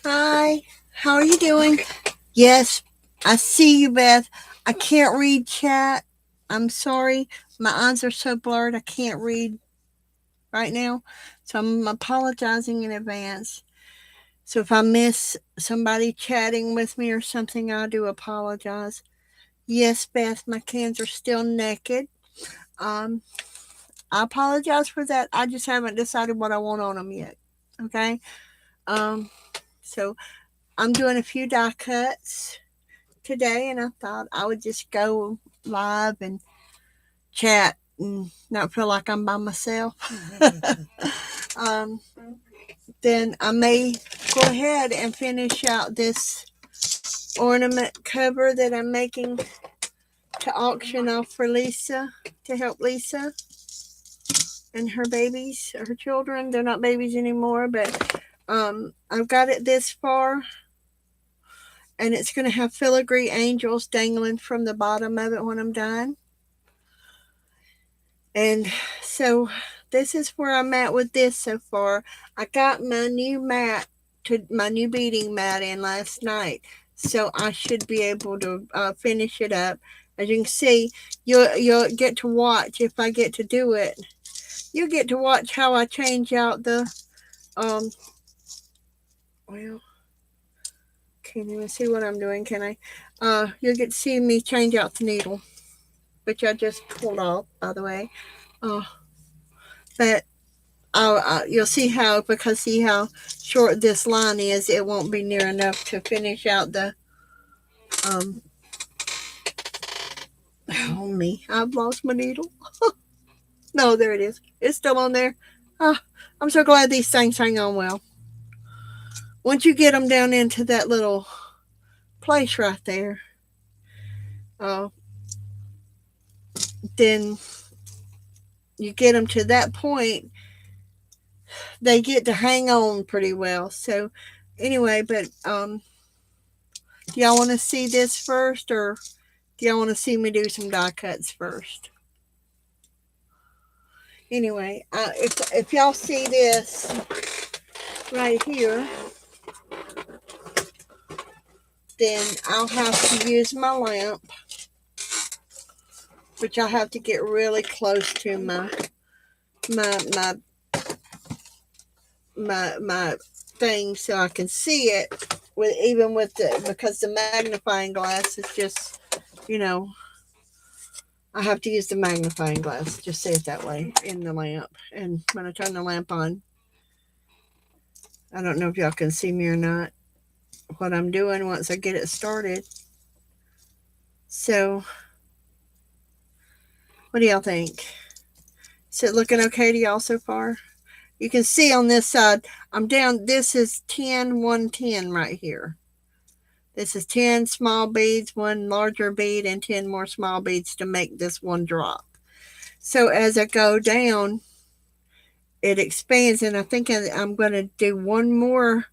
Hi, how are you doing? Yes, I see you, Beth. I can't read chat. I'm sorry. My eyes are so blurred I can't read right now. So I'm apologizing in advance. So if I miss somebody chatting with me or something, I do apologize. Yes, Beth, my cans are still naked. Um, I apologize for that. I just haven't decided what I want on them yet. Okay. Um, so I'm doing a few die cuts today, and I thought I would just go live and chat and not feel like I'm by myself. um, then I may go ahead and finish out this ornament cover that I'm making to auction off for Lisa, to help Lisa and her babies, her children. They're not babies anymore, but I've got it this far, and it's going to have filigree angels dangling from the bottom of it when I'm done. And so this is where I'm at with this so far. I got my new mat, my new beading mat in last night, so I should be able to finish it up. As you can see, you'll get to watch if I get to do it. You'll get to watch how I change out the well, can't even see what I'm doing, can I? You'll get to see me change out the needle, which I just pulled off, by the way. But you'll see how, because see how short this line is, it won't be near enough to finish out the oh me, I've lost my needle. No, there it is. It's still on there. I'm so glad these things hang on well. Once you get them down into that little place right there, then you get them to that point, they get to hang on pretty well. So anyway, but do y'all want to see this first, or do y'all want to see me do some die cuts first? Anyway, if y'all see this right here, then I'll have to use my lamp, which I have to get really close to my thing so I can see it with, even with the, because the magnifying glass is just, I have to use the magnifying glass, just say it that way, in the lamp. And when I turn the lamp on, I don't know if y'all can see me or not, what I'm doing once I get it started. So what do y'all think? Is it looking okay to y'all so far? You can see on this side, I'm down, this is 10, 110 right here. This is 10 small beads, one larger bead, and 10 more small beads to make this one drop. So as I go down, it expands, and I think I'm going to do one more,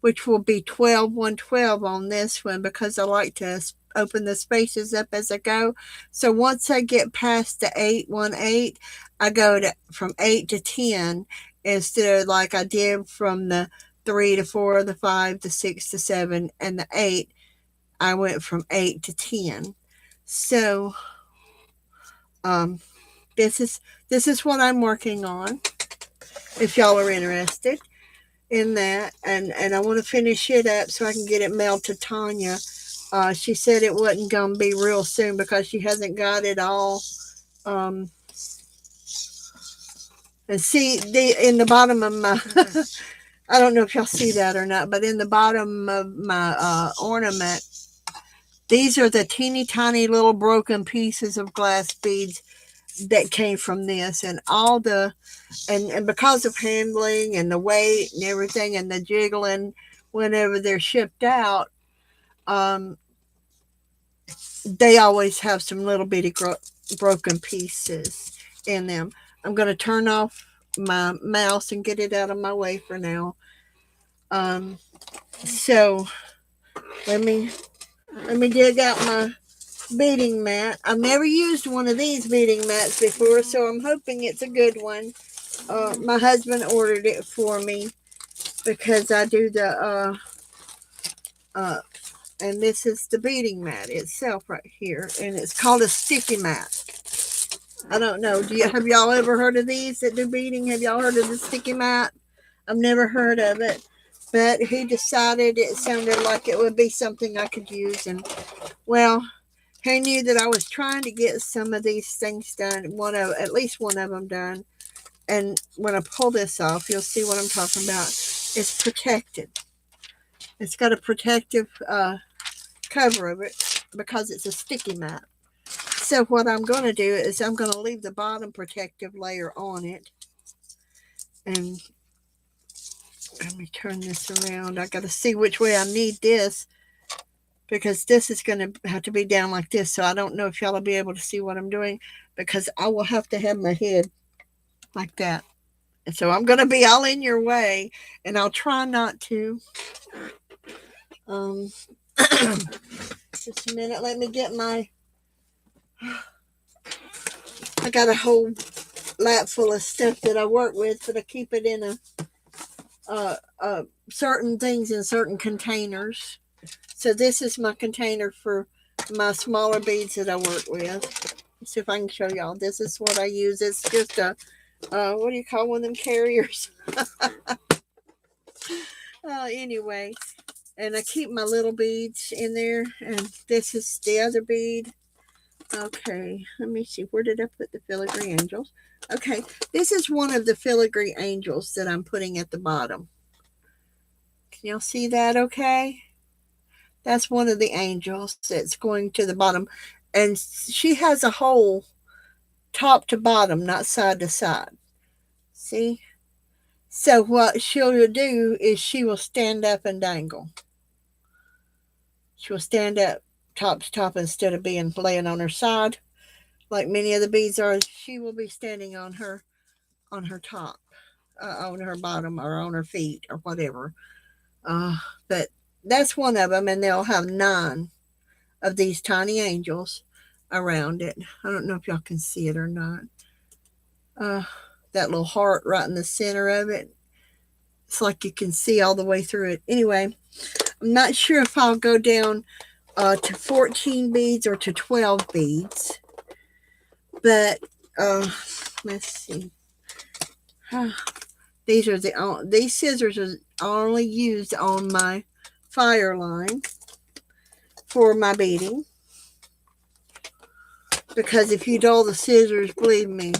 which will be 12, 112 on this one, because I like to open the spaces up as I go. So once I get past the 8, 1, 8, I go to from 8 to 10, instead of like I did from the 3 to 4, the 5 to 6 to 7, and the 8. I went from 8 to 10. So this is what I'm working on, if y'all are interested. in that, and I want to finish it up so I can get it mailed to Tanya. She said it wasn't gonna be real soon because she hasn't got it all. Um, and see the in the bottom of my, I don't know if y'all see that or not, but in the bottom of my ornament, these are the teeny tiny little broken pieces of glass beads that came from this, and all the and because of handling and the weight and everything and the jiggling whenever they're shipped out, um, they always have some little bitty broken pieces in them. I'm going to turn off my mouse and get it out of my way for now. So let me dig out my beading mat. I've never used one of these beading mats before, so I'm hoping it's a good one. My husband ordered it for me because I do the and this is the beading mat itself right here, and it's called a sticky mat. I don't know. Have y'all ever heard of these that do beading? Have y'all heard of the sticky mat? I've never heard of it, but he decided it sounded like it would be something I could use, and well, he knew that I was trying to get some of these things done. At least one of them done. And when I pull this off, you'll see what I'm talking about. It's protected. It's got a protective cover of it because it's a sticky mat. So what I'm going to do is I'm going to leave the bottom protective layer on it. And let me turn this around. I got to see which way I need this, because this is going to have to be down like this. So I don't know if y'all will be able to see what I'm doing, because I will have to have my head like that. And so I'm going to be all in your way, and I'll try not to. Just a minute. Let me get I got a whole lap full of stuff that I work with, but I keep it in certain things in certain containers. So this is my container for my smaller beads that I work with. Let's see if I can show y'all. This is what I use. It's just a, what do you call one of them carriers? Anyway, and I keep my little beads in there, and this is the other bead. Okay, let me see. Where did I put the filigree angels? Okay, this is one of the filigree angels that I'm putting at the bottom. Can y'all see that okay? That's one of the angels that's going to the bottom. And she has a hole top to bottom, not side to side. See? So what she'll do is she will stand up and dangle. She will stand up top to top instead of laying on her side like many of the beads are. She will be standing on her top, on her bottom, or on her feet, or whatever. But that's one of them, and they'll have 9 of these tiny angels around it. I don't know if y'all can see it or not. That little heart right in the center of it. It's like you can see all the way through it. Anyway, I'm not sure if I'll go down to 14 beads or to 12 beads. But let's see. These scissors are only used on my fire line for my beading, because if you dull the scissors, believe me,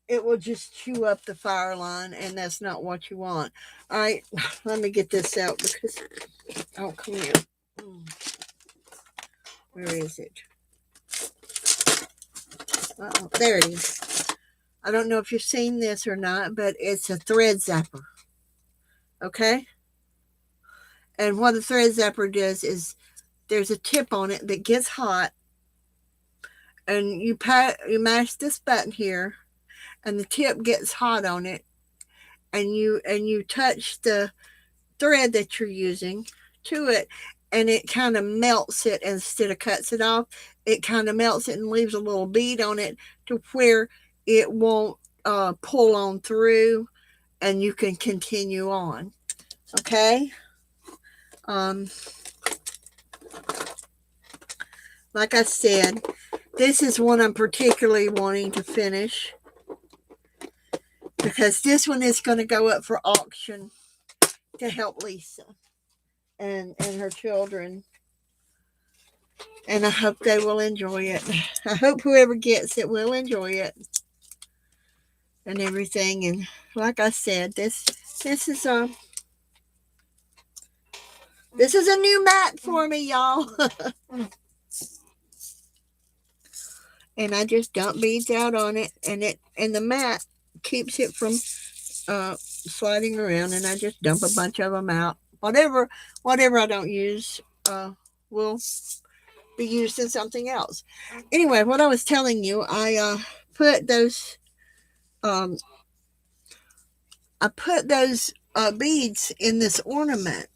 it will just chew up the fire line, and that's not what you want. All right, let me get this out because, oh, come here. Where is it? There it is. I don't know if you've seen this or not, but it's a thread zapper. Okay? And what a thread zapper does is there's a tip on it that gets hot, and you mash this button here, and the tip gets hot on it, and you touch the thread that you're using to it, and it kind of melts it instead of cuts it off. It kind of melts it and leaves a little bead on it to where it won't pull on through, and you can continue on. Okay? Like I said, this is one I'm particularly wanting to finish because this one is going to go up for auction to help Lisa and her children. And I hope they will enjoy it. I hope whoever gets it will enjoy it and everything. And like I said, this is a new mat for me, y'all. And I just dump beads out on it, and the mat keeps it from sliding around. And I just dump a bunch of them out. Whatever I don't use will be used in something else. Anyway, what I was telling you, I put those beads in this ornament,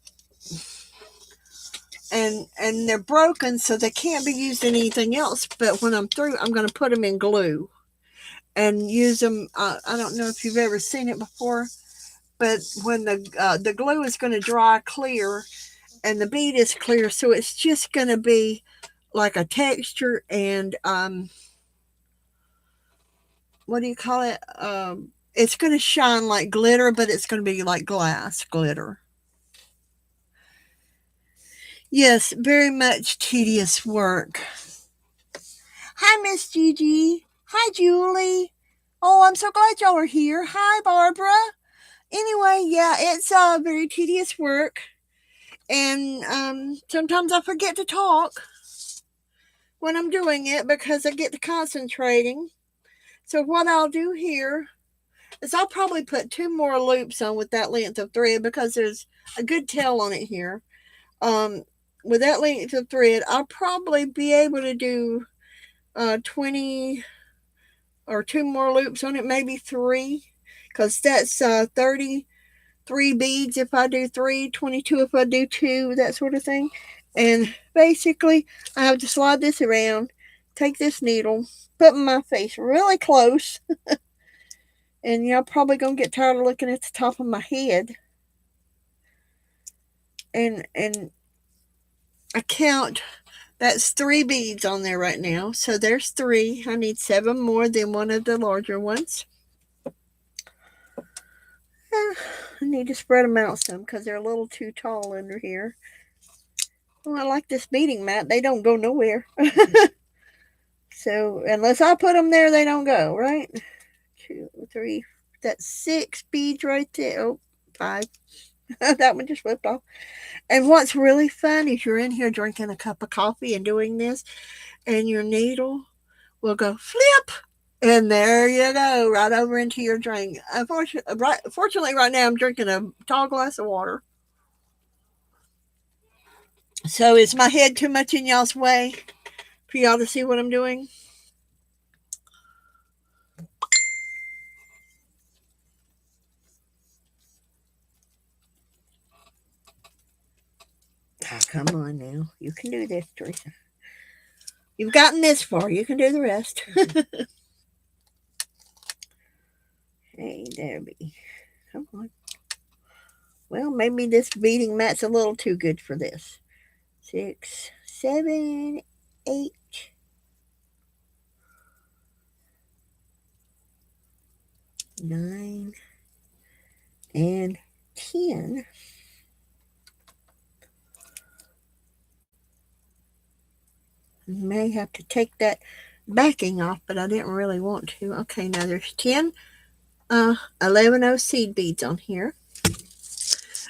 and they're broken, so they can't be used in anything else. But when I'm through, I'm going to put them in glue and use them. I don't know if you've ever seen it before, but when the glue is going to dry clear and the bead is clear, so it's just going to be like a texture and what do you call it? It's going to shine like glitter, but it's going to be like glass glitter. Yes, very much tedious work. Hi, Miss Gigi. Hi, Julie. Oh, I'm so glad y'all are here. Hi, Barbara. Anyway, yeah, it's very tedious work. And sometimes I forget to talk when I'm doing it because I get to concentrating. So what I'll do here is I'll probably put 2 more loops on with that length of thread because there's a good tail on it here. With that length of thread, I'll probably be able to do 20 or 2 more loops on it, maybe 3, because that's 33 beads if I do 3, 22 if I do 2, that sort of thing. And basically, I have to slide this around, take this needle, put my face really close, and y'all probably gonna get tired of looking at the top of my head. And I count, that's 3 beads on there right now. So there's 3. I need 7 more than one of the larger ones. I need to spread them out some because they're a little too tall under here. Well, I like this beading mat. They don't go nowhere. So unless I put them there, they don't go, right? 2, 3, that's 6 beads right there. Oh, 5. That one just flipped off. And what's really fun is you're in here drinking a cup of coffee and doing this, and your needle will go flip, and there you go, right over into your drink. Fortunately, right now I'm drinking a tall glass of water. So is my head too much in y'all's way for y'all to see what I'm doing? Oh, come on now. You can do this, Teresa. You've gotten this far. You can do the rest. Hey, Debbie. Come on. Well, maybe this beading mat's a little too good for this. 6, 7, 8. 9 and 10. May have to take that backing off, but I didn't really want to. Okay, now there's 10 11 seed beads on here.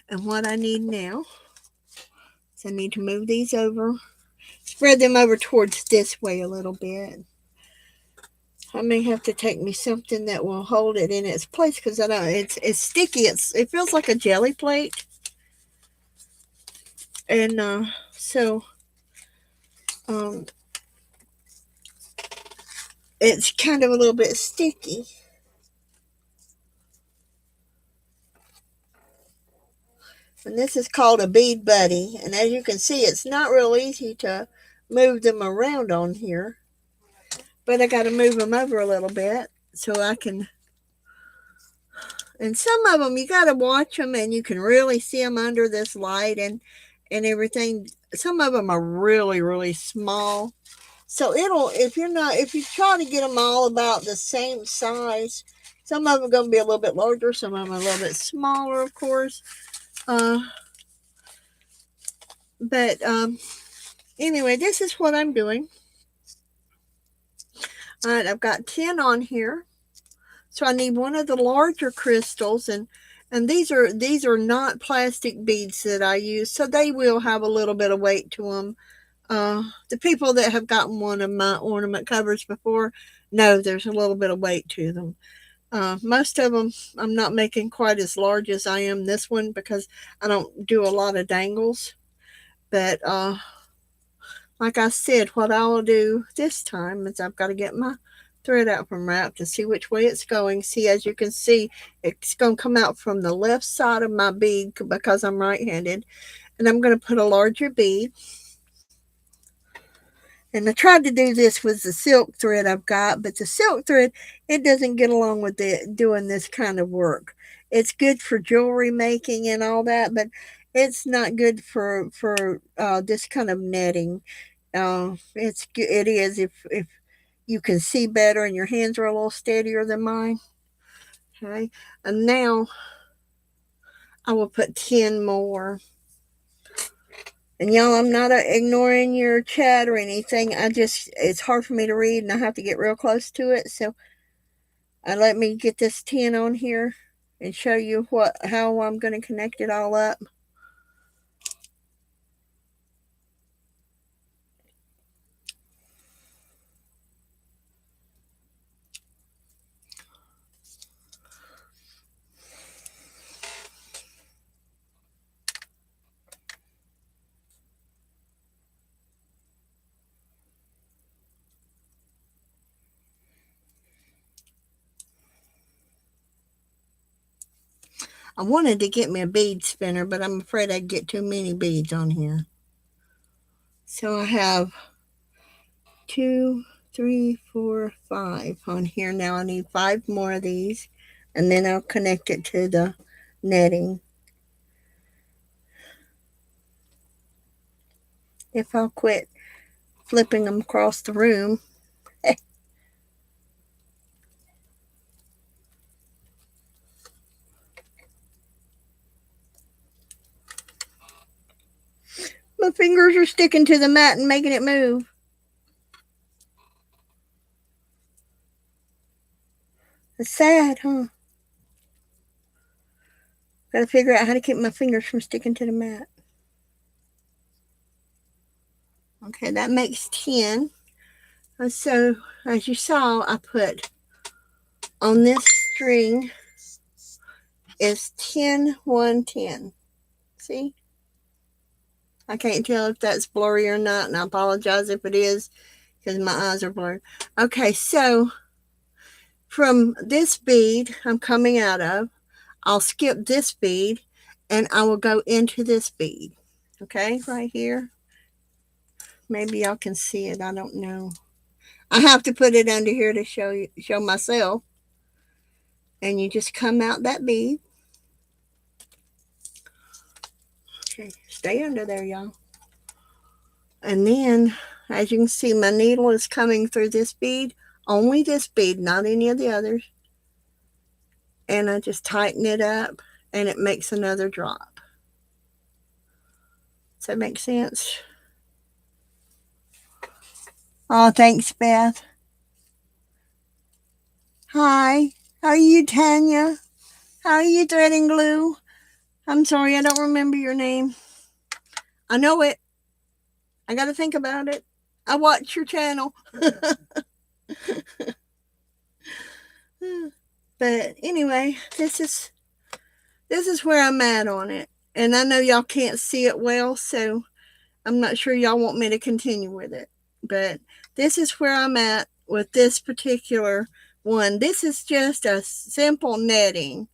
And what I need now is I need to move these over, spread them over towards this way a little bit. I may have to take me something that will hold it in its place because I know it's sticky. It feels like a jelly plate. And so it's kind of a little bit sticky. And this is called a Bead Buddy. And as you can see, it's not real easy to move them around on here. But I got to move them over a little bit so I can. And some of them, you got to watch them and you can really see them under this light and everything. Some of them are really, really small. So if you try to get them all about the same size, Some of them are going to be a little bit larger, some of them a little bit smaller, of course. But anyway, this is what I'm doing. All right, I've got 10 on here. So I need one of the larger crystals, and these are not plastic beads that I use, so they will have a little bit of weight to them. The people that have gotten one of my ornament covers before know there's a little bit of weight to them. Most of them I'm not making quite as large as I am this one because I don't do a lot of dangles. But like I said, what I'll do this time is I've got to get my thread out from wrap to see which way it's going. See, as you can see, it's going to come out from the left side of my bead because I'm right-handed. And I'm going to put a larger bead. And I tried to do this with the silk thread I've got, but the silk thread, it doesn't get along with doing this kind of work. It's good for jewelry making and all that, but it's not good for this kind of netting. It is if you can see better and your hands are a little steadier than mine. Okay, and now I will put 10 more. And y'all, I'm not ignoring your chat or anything. It's hard for me to read and I have to get real close to it. So let me get this 10 on here and show you how I'm going to connect it all up. I wanted to get me a bead spinner, but I'm afraid I'd get too many beads on here. So I have 2, 3, 4, 5 on here. Now I need 5 more of these, and then I'll connect it to the netting. If I'll quit flipping them across the room. My fingers are sticking to the mat and making it move. It's sad, huh? Gotta figure out how to keep my fingers from sticking to the mat. Okay, that makes 10. And so, as you saw, I put on this string is 10, 1, 10. See? I can't tell if that's blurry or not, and I apologize if it is because my eyes are blurred. Okay, so from this bead I'm coming out of, I'll skip this bead and I will go into this bead. Okay, right here. Maybe y'all can see it. I don't know. I have to put it under here to show myself. And you just come out that bead. Okay, stay under there, y'all. And then, as you can see, my needle is coming through this bead. Only this bead, not any of the others. And I just tighten it up, and it makes another drop. Does that make sense? Oh, thanks, Beth. Hi. How are you, Tanya? How are you, Threading Glue? I'm sorry, I don't remember your name. I know it. I got to think about it. I watch your channel. But anyway, this is where I'm at on it. And I know y'all can't see it well, so I'm not sure y'all want me to continue with it. But this is where I'm at with this particular one. This is just a simple netting.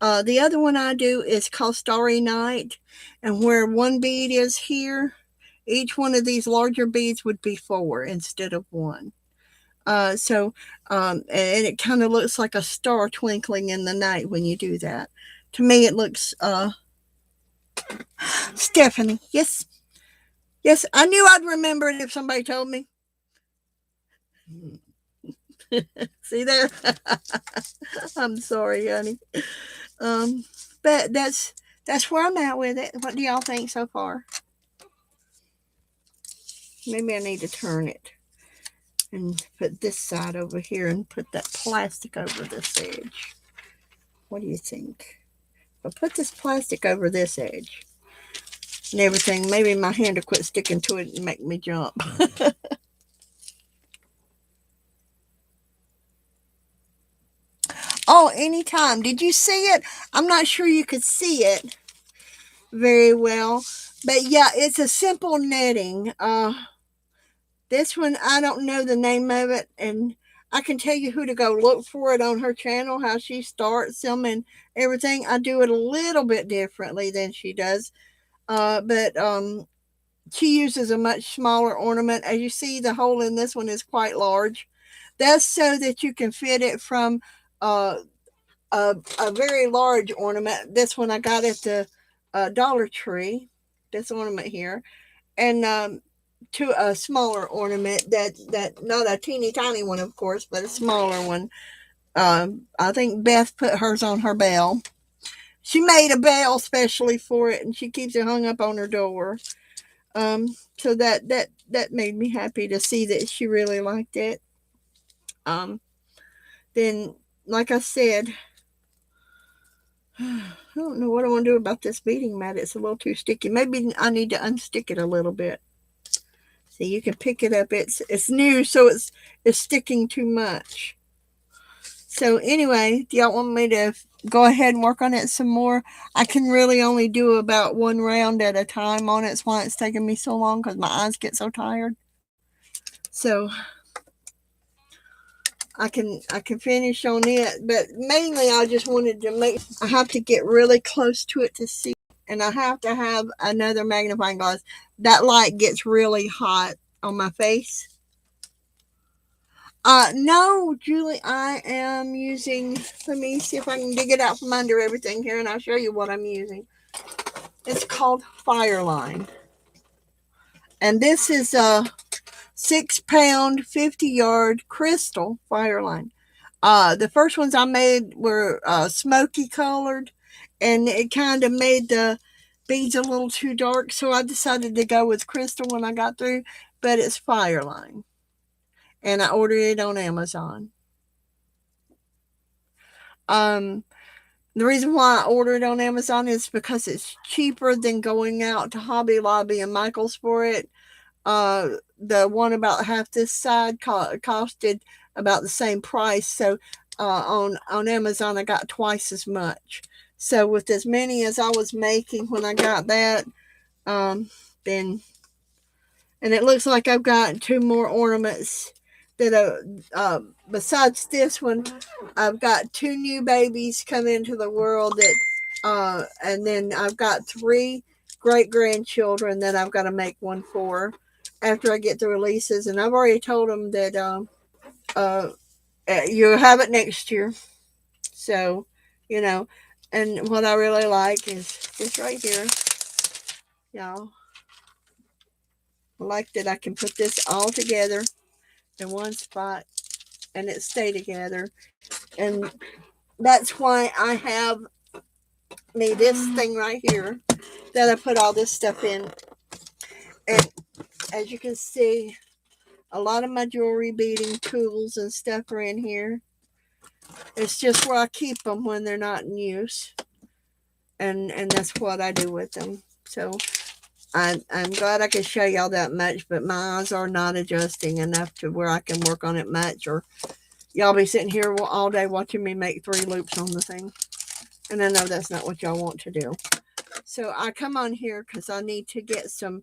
The other one I do is called Starry Night. And where one bead is here, each one of these larger beads would be 4 instead of 1. And it kind of looks like a star twinkling in the night when you do that. To me, it looks, Stephanie, yes, I knew I'd remember it if somebody told me. See there? I'm sorry, honey. But that's where I'm at with it. What do y'all think so far? Maybe I need to turn it and put this side over here and put that plastic over this edge. What do you think? I'll put this plastic over this edge and everything. Maybe my hand will quit sticking to it and make me jump. Oh, anytime. Did you see it? I'm not sure you could see it very well. But yeah, it's a simple netting. This one, I don't know the name of it. And I can tell you who to go look for it on her channel, how she starts them and everything. I do it a little bit differently than she does. But she uses a much smaller ornament. As you see, the hole in this one is quite large. That's so that you can fit it from a very large ornament. This one I got at the Dollar Tree. This ornament here. And to a smaller ornament that not a teeny tiny one, of course, but a smaller one. I think Beth put hers on her bell. She made a bell specially for it, and she keeps it hung up on her door. So that made me happy to see that she really liked it. Then, like I said, I don't know what I want to do about this beading mat. It's a little too sticky. Maybe I need to unstick it a little bit. See, you can pick it up. It's new, so it's sticking too much. So anyway, do y'all want me to go ahead and work on it some more? I can really only do about one round at a time on it. That's why it's taking me so long, because my eyes get so tired. So I can finish on it, but mainly I just wanted to I have to get really close to it to see, and I have to have another magnifying glass. That light gets really hot on my face. No, Julie, I am using, let me see if I can dig it out from under everything here, and I'll show you what I'm using. It's called Fireline. And this is a 6-pound, 50-yard crystal Fireline. The first ones I made were smoky colored, and it kind of made the beads a little too dark, so I decided to go with crystal when I got through, but it's Fireline. And I ordered it on Amazon. The reason why I ordered it on Amazon is because it's cheaper than going out to Hobby Lobby and Michael's for it. The one about half this side costed about the same price. So on Amazon, I got twice as much. So with as many as I was making when I got that, then, and it looks like I've got 2 more ornaments that besides this one, I've got 2 new babies coming into the world that and then I've got 3 great grandchildren that I've got to make one for after I get the releases, and I've already told them that you'll have it next year. So, you know, and what I really like is this right here, y'all. I like that I can put this all together in one spot and it stay together, and that's why I have me this thing right here that I put all this stuff in. And as you can see, a lot of my jewelry beading tools and stuff are in here. It's just where I keep them when they're not in use, and that's what I do with them. So I'm glad I could show y'all that much, but my eyes are not adjusting enough to where I can work on it much, or y'all be sitting here all day watching me make 3 loops on the thing. And I know that's not what y'all want to do. So I come on here because I need to get some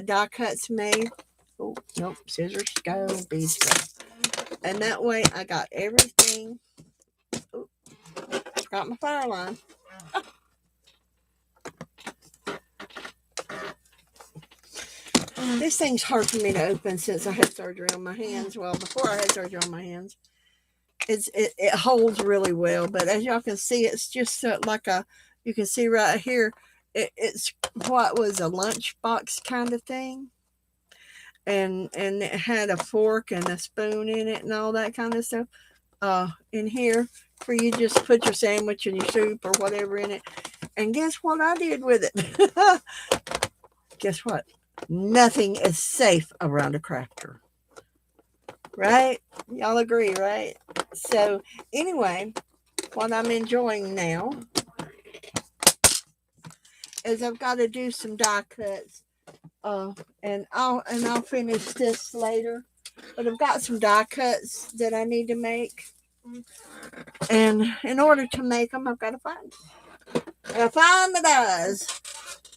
die cuts made. Oh, nope, scissors go, beads go. And that way I got everything. Oh, forgot my Fireline. This thing's hard for me to open since I had surgery on my hands. Well, before I had surgery on my hands. It holds really well, but as y'all can see, it's just like you can see right here, it's what was a lunchbox kind of thing. and it had a fork and a spoon in it and all that kind of stuff. In here for you just put your sandwich and your soup or whatever in it. And guess what I did with it? Guess what? Nothing is safe around a crafter. Right? Y'all agree, right? So anyway, what I'm enjoying now is I've got to do some die cuts. And I'll finish this later. But I've got some die cuts that I need to make. And in order to make them, I've got to find them. I gotta find the dies.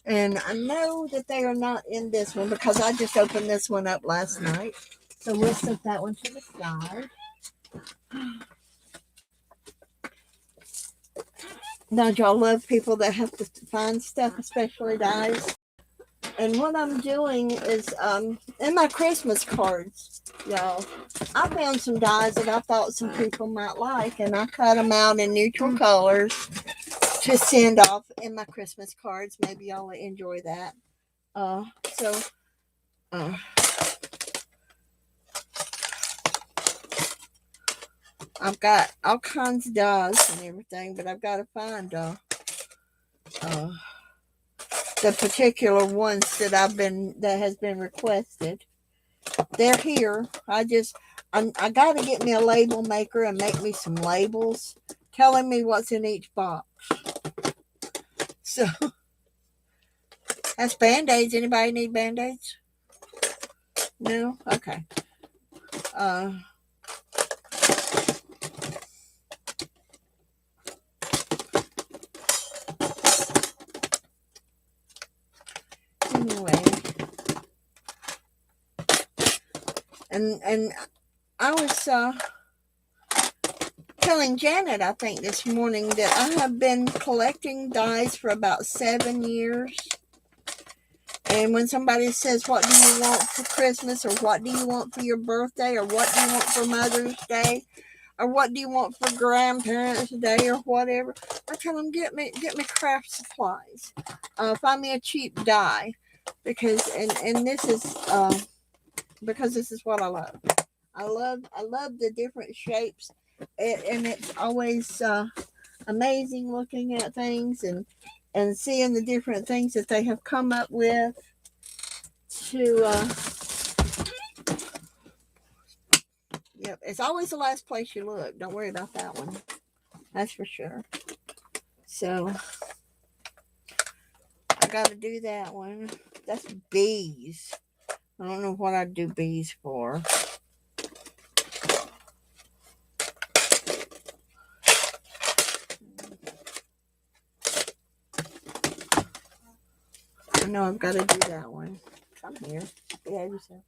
And I know that they are not in this one because I just opened this one up last night. So we'll set that one to the side. Don't y'all love people that have to find stuff, especially dies? And what I'm doing is, in my Christmas cards, y'all, I found some dies that I thought some people might like, and I cut them out in neutral colors to send off in my Christmas cards. Maybe y'all will enjoy that. I've got all kinds of dies and everything, but I've got to find the particular ones that has been requested. They're here. I got to get me a label maker and make me some labels telling me what's in each box. So that's Band-Aids. Anybody need Band-Aids? No? Okay. Anyway, and I was telling Janet, I think this morning, that I have been collecting dies for about 7 years. And when somebody says, what do you want for Christmas, or what do you want for your birthday, or what do you want for Mother's Day, or what do you want for Grandparents' Day, or whatever, I tell them, get me craft supplies. Find me a cheap die, because and this is because this is what I love. I love the different shapes, and it's always amazing looking at things and seeing the different things that they have come up with to yep, it's always the last place you look. Don't worry about that one. That's for sure. So I got to do that one. That's bees. I don't know what I'd do bees for. I know I've got to do that one. Come here. Behave yourself.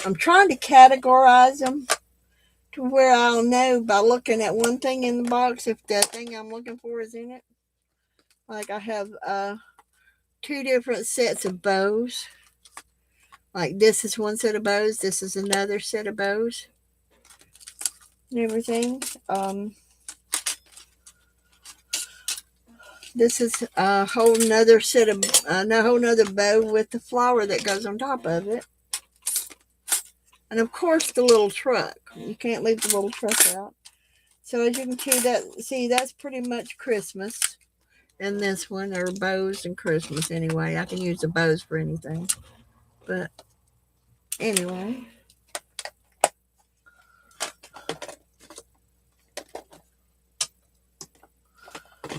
I'm trying to categorize them to where I'll know by looking at one thing in the box if the thing I'm looking for is in it. Like I have 2 different sets of bows. Like this is one set of bows. This is another set of bows. And everything. This is a whole nother set of a whole nother bow with the flower that goes on top of it. And of course the little truck. You can't leave the little truck out. So as you can see that's pretty much Christmas. And this one are bows and Christmas anyway. I can use the bows for anything. But anyway.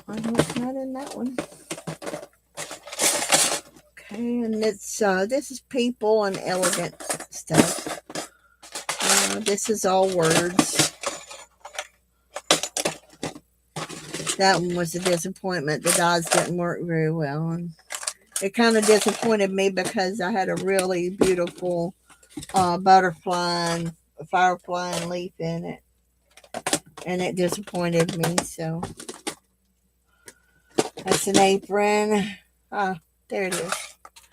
I know it's not in that one. Okay, and it's this is people and elegant stuff. This is all words. That one was a disappointment. The dies didn't work very well. And it kind of disappointed me because I had a really beautiful butterfly and a firefly and leaf in it. And it disappointed me, so that's an apron. Ah, there it is.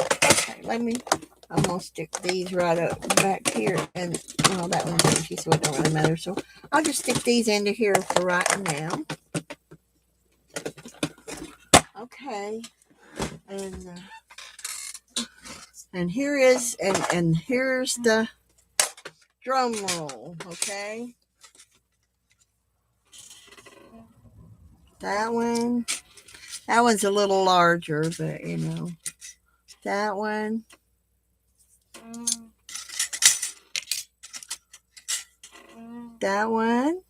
Okay, I'm going to stick these right up back here. And, well, that one's empty, so it don't really matter. So I'll just stick these into here for right now. Okay. And here is, and here's the drum roll, okay? That one's a little larger, but you know, that one. That one.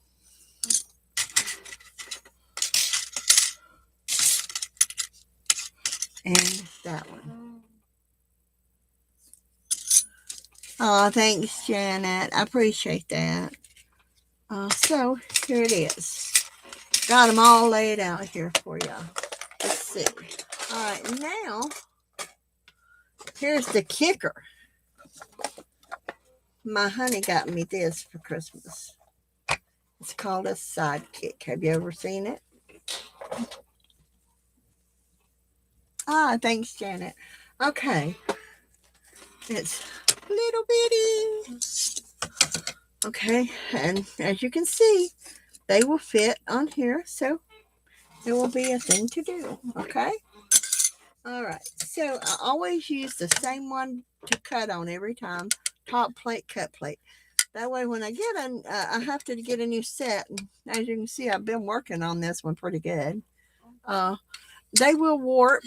And that one. Oh, thanks, Janet. I appreciate that. So here it is. Got them all laid out here for you. Let's see. All right, now here's the kicker. My honey got me this for Christmas. It's called a sidekick. Have you ever seen it? Ah, thanks, Janet. Okay. It's little bitty. Okay, and as you can see, they will fit on here, so it will be a thing to do. Okay? All right. So I always use the same one to cut on every time. Top plate, cut plate. That way when I get I have to get a new set. And as you can see, I've been working on this one pretty good. They will warp.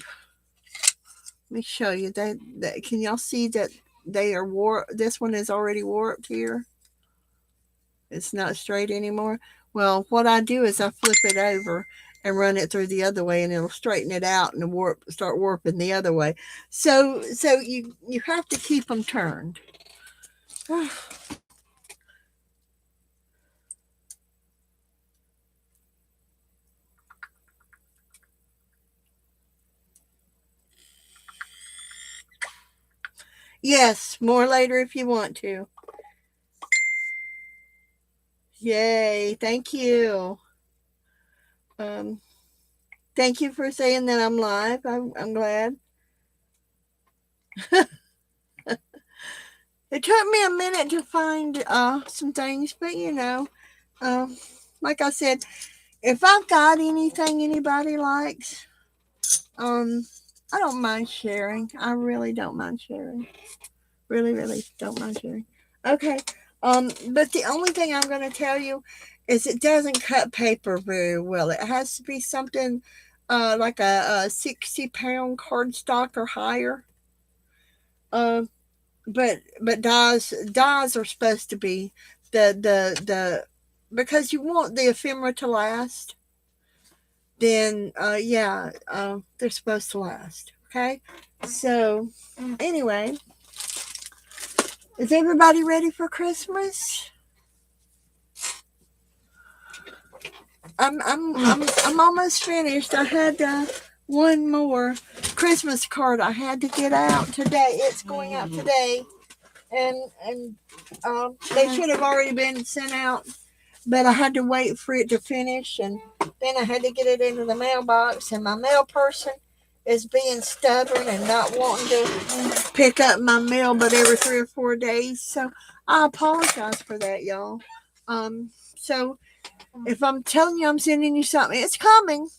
Let me show you. Can y'all see that they are warped? This one is already warped here. It's not straight anymore. Well, what I do is I flip it over and run it through the other way, and it'll straighten it out and start warping the other way. So you have to keep them turned. Yes, more later if you want to. Yay, thank you. Thank you for saying that I'm live. I'm glad. It took me a minute to find some things, but you know, like I said, if I've got anything anybody likes, I don't mind sharing. I really don't mind sharing. Really, really don't mind sharing. Okay. But the only thing I'm going to tell you is it doesn't cut paper very well. It has to be something like a 60-pound cardstock or higher. But dies are supposed to be the because you want the ephemera to last. Then they're supposed to last. Okay. So anyway, is everybody ready for Christmas? I'm almost finished. I had one more Christmas card I had to get out today. It's going out today, and they should have already been sent out, but I had to wait for it to finish, and then I had to get it into the mailbox. And my mail person is being stubborn and not wanting to pick up my mail, but every 3 or 4 days. So I apologize for that, y'all. So if I'm telling you I'm sending you something, it's coming.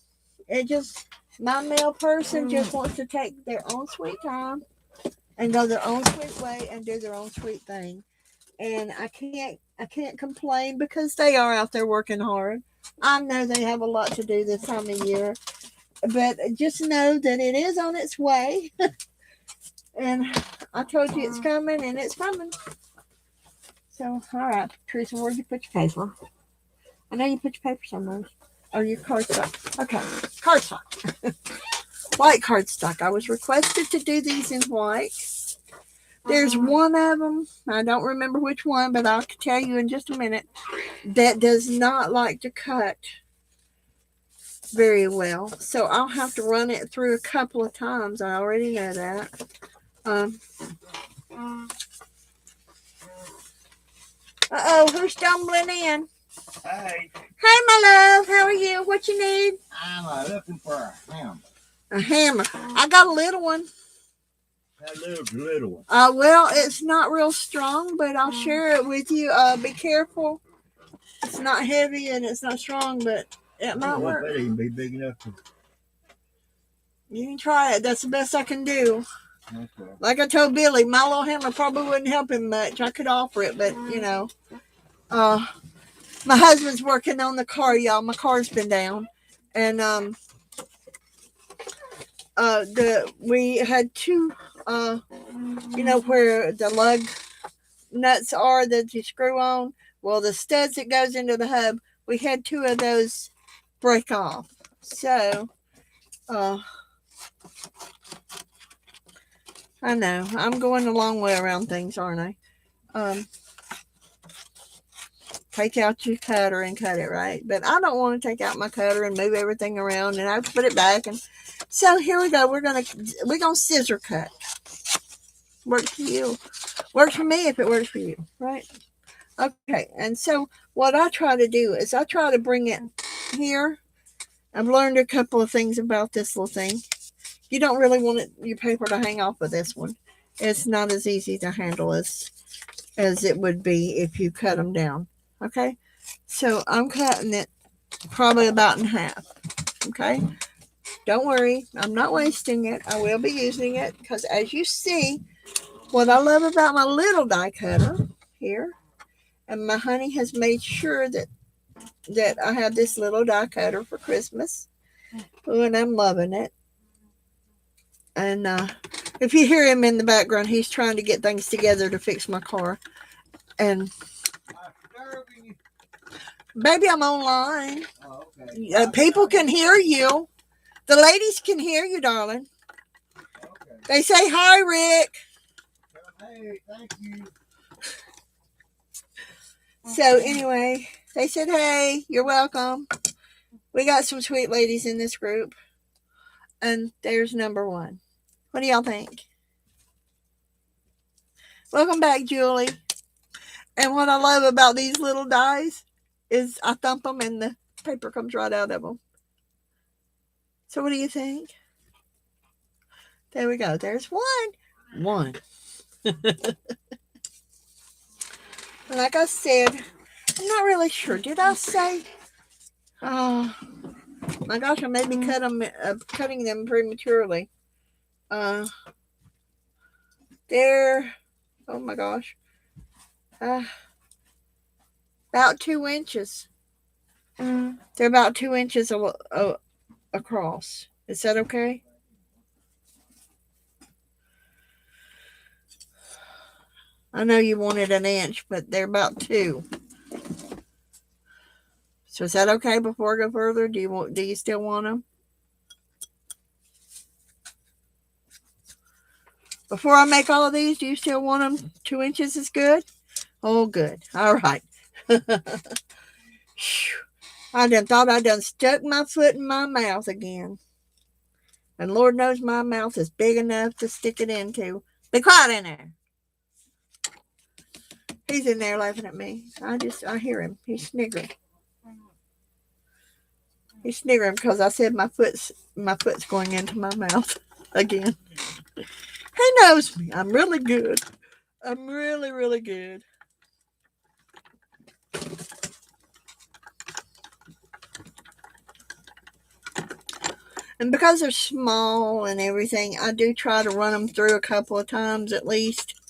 My mail person just wants to take their own sweet time and go their own sweet way and do their own sweet thing. And I can't complain because they are out there working hard. I know they have a lot to do this time of year, but just know that it is on its way. And I told you it's coming, and it's coming. So, all right, Teresa, where'd you put your paper? I know you put your paper somewhere. Oh, your cardstock. Okay, cardstock. White cardstock. I was requested to do these in white. There's one of them, I don't remember which one, but I'll tell you in just a minute, that does not like to cut very well. So I'll have to run it through a couple of times. I already know that. Who's stumbling in? Hey. Hey, my love. How are you? What you need? I'm looking for a hammer. A hammer. I got a little one. That little one. Well, it's not real strong, but I'll share it with you. Be careful. It's not heavy and it's not strong, but it might work. That even be big enough to... You can try it. That's the best I can do. Okay. Like I told Billy, my little hammer probably wouldn't help him much. I could offer it, but you know, my husband's working on the car, y'all. My car's been down, and we had two, you know, where the lug nuts are that you screw on. Well, the studs that goes into the hub, we had two of those break off. So, I know I'm going a long way around things, aren't I? Take out your cutter and cut it, right? But I don't want to take out my cutter and move everything around, and I have to put it back. And so here we go. We're gonna scissor cut. Works for you. Works for me if it works for you, right? Okay. And so what I try to do is I try to bring it here. I've learned a couple of things about this little thing. You don't really want your paper to hang off with this one. It's not as easy to handle as it would be if you cut them down. Okay, so I'm cutting it probably about in half. Okay, don't worry, I'm not wasting it. I will be using it because, as you see, what I love about my little die cutter here, and my honey has made sure that I have this little die cutter for Christmas. Oh, and I'm loving it. And if you hear him in the background, he's trying to get things together to fix my car. And baby, I'm online. Oh, okay. People can hear you. The ladies can hear you, darling. Okay. They say hi, Rick. Hey, thank you. So anyway, they said, hey, you're welcome. We got some sweet ladies in this group. And there's number one. What do y'all think? Welcome back, Julie. And what I love about these little dies is I thump them and the paper comes right out of them. So what do you think? There we go. There's one. Like I said, I'm not really sure. Did I say? Oh my gosh, I may be cutting them prematurely. They're, oh my gosh, about 2 inches. They're about 2 inches across. Is that okay? I know you wanted an inch, but they're about 2. So is that okay before I go further? Do you still want them? Before I make all of these, do you still want them 2 inches is good? Oh, good. All right. I thought I stuck my foot in my mouth again. And Lord knows my mouth is big enough to stick it into. Be quiet in there. He's in there laughing at me. I hear him. He's sniggering. He's sniggering because I said my foot's going into my mouth again. He knows me. I'm really good. I'm really, really good. And because they're small and everything, I do try to run them through a couple of times at least.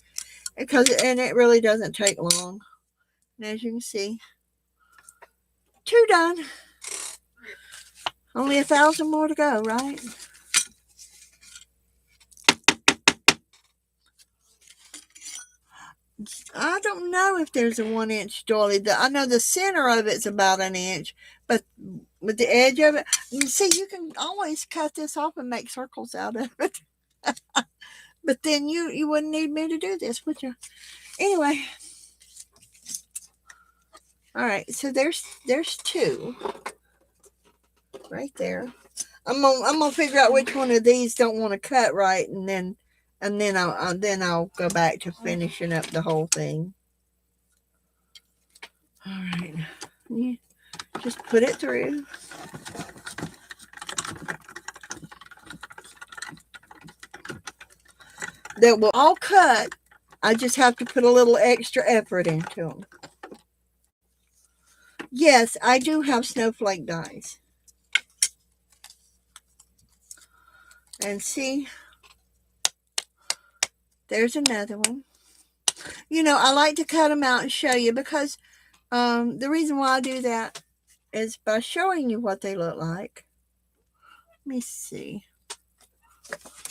And it really doesn't take long. And as you can see, 2 done. Only 1,000 more to go, right? I don't know if there's a 1 inch doily. I know the center of it's about an inch, but with the edge of it, see, you can always cut this off and make circles out of it. But then you wouldn't need me to do this, would you? Anyway. All right, so there's 2 right there. I'm gonna figure out which one of these don't want to cut right, and then I'll go back to finishing up the whole thing. All right, you just put it through. That will all cut. I just have to put a little extra effort into them. Yes, I do have snowflake dies. And see, there's another one. You know, I like to cut them out and show you because the reason why I do that is by showing you what they look like. Let me see.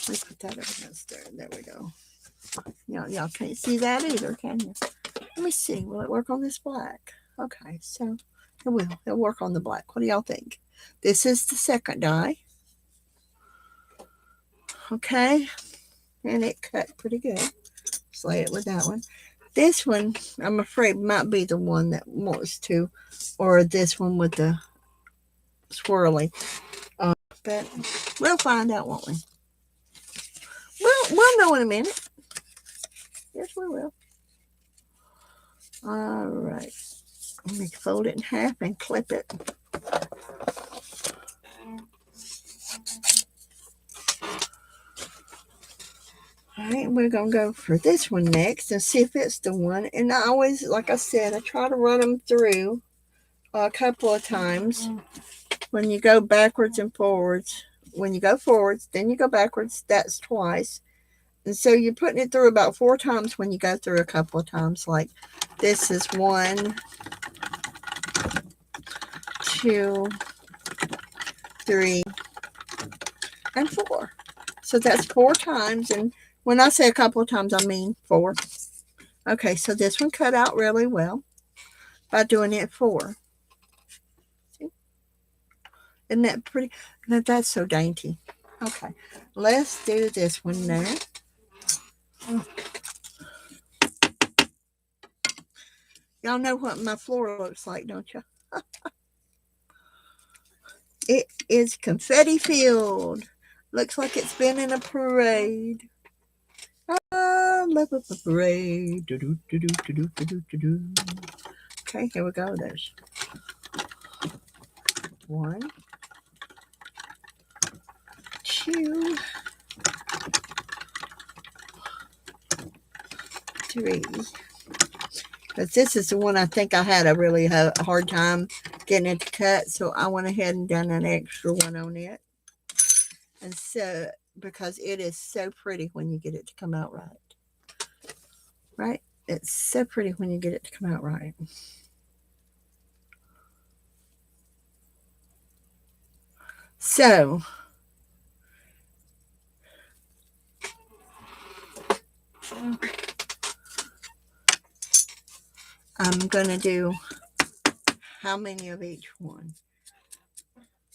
Let's put that over against there. There we go. Y'all can't see that either, can you? Let me see. Will it work on this black? Okay, so it will. It'll work on the black. What do y'all think? This is the second die. Okay, and it cut pretty good. Slay it with that one. This one, I'm afraid, might be the one that wants to, or this one with the swirly. But we'll find out, won't we? We'll know in a minute. Yes, we will. All right. Let me fold it in half and clip it. All right, we're going to go for this one next and see if it's the one. And I always, like I said, I try to run them through a couple of times. When you go backwards and forwards, when you go forwards, then you go backwards, that's twice. And so you're putting it through about 4 times when you go through a couple of times. Like this is 1, 2, 3, and 4. So that's 4 times. And when I say a couple of times, I mean 4. Okay, so this one cut out really well by doing it 4. See? Isn't that pretty? That's so dainty. Okay, let's do this one now. Y'all know what my floor looks like, don't you? It is confetti filled. Looks like it's been in a parade. I love a parade. Okay, here we go. There's 1, 2, 3. Because this is the one I think I had a really hard time getting it to cut, so I went ahead and done an extra one on it. And so, because it is so pretty when you get it to come out right. Right? It's so pretty when you get it to come out right. So, I'm going to do how many of each one?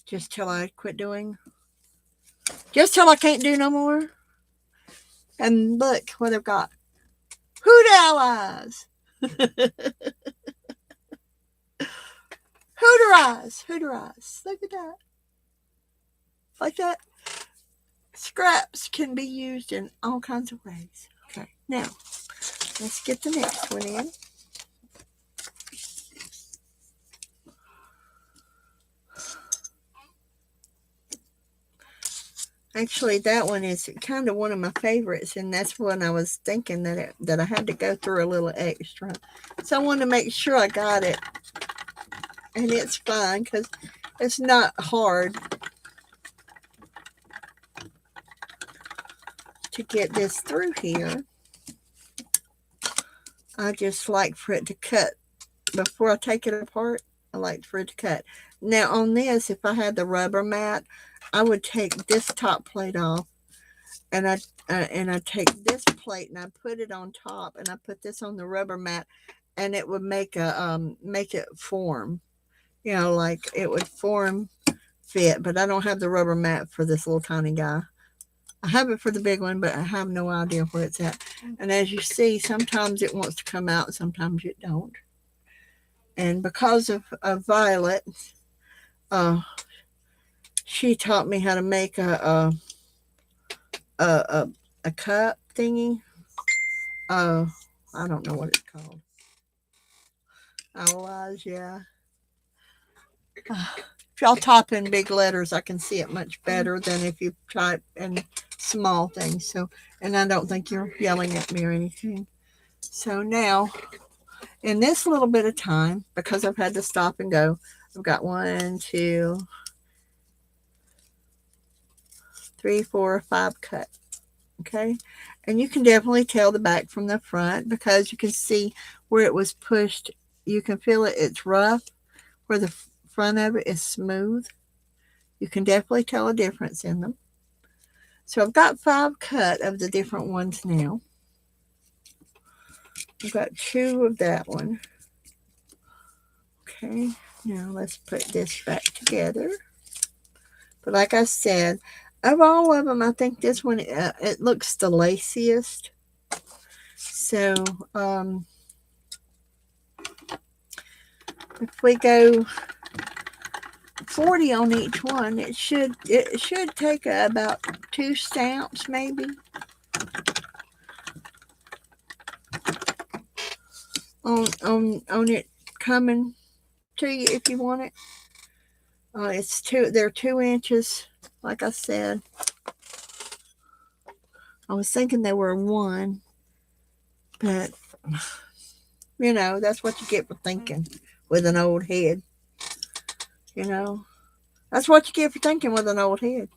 Just till I quit doing? Just till I can't do no more? And look what I've got. Hoot owl eyes. Hooter eyes. Hooter eyes. Look at that. Like that. Scraps can be used in all kinds of ways. Okay, now let's get the next one in. Actually, that one is kind of one of my favorites, and that's one I was thinking that I had to go through a little extra. So I wanted to make sure I got it, and it's fine because it's not hard to get this through here. I just like for it to cut before I take it apart. I like for it to cut. Now on this, if I had the rubber mat, I would take this top plate off, and I take this plate and I put it on top, and I put this on the rubber mat, and it would make it form, you know, like it would form fit. But I don't have the rubber mat for this little tiny guy. I have it for the big one, but I have no idea where it's at. And as you see, sometimes it wants to come out, sometimes it don't. And because of Violet, she taught me how to make a cup thingy. I don't know what it's called. Owl eyes, yeah. If y'all type in big letters, I can see it much better than if you type in small things. So, and I don't think you're yelling at me or anything. So now, in this little bit of time, because I've had to stop and go, I've got 1, 2, 3, 4, 5 cut. Okay, and you can definitely tell the back from the front because you can see where it was pushed. You can feel it, it's rough, where the front of it is smooth. You can definitely tell a difference in them. So I've got 5 cut of the different ones now. I've got 2 of that one. Okay, now let's put this back together. But like I said, of all of them, I think this one, it looks the laciest. So, if we go 40 on each one, it should take about 2 stamps maybe. On it coming to you if you want it. They're 2 inches, like I said. I was thinking they were 1, but you know, that's what you get for thinking with an old head. You know, that's what you get for thinking with an old head.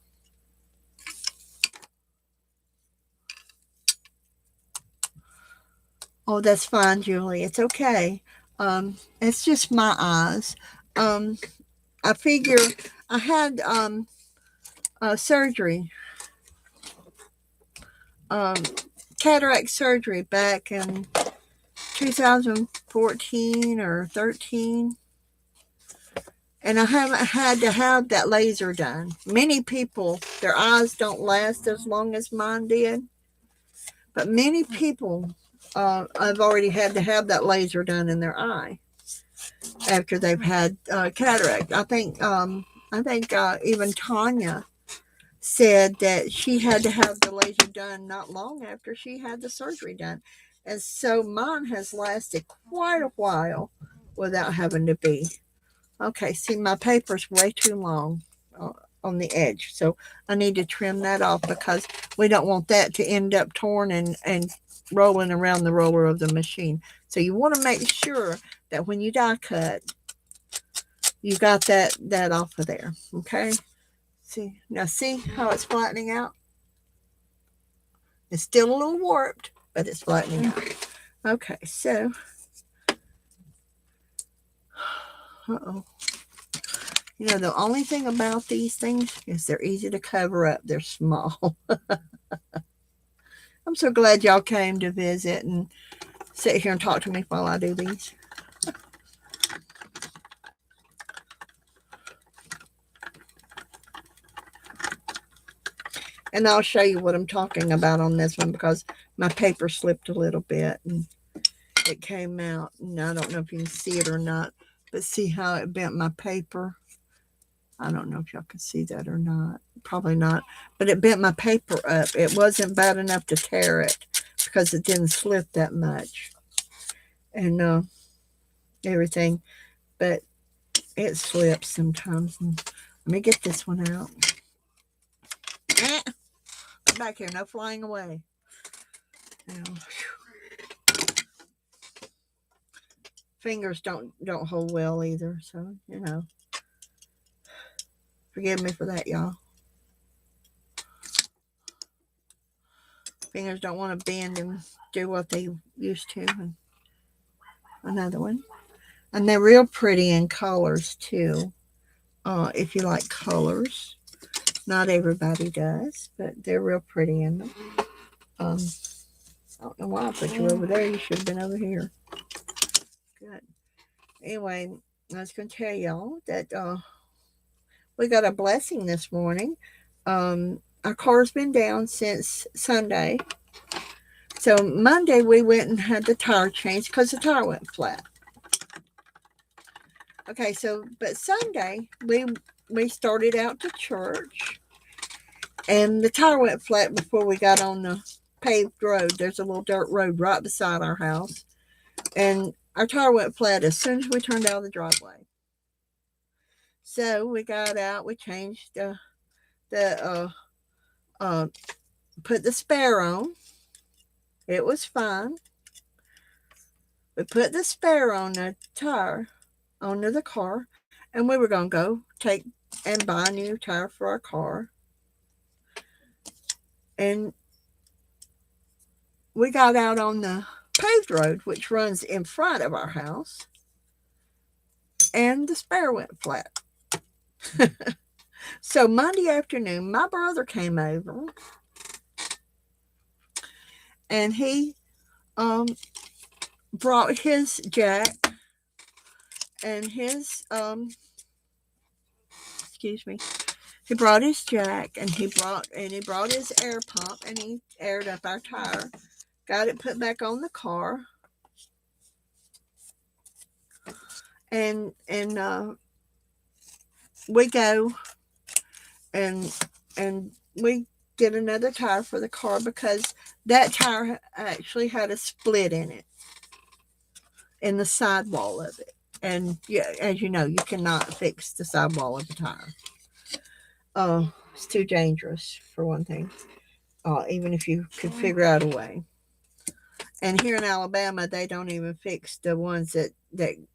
Oh, that's fine, Julie. It's okay. It's just my eyes. I figure I had surgery, cataract surgery back in 2014 or 13. And I haven't had to have that laser done. Many people, their eyes don't last as long as mine did. But many people have already had to have that laser done in their eye after they've had cataract. I think even Tanya said that she had to have the laser done not long after she had the surgery done. And so mine has lasted quite a while without having to be. Okay, see, my paper's way too long on the edge, so I need to trim that off because we don't want that to end up torn and rolling around the roller of the machine. So you want to make sure that when you die cut, you got that off of there, okay? See how it's flattening out? It's still a little warped, but it's flattening out. Okay, so, uh-oh. You know, the only thing about these things is they're easy to cover up. They're small. I'm so glad y'all came to visit and sit here and talk to me while I do these. And I'll show you what I'm talking about on this one because my paper slipped a little bit and it came out. And I don't know if you can see it or not, but see how it bent my paper? I don't know if y'all can see that or not. Probably not. But it bent my paper up. It wasn't bad enough to tear it because it didn't slip that much. And everything. But it slips sometimes. And let me get this one out. Back here. No flying away. Now, fingers don't hold well either. So, you know. Forgive me for that, y'all. Fingers don't want to bend and do what they used to. And another one. And they're real pretty in colors, too. If you like colors. Not everybody does, but they're real pretty in them. I don't know why I put you over there. You should have been over here. Good. Anyway, I was going to tell y'all that we got a blessing this morning. Our car's been down since Sunday. So Monday we went and had the tire changed because the tire went flat. Okay, so but Sunday we started out to church and the tire went flat before we got on the paved road. There's a little dirt road right beside our house. And our tire went flat as soon as we turned out of the driveway. So we got out, we changed put the spare on. It was fine. We put the spare on the tire onto the car, and we were going to go take and buy a new tire for our car. And we got out on the paved road, which runs in front of our house, and the spare went flat. So Monday afternoon, my brother came over, and he brought his jack and his excuse me. He brought his jack, and he brought his air pump, and he aired up our tire, got it put back on the car, and we go and we get another tire for the car, because that tire actually had a split in it, in the sidewall of it. And yeah, as you know, you cannot fix the sidewall of a tire. It's too dangerous, for one thing. Even if you could figure out a way. And here in Alabama, they don't even fix the ones that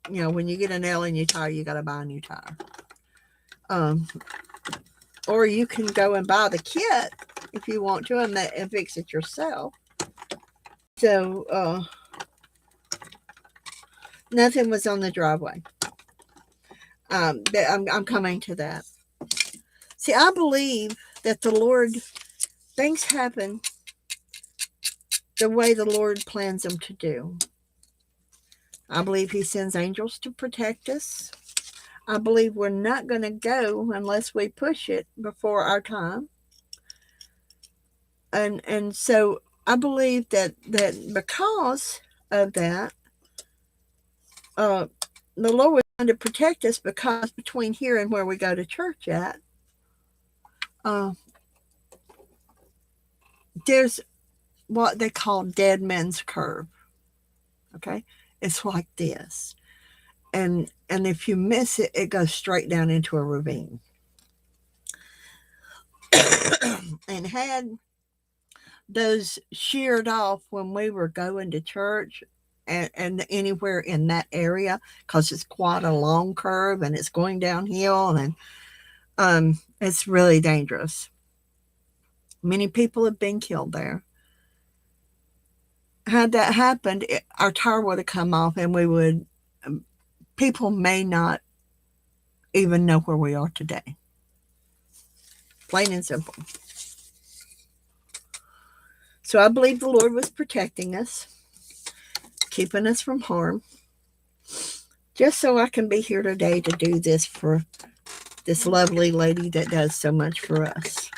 when you get a nail in your tire, you got to buy a new tire. Or you can go and buy the kit if you want to, and fix it yourself. So nothing was on the driveway. I'm coming to that. See, I believe that the Lord, things happen the way the Lord plans them to do. I believe He sends angels to protect us. I believe we're not going to go unless we push it before our time. And so I believe that because of that, the Lord was trying to protect us, because between here and where we go to church at, there's what they call dead man's curve. Okay, it's like this, and if you miss it, it goes straight down into a ravine. And had those sheared off when we were going to church, and anywhere in that area, because it's quite a long curve and it's going downhill, and it's really dangerous. Many people have been killed there. Had that happened, our tire would have come off, and people may not even know where we are today. Plain and simple. So I believe the Lord was protecting us, keeping us from harm, just so I can be here today to do this for this lovely lady that does so much for us.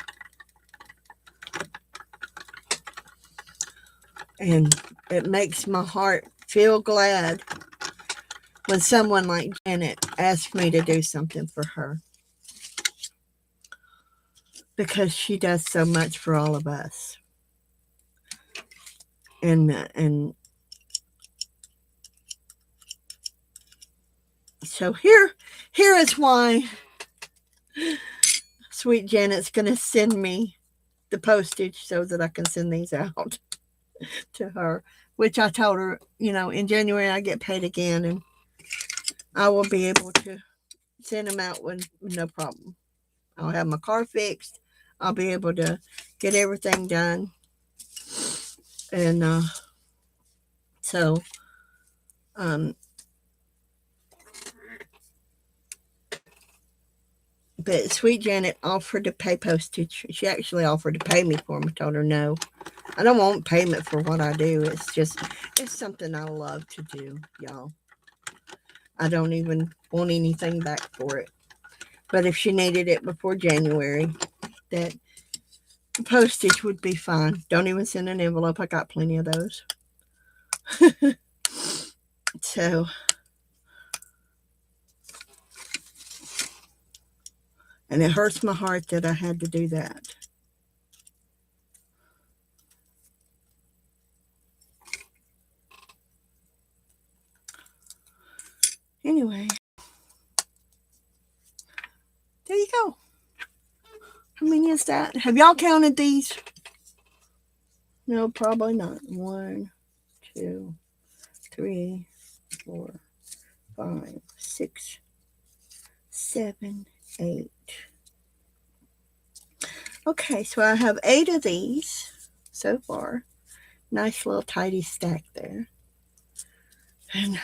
And it makes my heart feel glad when someone like Janet asks me to do something for her, because she does so much for all of us. And so here is why sweet Janet's going to send me the postage so that I can send these out to her, which I told her, in January I get paid again, and I will be able to send them out with no problem. I'll have my car fixed. I'll be able to get everything done. And so but sweet Janet offered to pay postage. She actually offered to pay me for them. I told her no. I don't want payment for what I do. It's something I love to do, y'all. I don't even want anything back for it. But if she needed it before January, that the postage would be fine. Don't even send an envelope. I got plenty of those. So, and it hurts my heart that I had to do that. Anyway, there you go. How many is that? Have y'all counted these? No, probably not. 1, 2, 3, 4, 5, 6, 7, 8. Okay, so I have 8 of these so far. Nice little tidy stack there. And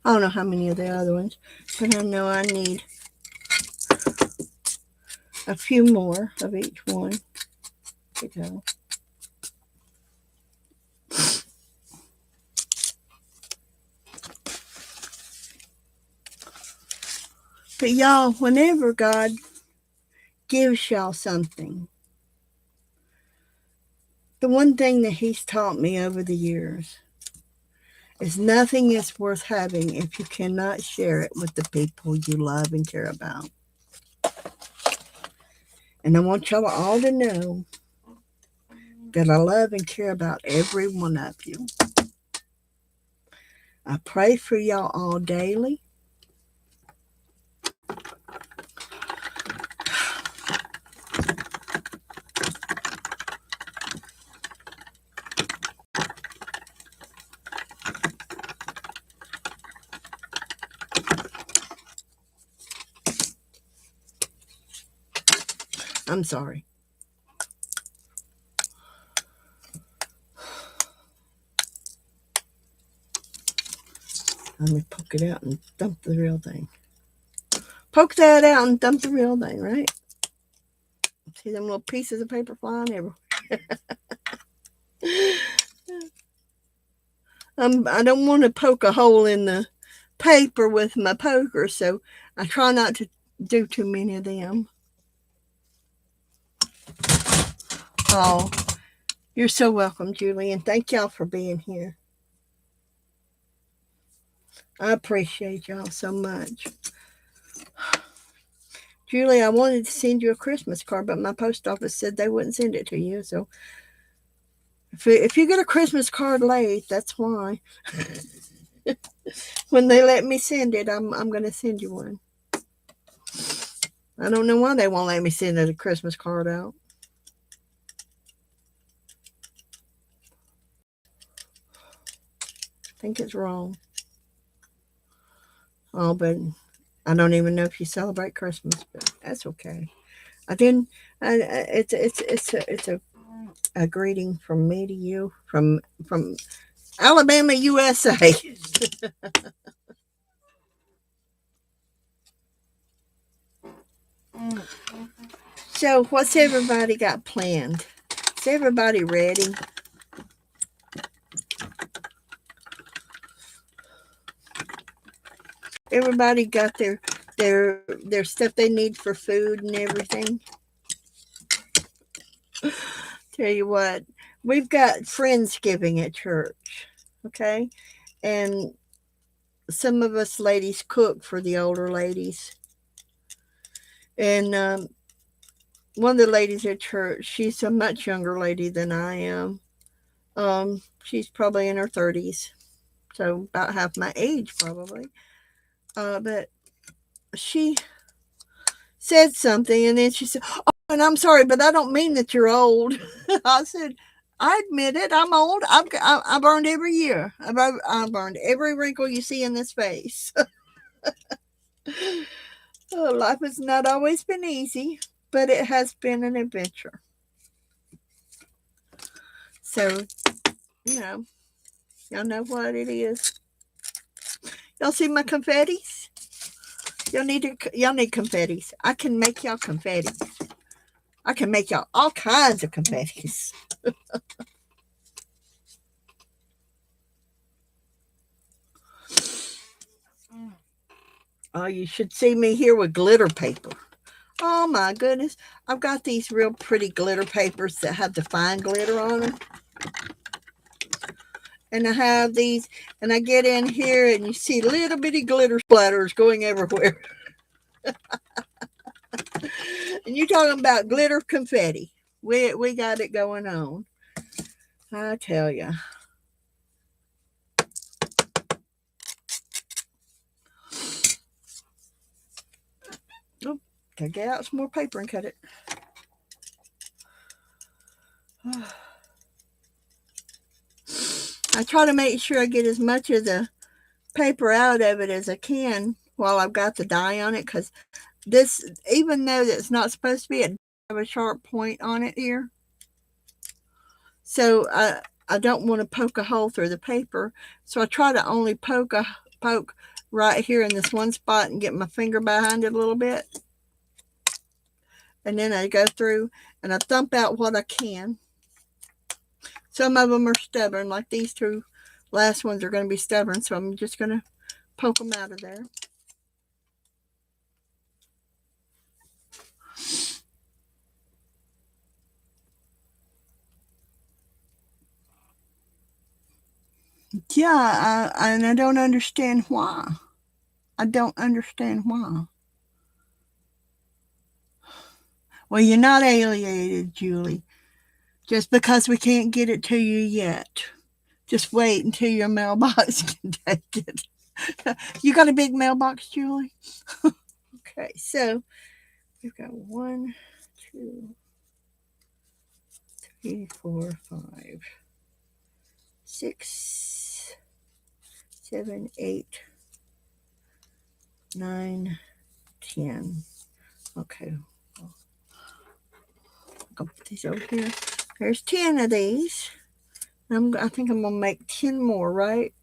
I don't know how many of the other ones, but I know I need a few more of each one to go. But y'all, whenever God gives y'all something, the one thing that He's taught me over the years is nothing is worth having if you cannot share it with the people you love and care about. And I want y'all all to know that I love and care about every one of you. I pray for y'all all daily. I'm sorry. Let me poke it out and dump the real thing. Poke that out and dump the real thing, right? See them little pieces of paper flying everywhere. I don't want to poke a hole in the paper with my poker, so I try not to do too many of them. Oh, you're so welcome, Julie, and thank y'all for being here. I appreciate y'all so much. Julie, I wanted to send you a Christmas card, but my post office said they wouldn't send it to you. So if you get a Christmas card late, that's why. When they let me send it, I'm going to send you one. I don't know why they won't let me send a Christmas card out. I think it's wrong. Oh, but I don't even know if you celebrate Christmas, but that's okay. It's a greeting from me to you from Alabama, USA. So, what's everybody got planned? Is everybody ready? Everybody got their stuff they need for food and everything? Tell you what, we've got Friendsgiving at church, okay? And some of us ladies cook for the older ladies. And one of the ladies at church, she's a much younger lady than I am. She's probably in her 30s, so about half my age probably. But she said something, and then she said, "Oh, and I'm sorry, but I don't mean that you're old." I said, "I admit it. I'm old. I've earned every year. I've earned every wrinkle you see in this face." Life has not always been easy, but it has been an adventure. So, y'all know what it is. Y'all see my confettis? Y'all need confettis. I can make y'all confettis. I can make y'all all kinds of confettis. Oh, you should see me here with glitter paper. Oh my goodness. I've got these real pretty glitter papers that have the fine glitter on them. And I have these, and I get in here and you see little bitty glitter splatters going everywhere. And you're talking about glitter confetti. We got it going on. I tell you. Oh, gotta get out some more paper and cut it. I try to make sure I get as much of the paper out of it as I can while I've got the dye on it, because this, even though it's not supposed to be a have a sharp point on it here. So I don't want to poke a hole through the paper. So I try to only poke right here in this one spot and get my finger behind it a little bit. And then I go through and I thump out what I can. Some of them are stubborn, like these two last ones are going to be stubborn, so I'm just going to poke them out of there. Yeah, and I don't understand why. I don't understand why. Well, you're not alienated, Julie, just because we can't get it to you yet. Just wait until your mailbox can take it. You got a big mailbox, Julie? Okay, so we've got 1, 2, 3, 4, 5, 6, 7, 8, 9, 10. Okay, I'll put these over here. There's 10 of these. I think I'm gonna make 10 more, right?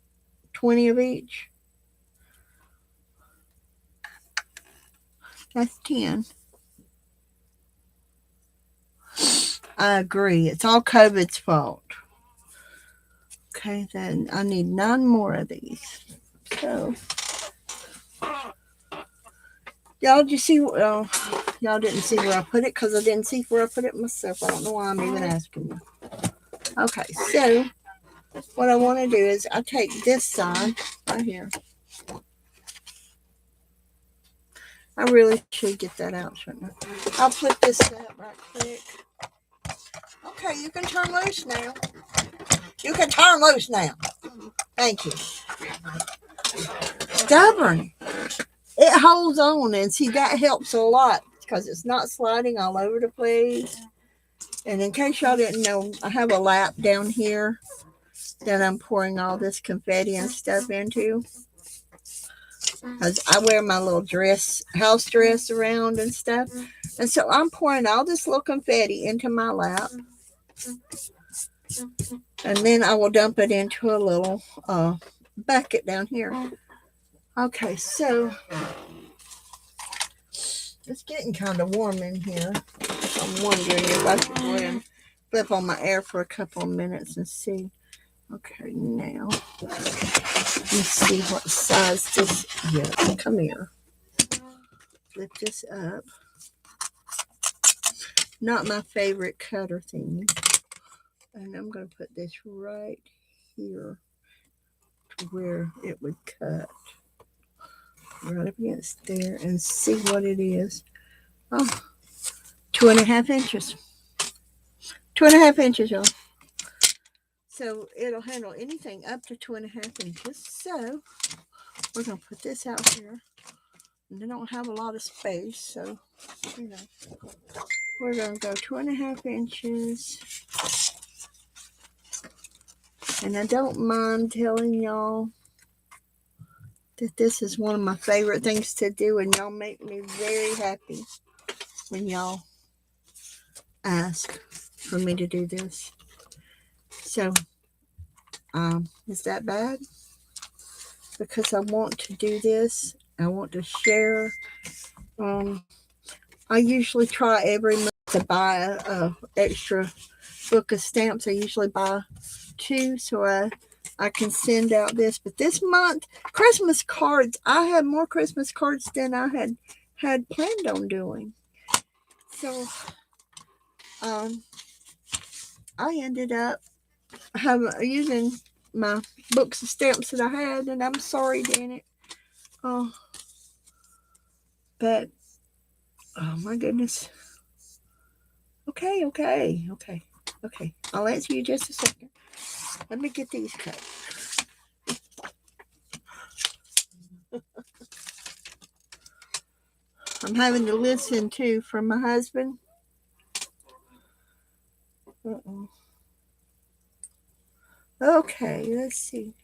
20 of each. That's 10. I agree. It's all COVID's fault. Okay, then I need 9 more of these. So, y'all, did you see? Y'all didn't see where I put it because I didn't see where I put it myself. I don't know why I'm even asking you. Okay, so what I want to do is I take this side right here. I really should get that out, shouldn't I? I'll flip this up right quick. Okay, you can turn loose now. You can turn loose now. Thank you. Stubborn. It holds on, and see, that helps a lot because it's not sliding all over the place. And in case y'all didn't know, I have a lap down here that I'm pouring all this confetti and stuff into. Because I wear my little house dress around and stuff. And so I'm pouring all this little confetti into my lap. And then I will dump it into a little bucket down here. Okay, so it's getting kind of warm in here. I'm wondering if I should go ahead and flip on my air for a couple of minutes and see. Okay, now let's see what size this is. Yeah, come here. Flip this up. Not my favorite cutter thing. And I'm going to put this right here to where it would cut. Right up against there and see what it is. Oh, 2.5 inches. 2.5 inches, y'all. So it'll handle anything up to 2.5 inches. So we're going to put this out here. And they don't have a lot of space, so you know. We're going to go 2.5 inches. And I don't mind telling y'all that this is one of my favorite things to do, and y'all make me very happy when y'all ask for me to do this. So, is that bad? Because I want to do this. I want to share. I usually try every month to buy a extra book of stamps. I usually buy 2, so I can send out this. But this month, Christmas cards, I had more Christmas cards than I had planned on doing. So, I ended up using my books of stamps that I had, and I'm sorry, Janet. But, oh my goodness. Okay. I'll answer you just a second. Let me get these cut. I'm having to listen too from my husband. Okay, let's see.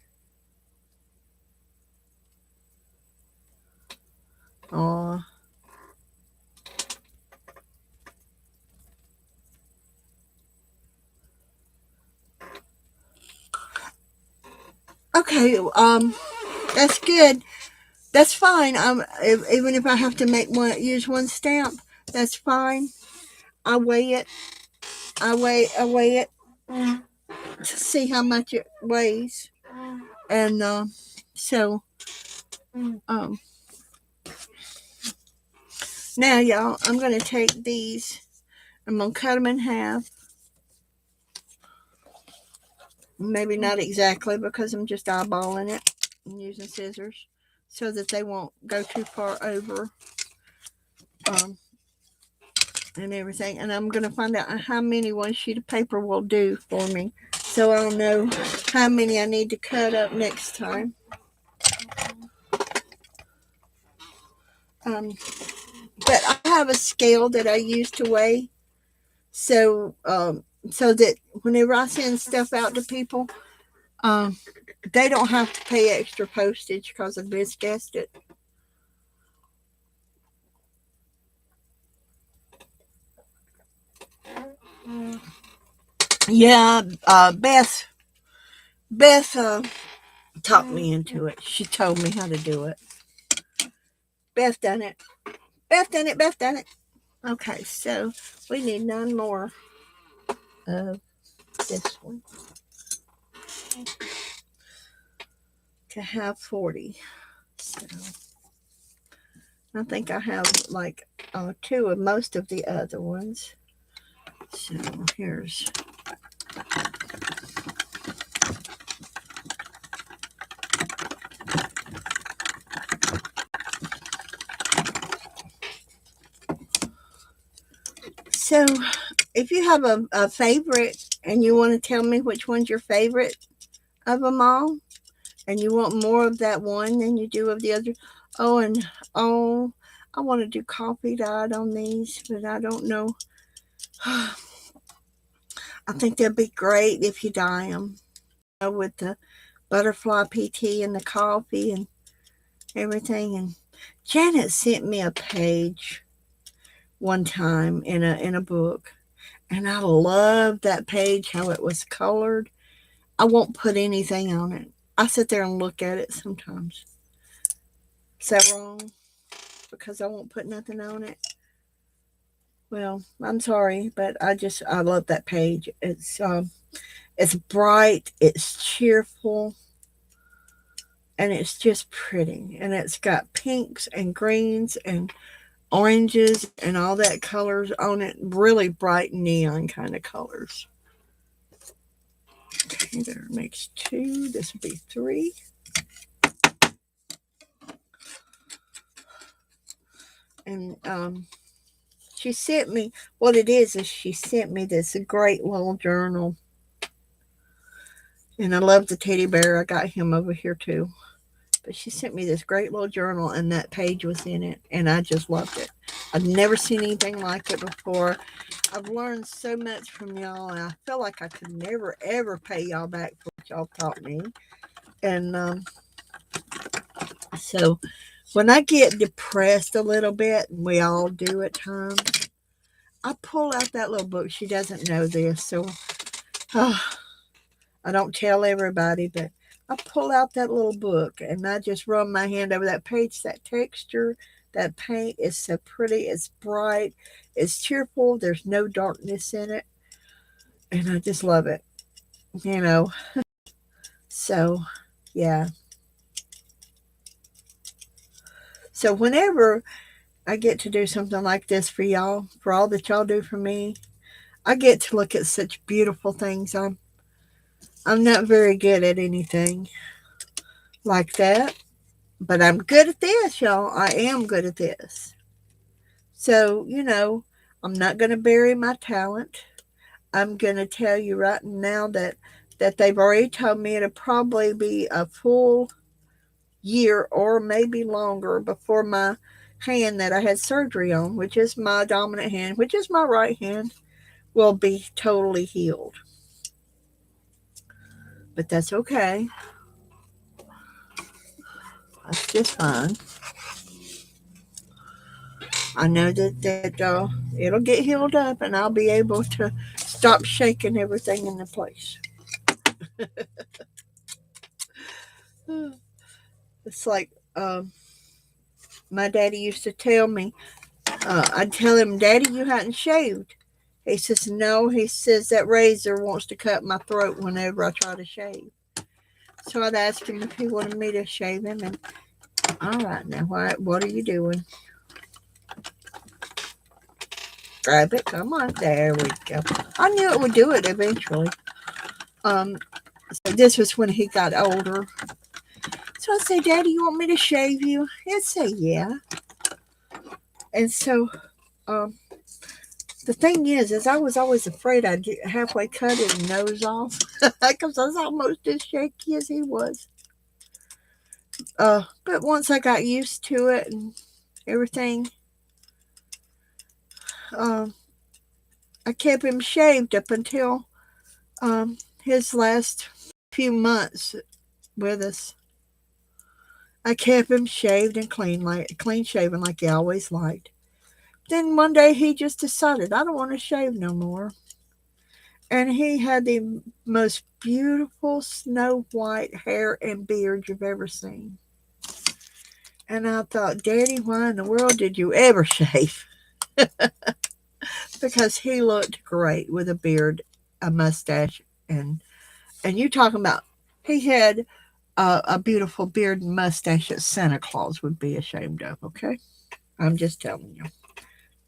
Oh. Okay, that's good. That's fine. Even if I have to use one stamp, that's fine. I weigh it. I weigh it to see how much it weighs, and so um, now y'all, I'm gonna take these. I'm gonna cut them in half. Maybe not exactly because I'm just eyeballing it and using scissors so that they won't go too far over um, and everything. And I'm going to find out how many one sheet of paper will do for me so I'll know how many I need to cut up next time. But I have a scale that I use to weigh so that whenever I send stuff out to people, they don't have to pay extra postage because I misguessed it. Yeah, Beth talked me into it. She told me how to do it. Beth done it. Beth done it. Beth done it. Okay, so we need 9 more of this one to have 40. So I think I have like 2 of most of the other ones. So here's so if you have a favorite and you want to tell me which one's your favorite of them all, and you want more of that one than you do of the other. I want to do coffee dyed on these, but I don't know. I think they'd be great if you dye them with the butterfly PT and the coffee and everything. And Janet sent me a page one time in a book, and I love that page, how it was colored. I won't put anything on it. I sit there and look at it sometimes. Is that wrong? Because I won't put nothing on it? Well, I'm sorry, but I love that page. It's bright, it's cheerful, and it's just pretty. And it's got pinks and greens and oranges and all that colors on it. Really bright neon kind of colors. Okay, there makes 2. This would be 3. And she sent me, what it is she sent me this great little journal. And I love the teddy bear. I got him over here too. But she sent me this great little journal, and that page was in it, and I just loved it. I've never seen anything like it before. I've learned so much from y'all, and I feel like I could never, ever pay y'all back for what y'all taught me. And so when I get depressed a little bit, and we all do at times, I pull out that little book. She doesn't know this, so I don't tell everybody, but I pull out that little book and I just run my hand over that page. That texture, that paint is so pretty. It's bright. It's cheerful. There's no darkness in it. And I just love it. You know. So, yeah. So whenever I get to do something like this for y'all, for all that y'all do for me, I get to look at such beautiful things. I'm not very good at anything like that, but I'm good at this, y'all. I am good at this. So, I'm not going to bury my talent. I'm going to tell you right now that they've already told me it'll probably be a full year or maybe longer before my hand that I had surgery on, which is my dominant hand, which is my right hand, will be totally healed. But that's okay. That's just fine. I know that it'll get healed up and I'll be able to stop shaking everything into place. It's like my daddy used to tell me, I'd tell him, Daddy, you hadn't shaved. He says, no. He says, that razor wants to cut my throat whenever I try to shave. So I'd ask him if he wanted me to shave him. And all right, now, what are you doing? Grab it. Come on. There we go. I knew it would do it eventually. So this was when he got older. So I say, Daddy, you want me to shave you? He'd say, yeah. And so the thing is I was always afraid I'd get halfway cut his nose off because I was almost as shaky as he was. But once I got used to it and everything, I kept him shaved up until his last few months with us. I kept him shaved and clean shaven like he always liked. Then one day he just decided, I don't want to shave no more. And he had the most beautiful snow white hair and beard you've ever seen. And I thought, Daddy, why in the world did you ever shave? Because he looked great with a beard, a mustache, and you talking about, he had a beautiful beard and mustache that Santa Claus would be ashamed of, okay? I'm just telling you.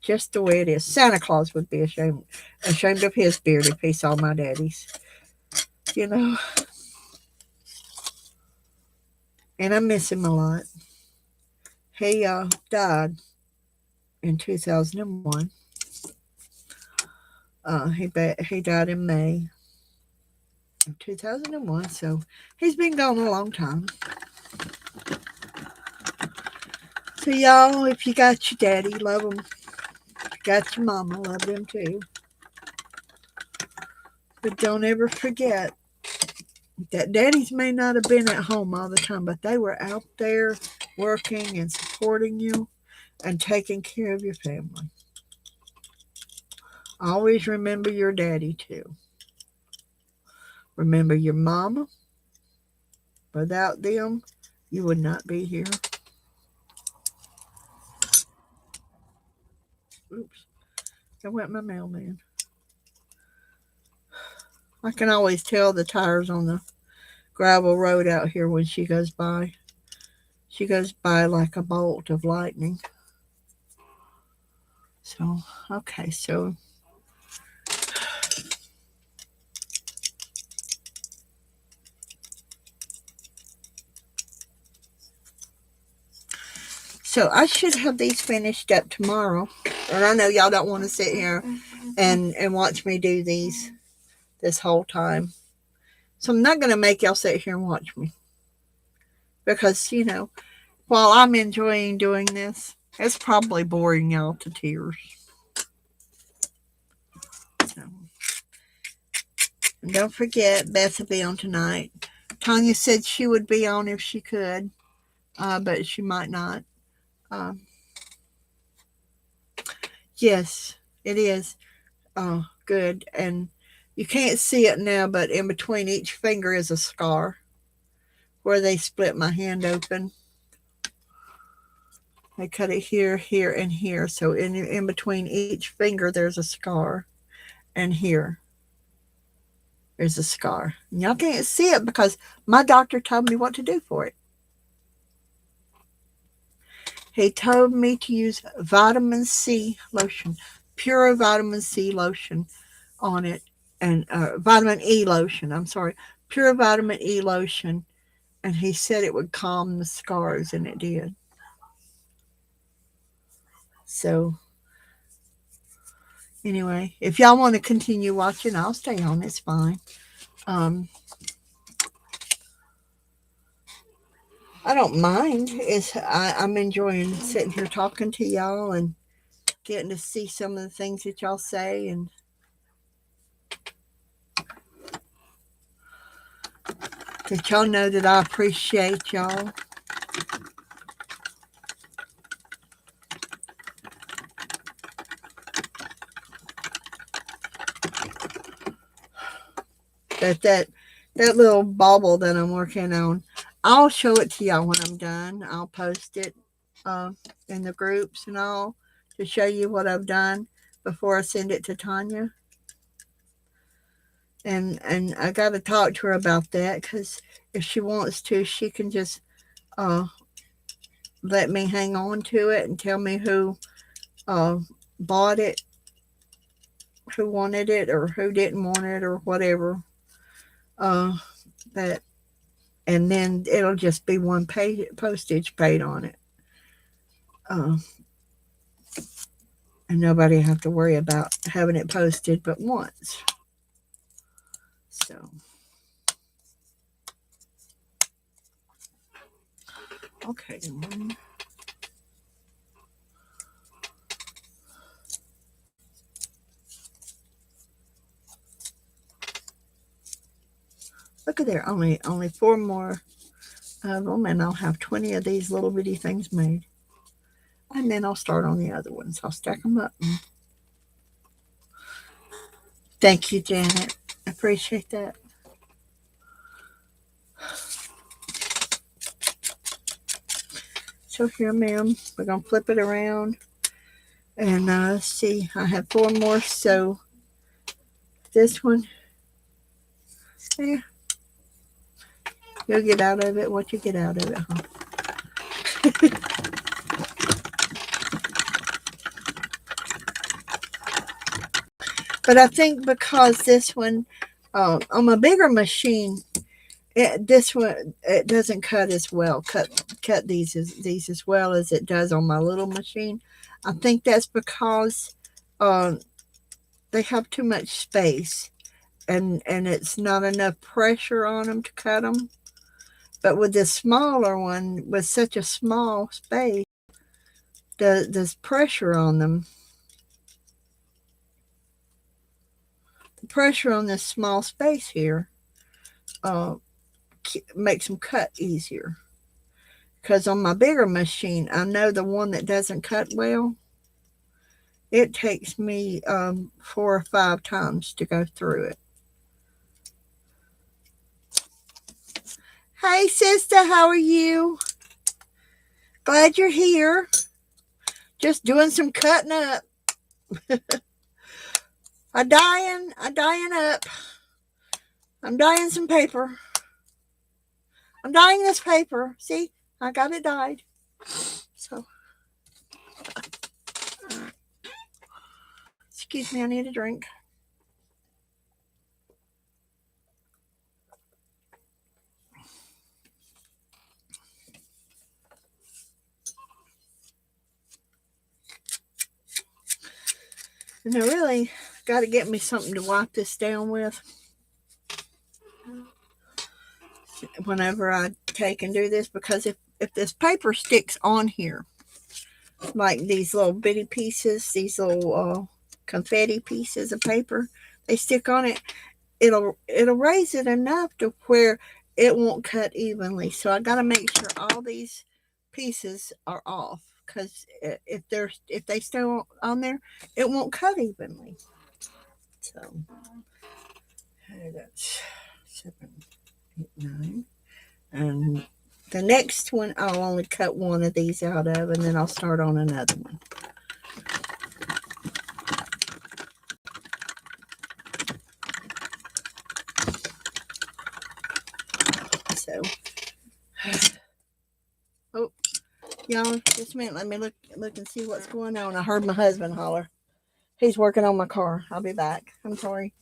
Just the way it is. Santa Claus would be ashamed of his beard if he saw my daddy's. You know. And I miss him a lot. He died in 2001. He died in May of 2001, so he's been gone a long time. So y'all, if you got your daddy, love him. If you got your mama, love them too. But don't ever forget that daddies may not have been at home all the time, but they were out there working and supporting you and taking care of your family. Always remember your daddy too. Remember your mama. Without them, you would not be here. Oops. That went my mailman. I can always tell the tires on the gravel road out here when she goes by. She goes by like a bolt of lightning. So, okay, so I should have these finished up tomorrow. And I know y'all don't want to sit here and watch me do these this whole time. So I'm not going to make y'all sit here and watch me. Because, you know, while I'm enjoying doing this, it's probably boring y'all to tears. So, and don't forget, Beth will be on tonight. Tanya said she would be on if she could, but she might not. Yes, it is. Good. And you can't see it now, but in between each finger is a scar where they split my hand open. They cut it here, here, and here. So in between each finger, there's a scar. And here, there's a scar. And y'all can't see it because my doctor told me what to do for it. He told me to use vitamin C lotion, pure vitamin C lotion on it, and vitamin E lotion, pure vitamin E lotion, and he said it would calm the scars, and it did. So, anyway, if y'all want to continue watching, I'll stay on, it's fine. I don't mind. I'm enjoying sitting here talking to y'all and getting to see some of the things that y'all say, and that y'all know that I appreciate y'all. That little bauble that I'm working on, I'll show it to y'all when I'm done. I'll post it in the groups and all to show you what I've done before I send it to Tanya. And I got to talk to her about that, because if she wants to, she can just let me hang on to it and tell me who bought it, who wanted it, or who didn't want it, or whatever. That, and then it'll just be one postage paid on it, and nobody have to worry about having it posted but once. So, okay. Look at there, only 4 more of them, and I'll have 20 of these little bitty things made. And then I'll start on the other ones. I'll stack them up. Thank you, Janet. I appreciate that. So here, ma'am, we're going to flip it around. And see, I have 4 more. So this one, yeah, you'll get out of it what you get out of it, huh? But I think because this one, on my bigger machine, this one, it doesn't cut as well, cut these as well as it does on my little machine. I think that's because they have too much space, and it's not enough pressure on them to cut them. But with this smaller one, with such a small space, there's pressure on them. The pressure on this small space here makes them cut easier. Because on my bigger machine, I know the one that doesn't cut well, it takes me 4 or 5 times to go through it. Hey, sister, how are you? Glad you're here. Just doing some cutting up. I'm dyeing up. I'm dyeing some paper. I'm dyeing this paper. See, I got it dyed. So, excuse me, I need a drink. And I really got to get me something to wipe this down with whenever I take and do this, because if this paper sticks on here, like these little bitty pieces, these little confetti pieces of paper, they stick on it, it'll raise it enough to where it won't cut evenly. So I got to make sure all these pieces are off, because if they stay on there, it won't cut evenly. So that's 7, 8, 9, and the next one I'll only cut one of these out of, and then I'll start on another one. So, oh, y'all, just a minute. Let me look and see what's going on. I heard my husband holler. He's working on my car. I'll be back. I'm sorry.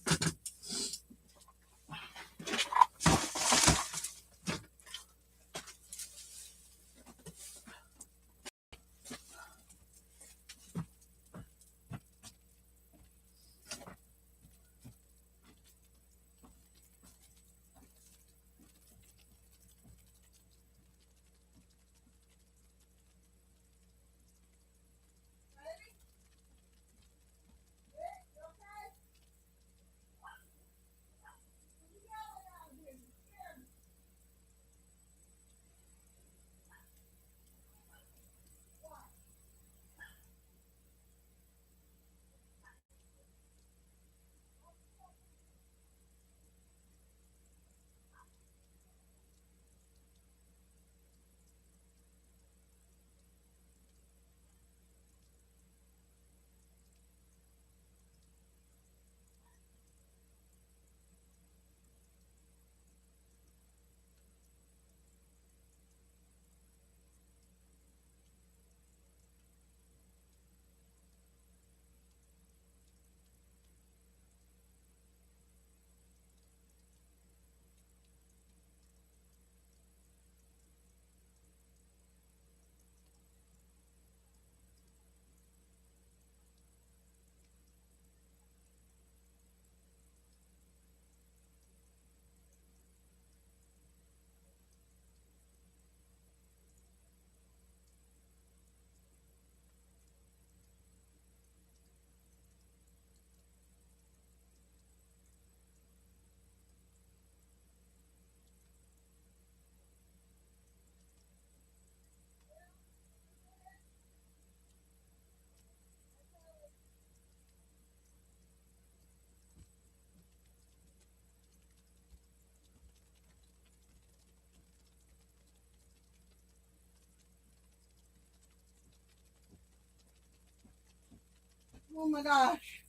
Oh my gosh.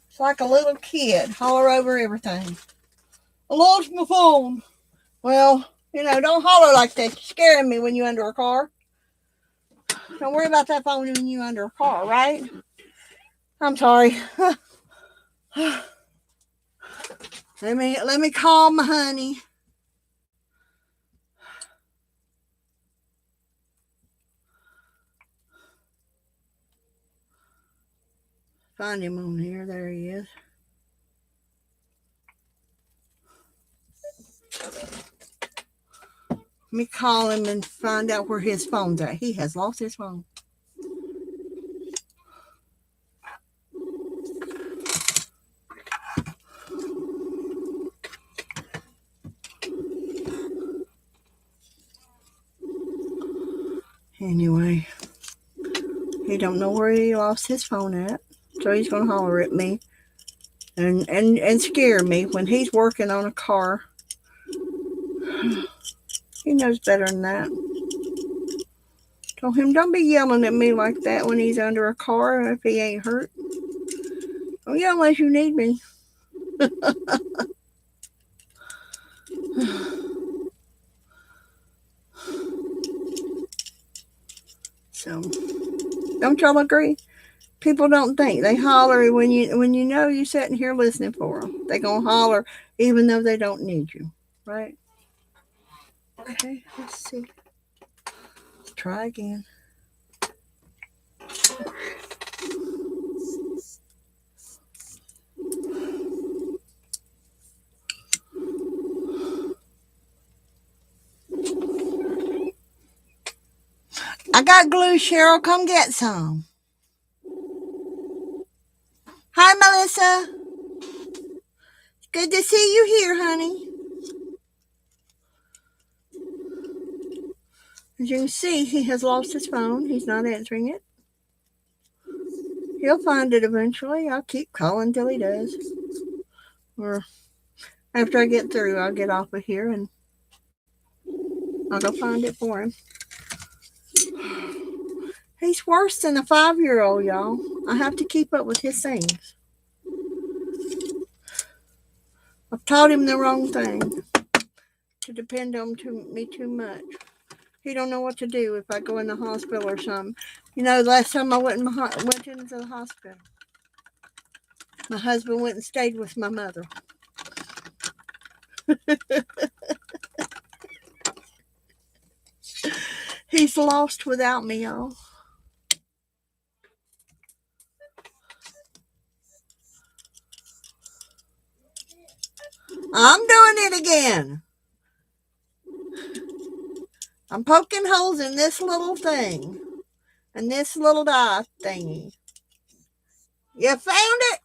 It's like a little kid, holler over everything. I lost my phone. Well, don't holler like that. You're scaring me when you're under a car. Don't worry about that phone when you're under a car, right? I'm sorry. Let me call my honey. Find him on here. There he is. Let me call him and find out where his phone's at. He has lost his phone. Anyway, he don't know where he lost his phone at, so he's gonna holler at me and scare me when he's working on a car. He knows better than that. Told him, don't be yelling at me like that when he's under a car if he ain't hurt. Don't yell unless you need me. So, don't y'all agree? People don't think. They holler when you know you're sitting here listening for them. They gonna holler even though they don't need you, right? Okay, let's see. Let's try again. I got glue, Cheryl. Come get some. Hi, Melissa. Good to see you here, honey. As you can see, he has lost his phone. He's not answering it. He'll find it eventually. I'll keep calling till he does. Or after I get through, I'll get off of here and I'll go find it for him. He's worse than a 5-year-old, y'all. I have to keep up with his things. I've taught him the wrong thing, to depend on me too much. He don't know what to do if I go in the hospital or something. Last time I went into the hospital, my husband went and stayed with my mother. He's lost without me, y'all. I'm doing it again. I'm poking holes in this little thing and this little die thingy. You found it?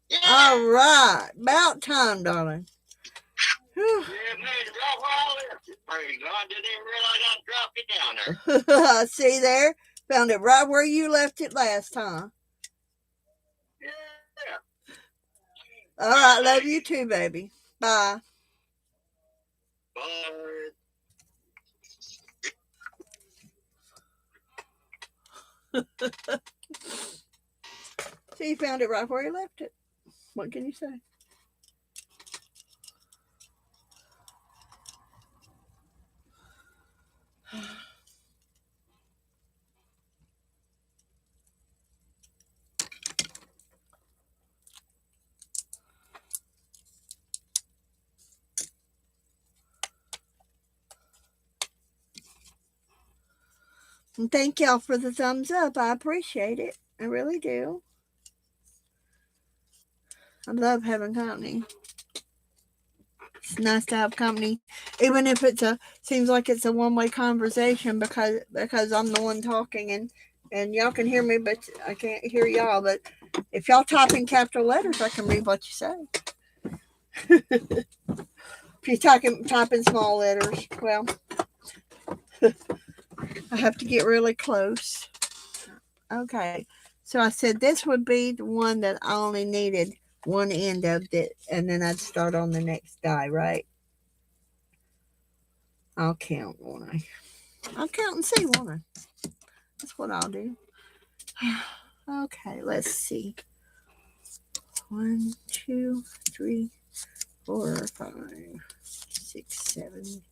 Yeah. All right. About time, darling. Yeah, man, right where I left it. Praise God, didn't even realize I dropped it down there. See there? Found it right where you left it last time. Yeah. All right. Love you too, baby. Bye. Bye. See, you found it right where you left it. What can you say? And thank y'all for the thumbs up. I appreciate it. I really do. I love having company. It's nice to have company, even if seems like it's a one-way conversation because I'm the one talking and y'all can hear me, but I can't hear y'all. But if y'all type in capital letters, I can read what you say. If you type in small letters, well, I have to get really close. Okay, so I said this would be the one that I only needed one end of it, and then I'd start on the next die, right? I'll count, won't I? I'll count and see, won't I? That's what I'll do. Okay, let's see. 1, 2, 3, 4, 5, 6, 7,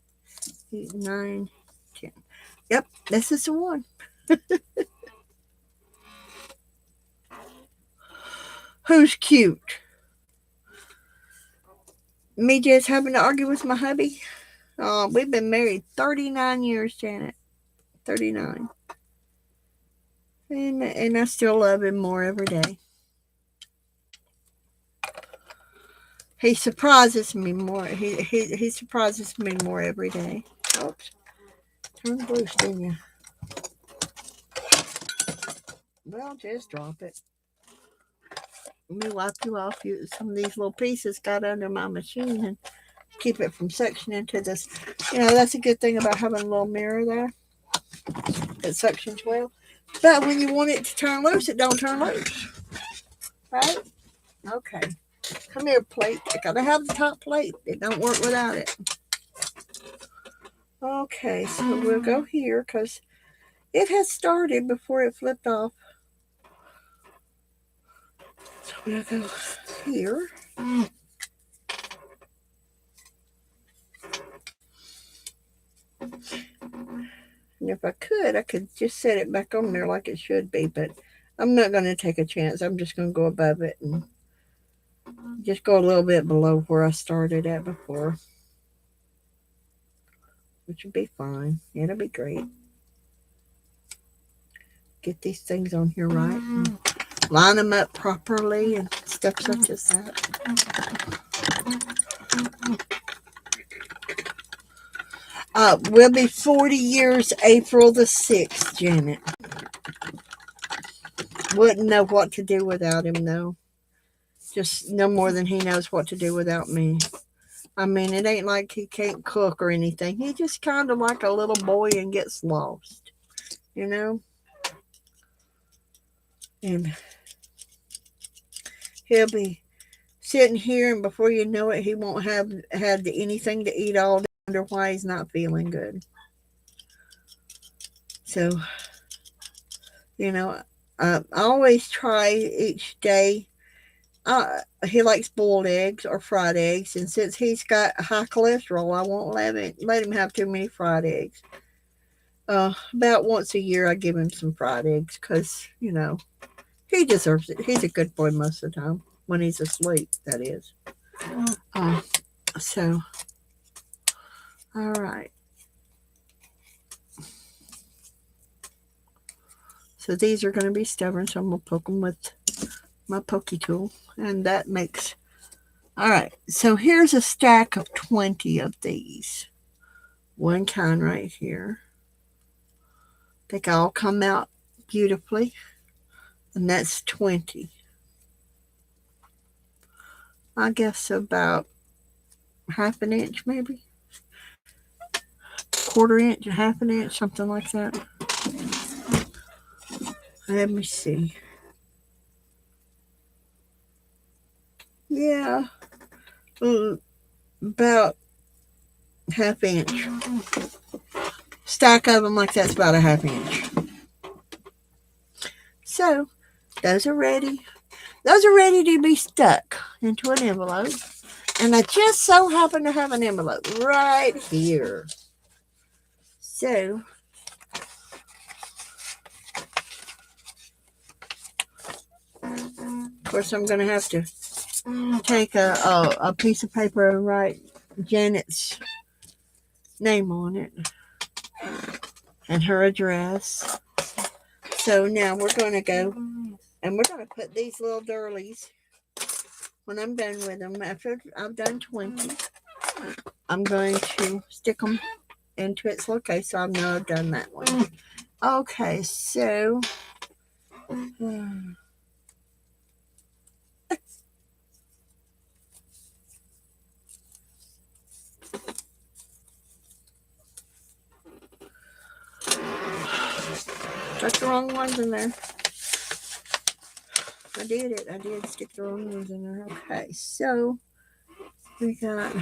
8, 9, 10. Yep, this is the one. Who's cute? Me just having to argue with my hubby? Oh, we've been married 39 years, Janet. 39. And I still love him more every day. He surprises me more. He surprises me more every day. Oops. Turned loose, didn't you? Well, just drop it. Let me wipe you off. Some of these little pieces got under my machine and keep it from suctioning to this. You know, that's a good thing about having a little mirror there. It suctions well. But when you want it to turn loose, it don't turn loose. Right? Okay. Come here, plate. I gotta have the top plate. It don't work without it. Okay, so we'll go here because it has started before it flipped off. So we'll go here. And if I could just set it back on there like it should be, but I'm not going to take a chance. I'm just going to go above it and just go a little bit below where I started at before, which will be fine. It'll be great. Get these things on here right and line them up properly and stuff such as that. We'll be 40 years April the 6th, Janet. Wouldn't know what to do without him, though. Just no more than he knows what to do without me. I mean, it ain't like he can't cook or anything. He just kind of like a little boy and gets lost, you know? And he'll be sitting here, and before you know it, he won't have had anything to eat all day. Wonder why he's not feeling good. So, you know, I always try each day. He likes boiled eggs or fried eggs, and since he's got high cholesterol, I won't let him have too many fried eggs. About once a year, I give him some fried eggs because, you know, he deserves it. He's a good boy most of the time when he's asleep, that is. So, all right. So these are going to be stubborn, so I'm going to poke them with my pokey tool. And that makes... All right. So here's a stack of 20 of these. One kind right here. They all come out beautifully. And that's 20. I guess about half an inch, maybe. Quarter inch, half an inch, something like that. Let me see. Yeah, about half inch. Stack of them like that's about a half inch. So those are ready. Those are ready to be stuck into an envelope. And I just so happen to have an envelope right here. So of course, I'm going to have to take a piece of paper and write Janet's name on it and her address. So now we're going to go and we're going to put these little durlies, when I'm done with them, after I've done 20, I'm going to stick them into its little case, so I know I've done that one. Okay, so... Got the wrong ones in there. I did it. I did stick the wrong ones in there. Okay, so we got,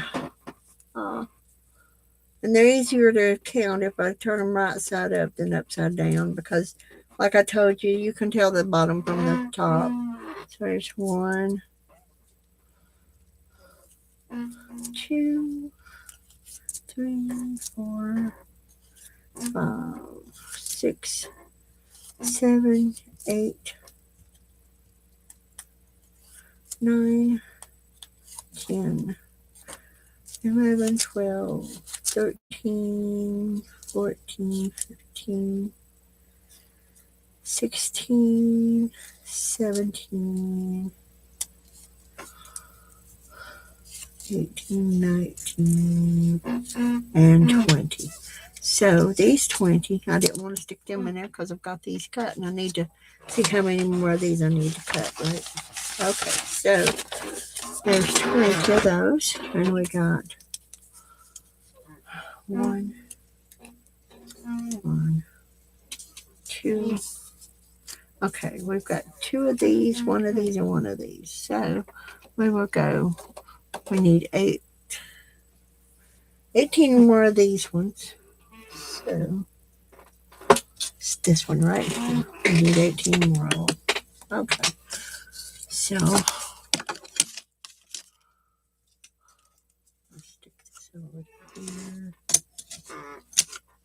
and they're easier to count if I turn them right side up than upside down because, like I told you, you can tell the bottom from the top. So there's 1, 2, 3, 4, 5, 6, 7, 8, 9, 10, 11, 12, 13, 14, 15, 16, 17, 18, 19, and 20. So these 20, I didn't want to stick them in there because I've got these cut and I need to see how many more of these I need to cut, right? Okay, so there's 20 of those, and we got 1, 2. Okay, we've got 2 of these, 1 of these, and 1 of these. So we will go. We need 18 more of these ones. So it's this one right here. We need 18 more of them. Okay. So let's stick this over here.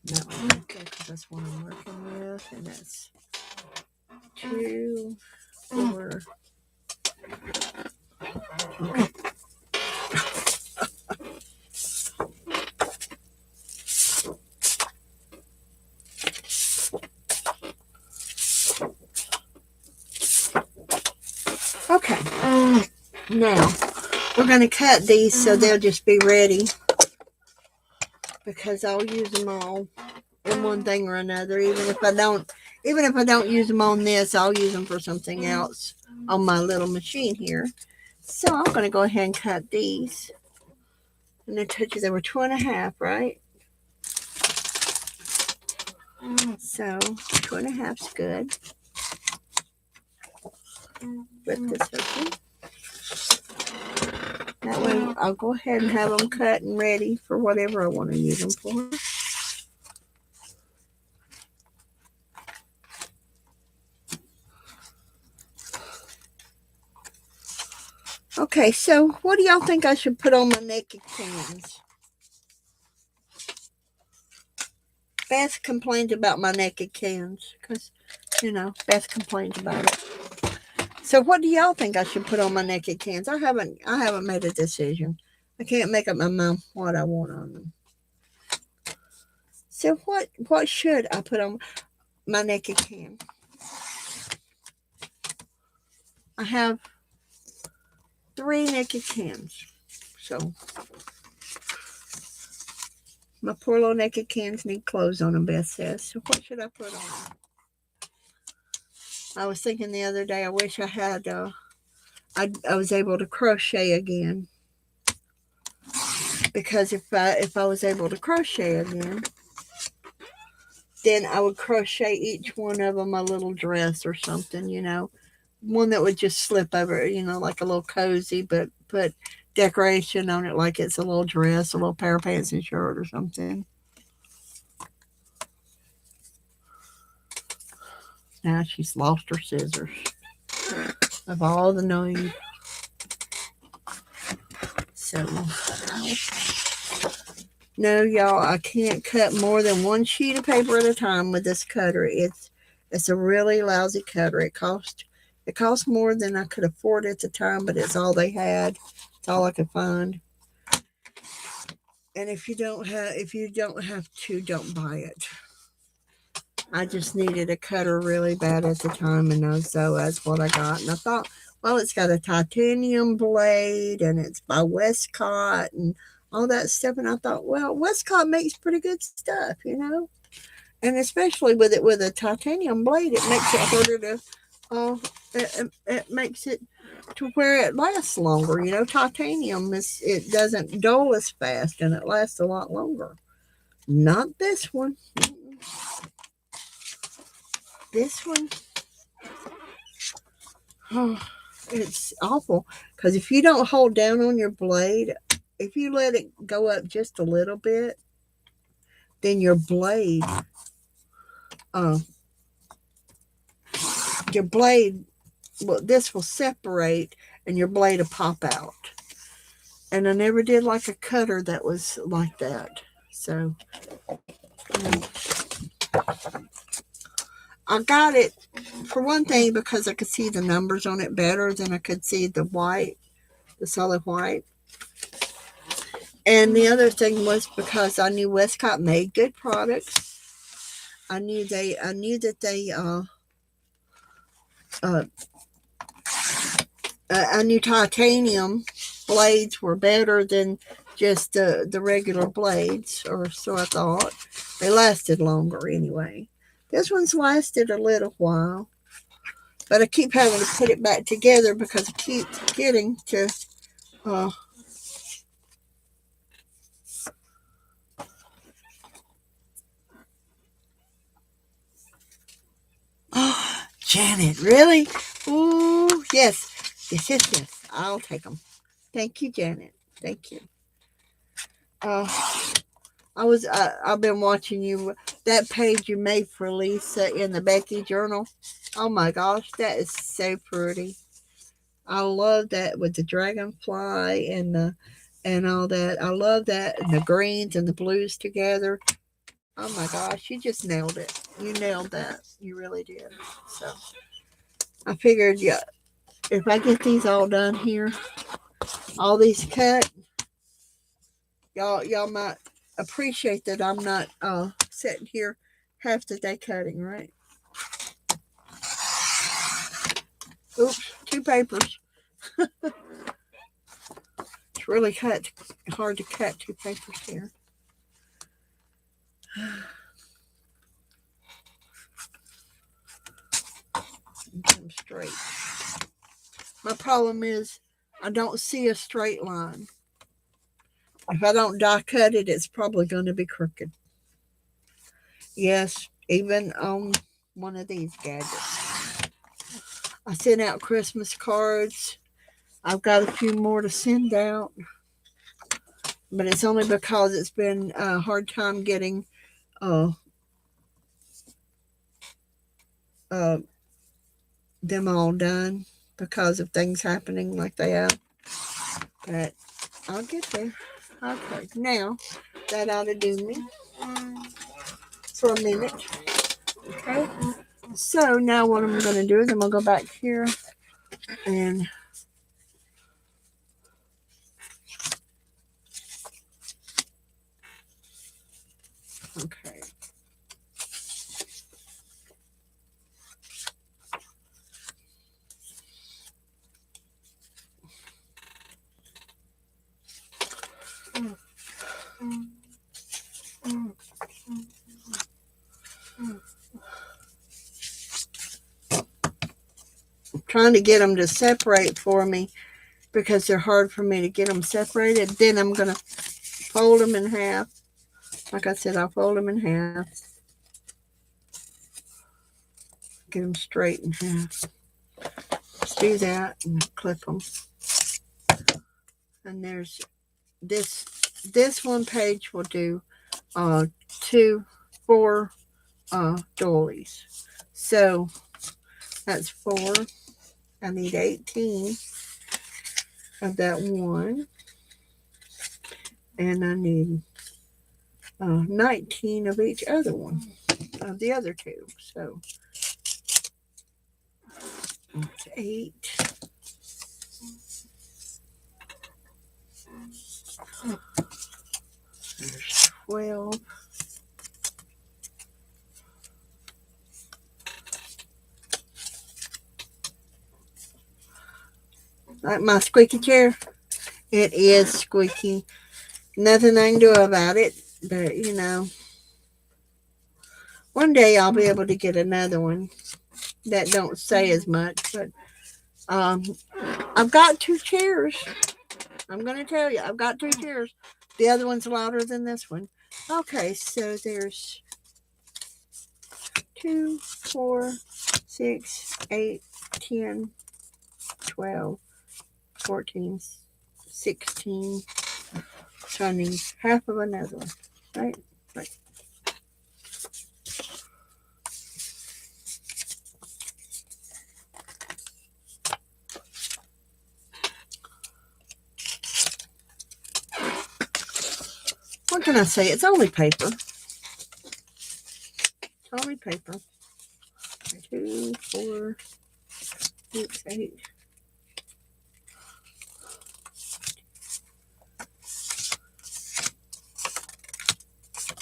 That one right there, because that's what I'm working with, and that's 2, 4. Okay. Okay. Now we're going to cut these so they'll just be ready, because I'll use them all in one thing or another. Even if I don't use them on this, I'll use them for something else on my little machine here. So I'm going to go ahead and cut these. And the touches, they were 2.5, right? So 2.5 is good. Rip this open. That way I'll go ahead and have them cut and ready for whatever I want to use them for. Okay, so what do y'all think I should put on my naked cans? Beth complains about my naked cans because, Beth complains about it. So what do y'all think I should put on my naked cans? I haven't made a decision. I can't make up my mind what I want on them. So what should I put on my naked can? I have 3 naked cans. So my poor little naked cans need clothes on them, Beth says. So what should I put on them? I was thinking the other day, I wish I had, I was able to crochet again. Because if I was able to crochet again, then I would crochet each one of them a little dress or something, one that would just slip over, like a little cozy, but put decoration on it like it's a little dress, a little pair of pants and shirt or something. Now she's lost her scissors of all the noise. So, no, y'all, I can't cut more than 1 sheet of paper at a time with this cutter. It's a really lousy cutter. It cost more than I could afford at the time, but it's all they had. It's all I could find. And if you don't have to, don't buy it. I just needed a cutter really bad at the time, and so that's what I got. And I thought, well, it's got a titanium blade, and it's by Westcott, and all that stuff. And I thought, well, Westcott makes pretty good stuff, And especially with a titanium blade, it makes it harder to, it makes it to where it lasts longer. Titanium it doesn't dull as fast, and it lasts a lot longer. Not this one. This one, Oh, it's awful because if you don't hold down on your blade, if you let it go up just a little bit, then your blade, uh, well, this will separate and your blade will pop out. And I never did like a cutter that was like that. So I got it for one thing because I could see the numbers on it better than I could see the white, the solid white. And the other thing was because I knew Westcott made good products. I knew that they I knew titanium blades were better than just the regular blades, or so I thought. They lasted longer anyway. This one's lasted a little while, but I keep having to put it back together because I keep getting to Janet, really? Ooh, yes. Yes. I'll take them. Thank you, Janet. Thank you. I've been watching you, that page you made for Lisa in the Becky Journal. Oh my gosh, that is so pretty. I love that with the dragonfly and all that. I love that, and the greens and the blues together. Oh my gosh, you just nailed it. You nailed that. You really did. So I figured, yeah, if I get these all done here, all these cut, y'all might appreciate that I'm not sitting here half the day cutting, right? Oops, 2 papers. It's really hard to cut 2 papers here. Get them straight. My problem is I don't see a straight line. If I don't die cut it, it's probably going to be crooked. Yes, even on one of these gadgets. I sent out Christmas cards. I've got a few more to send out. But it's only because it's been a hard time getting them all done because of things happening like they have. But I'll get there. Okay, now that ought to do me for a minute. Okay, so now what I'm going to do is I'm going to go back here and okay. I'm trying to get them to separate for me because they're hard for me to get them separated. Then I'm going to fold them in half. Like I said, I'll fold them in half. Get them straight in half. Just do that and clip them. And there's this one page will do 4 doilies. So that's 4. I need 18 of that one. And I need 19 of each other one. Of the other 2. So that's 8. There's 12. Like my squeaky chair. It is squeaky. Nothing I can do about it. But, you know, one day I'll be able to get another one that don't say as much. But I've got 2 chairs. I'm going to tell you, I've got 2 chairs. The other one's louder than this one. Okay, so there's 2, 4, 6, 8, 10, 12, 14, 16. So I need half of another one, right? Right. What can I say? It's only paper. It's only paper. 2, 4, 6, 8.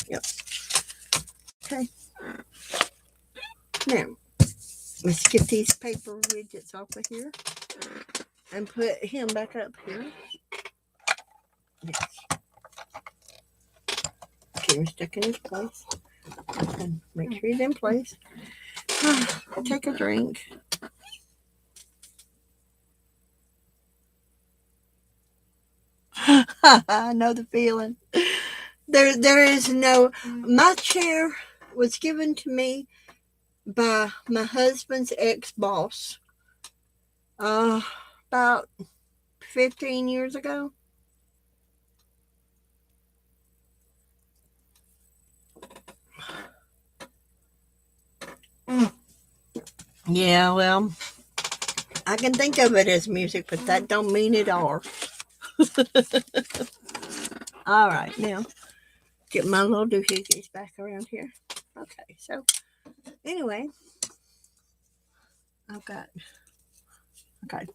Yep. Okay. Now, let's get these paper widgets off of here and put him back up here. Yes. Get him stuck in his place. And make sure he's in place. Take a drink. I know the feeling. There is no. My chair was given to me by my husband's ex-boss. About 15 years ago. Yeah, well, I can think of it as music, but that don't mean it are. All right, now get my little doohickeys back around here. Okay, so anyway, I've got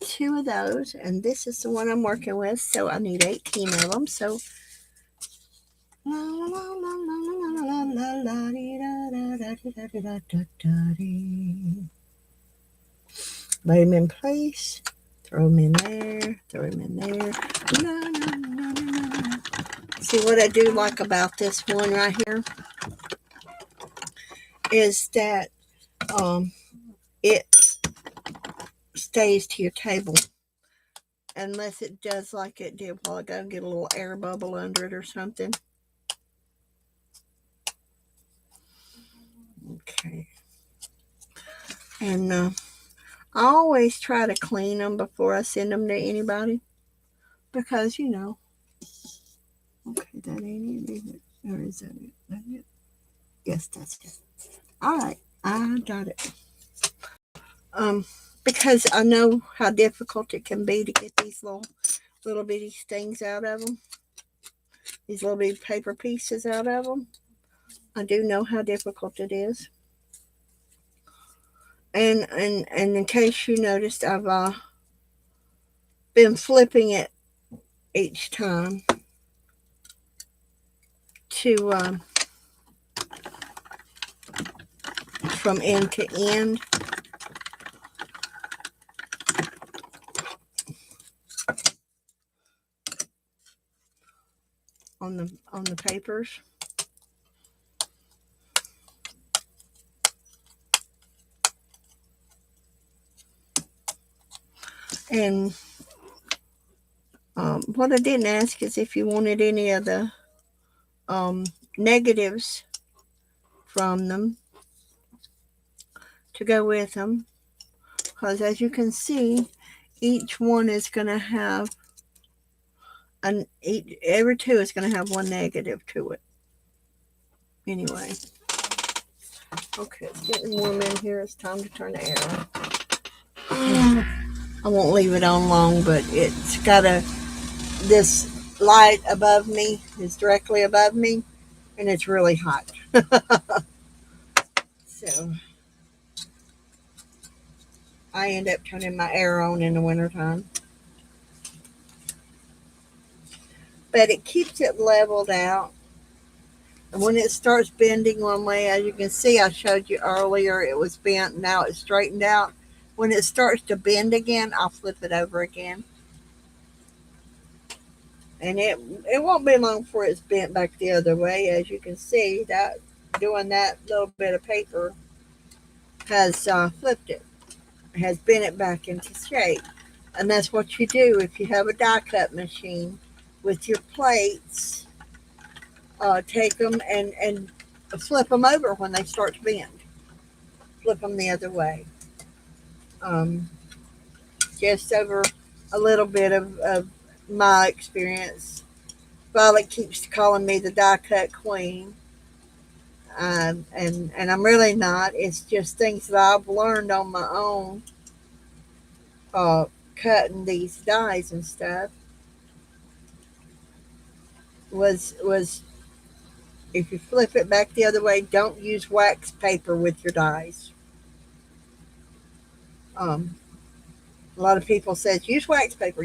2 of those, and this is the one I'm working with, so I need 18 of them. So lay them in place, throw them in there, throw them in there. See, what I do like about this one right here is that it stays to your table, unless it does like it did a while ago, get a little air bubble under it or something. Okay. And I always try to clean them before I send them to anybody, because, you know. Okay, that ain't it, is it? Or is that it? That it? Yes, that's it. All right, I got it. Because I know how difficult it can be to get these little bitty things out of them. These little bitty paper pieces out of them. I do know how difficult it is. And in case you noticed, I've been flipping it each time to from end to end. On the papers. And what I didn't ask is if you wanted any of the negatives from them to go with them, because as you can see, each one is going to have every 2 is going to have one negative to it. Anyway, okay, it's getting warm in here. It's time to turn the air on. I won't leave it on long, but it's got this light above me is directly above me, and it's really hot. So I end up turning my air on in the wintertime. But it keeps it leveled out. And when it starts bending one way, as you can see, I showed you earlier, it was bent. Now it's straightened out. When it starts to bend again, I'll flip it over again. And it won't be long before it's bent back the other way. As you can see, that doing that little bit of paper has flipped it. It has bent it back into shape. And that's what you do if you have a die cut machine. With your plates, take them and flip them over when they start to bend. Flip them the other way. just over a little bit of my experience. Violet keeps calling me the die cut queen, and I'm really not. It's just things that I've learned on my own, uh, cutting these dies and stuff. Was if you flip it back the other way, don't use wax paper with your dies. Um, a lot of people says use wax paper,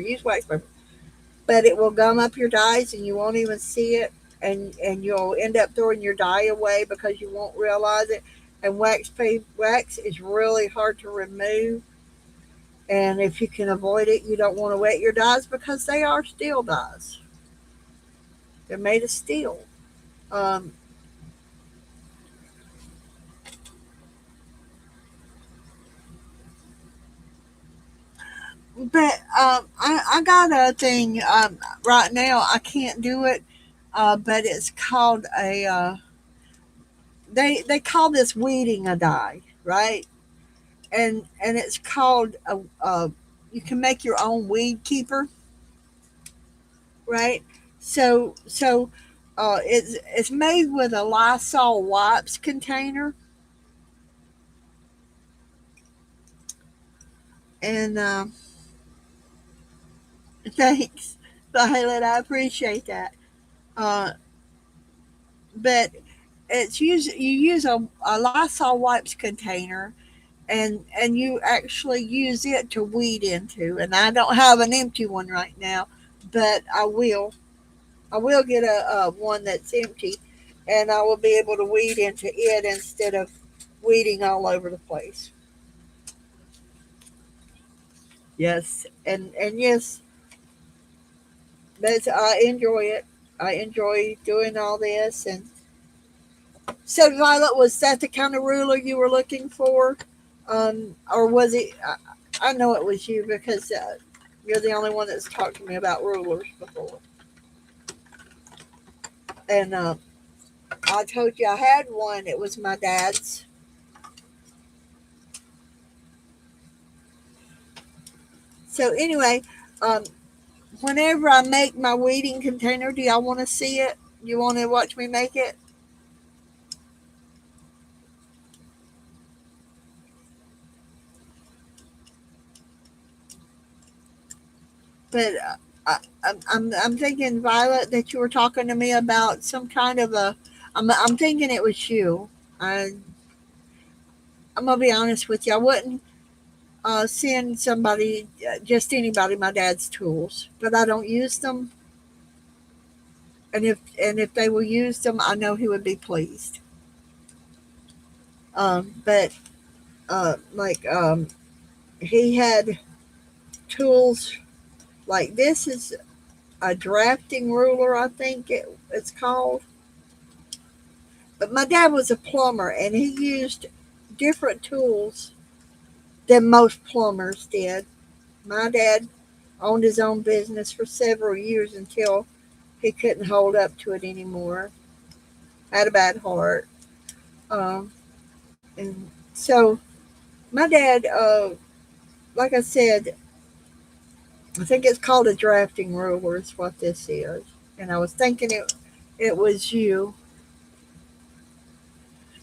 but it will gum up your dies and you won't even see it, and you'll end up throwing your die away because you won't realize it. And wax is really hard to remove, and if you can avoid it, you don't want to wet your dies because they are steel dies. They're made of steel. Um, but I got a thing right now. I can't do it, but it's called a. They call this weeding a die, right? And it's called a. You can make your own weed keeper, right? So it's made with a Lysol wipes container, and thanks, Violet. I appreciate that. Uh, but you use a Lysol wipes container, and you actually use it to weed into. And I don't have an empty one right now, but I will. I will get a one that's empty, and I will be able to weed into it instead of weeding all over the place. Yes, and yes, that's I enjoy it. I enjoy doing all this. And so, Violet, was that the kind of ruler you were looking for, or was it? I know it was you because you're the only one that's talked to me about rulers before. And I told you I had one. It was my dad's. So anyway, um, whenever I make my weeding container, do y'all want to see it? You want to watch me make it? But I'm thinking, Violet, that you were talking to me about some kind of a. I'm thinking it was you. I, I'm gonna be honest with you. I wouldn't send somebody, just anybody, my dad's tools, but I don't use them. And if they will use them, I know he would be pleased. But like he had tools like this is a drafting ruler, I think it's called. But my dad was a plumber, and he used different tools than most plumbers did. My dad owned his own business for several years until he couldn't hold up to it anymore. Had a bad heart. Um, and so my dad, like I said, I think it's called a drafting ruler is what this is. And I was thinking it was you.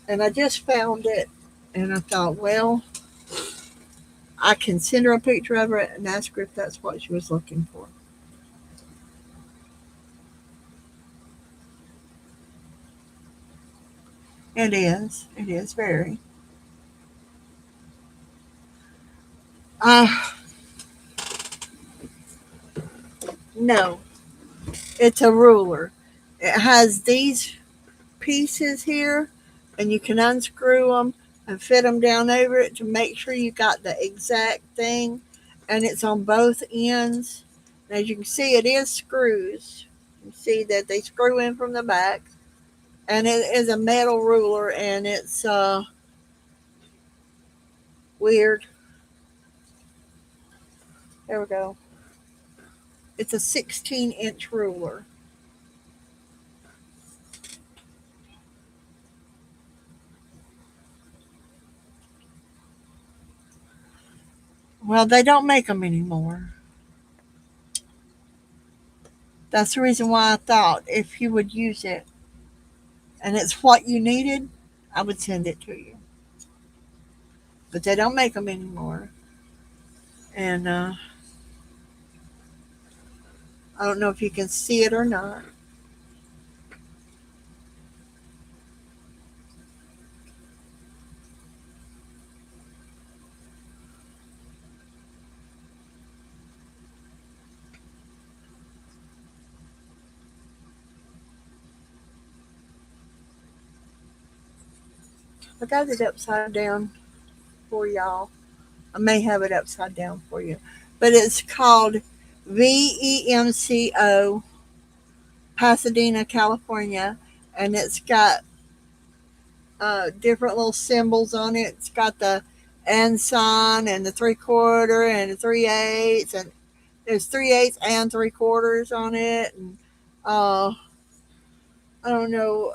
And I just found it. And I thought, well, I can send her a picture of it and ask her if that's what she was looking for. It is. It is very. Uh, no, it's a ruler. It has these pieces here, and you can unscrew them and fit them down over it to make sure you got the exact thing. And it's on both ends. And as you can see, it is screws. You see that they screw in from the back. And it is a metal ruler, and it's weird. There we go. It's a 16-inch ruler. Well, they don't make them anymore. That's the reason why I thought if you would use it and it's what you needed, I would send it to you. But they don't make them anymore. And I don't know if you can see it or not. I got it upside down for y'all. I may have it upside down for you. But it's called VEMCO, Pasadena, California. And it's got different little symbols on it. It's got the and sign and the 3/4 and the 3/8, and there's 3/8 and 3/4 on it. And I don't know.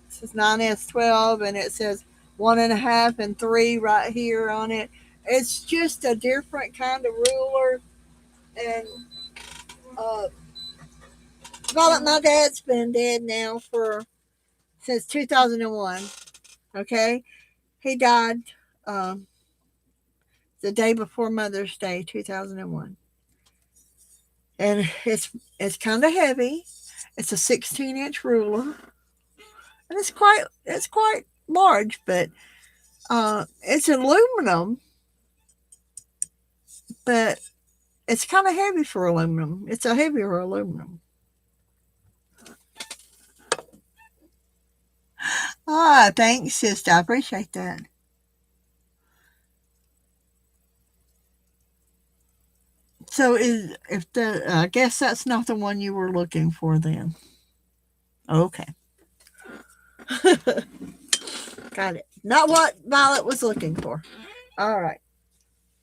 It says 9S12, and it says 1.5 and 3 right here on it. It's just a different kind of ruler. And well, my dad's been dead now since 2001. Okay, he died the day before Mother's Day, 2001, and it's kind of heavy. It's a 16-inch ruler, and it's quite large, but it's aluminum, but it's kind of heavy for aluminum. It's a heavier aluminum. Ah, thanks, sister. I appreciate that. So I guess that's not the one you were looking for then. Okay. Got it. Not what Violet was looking for. All right.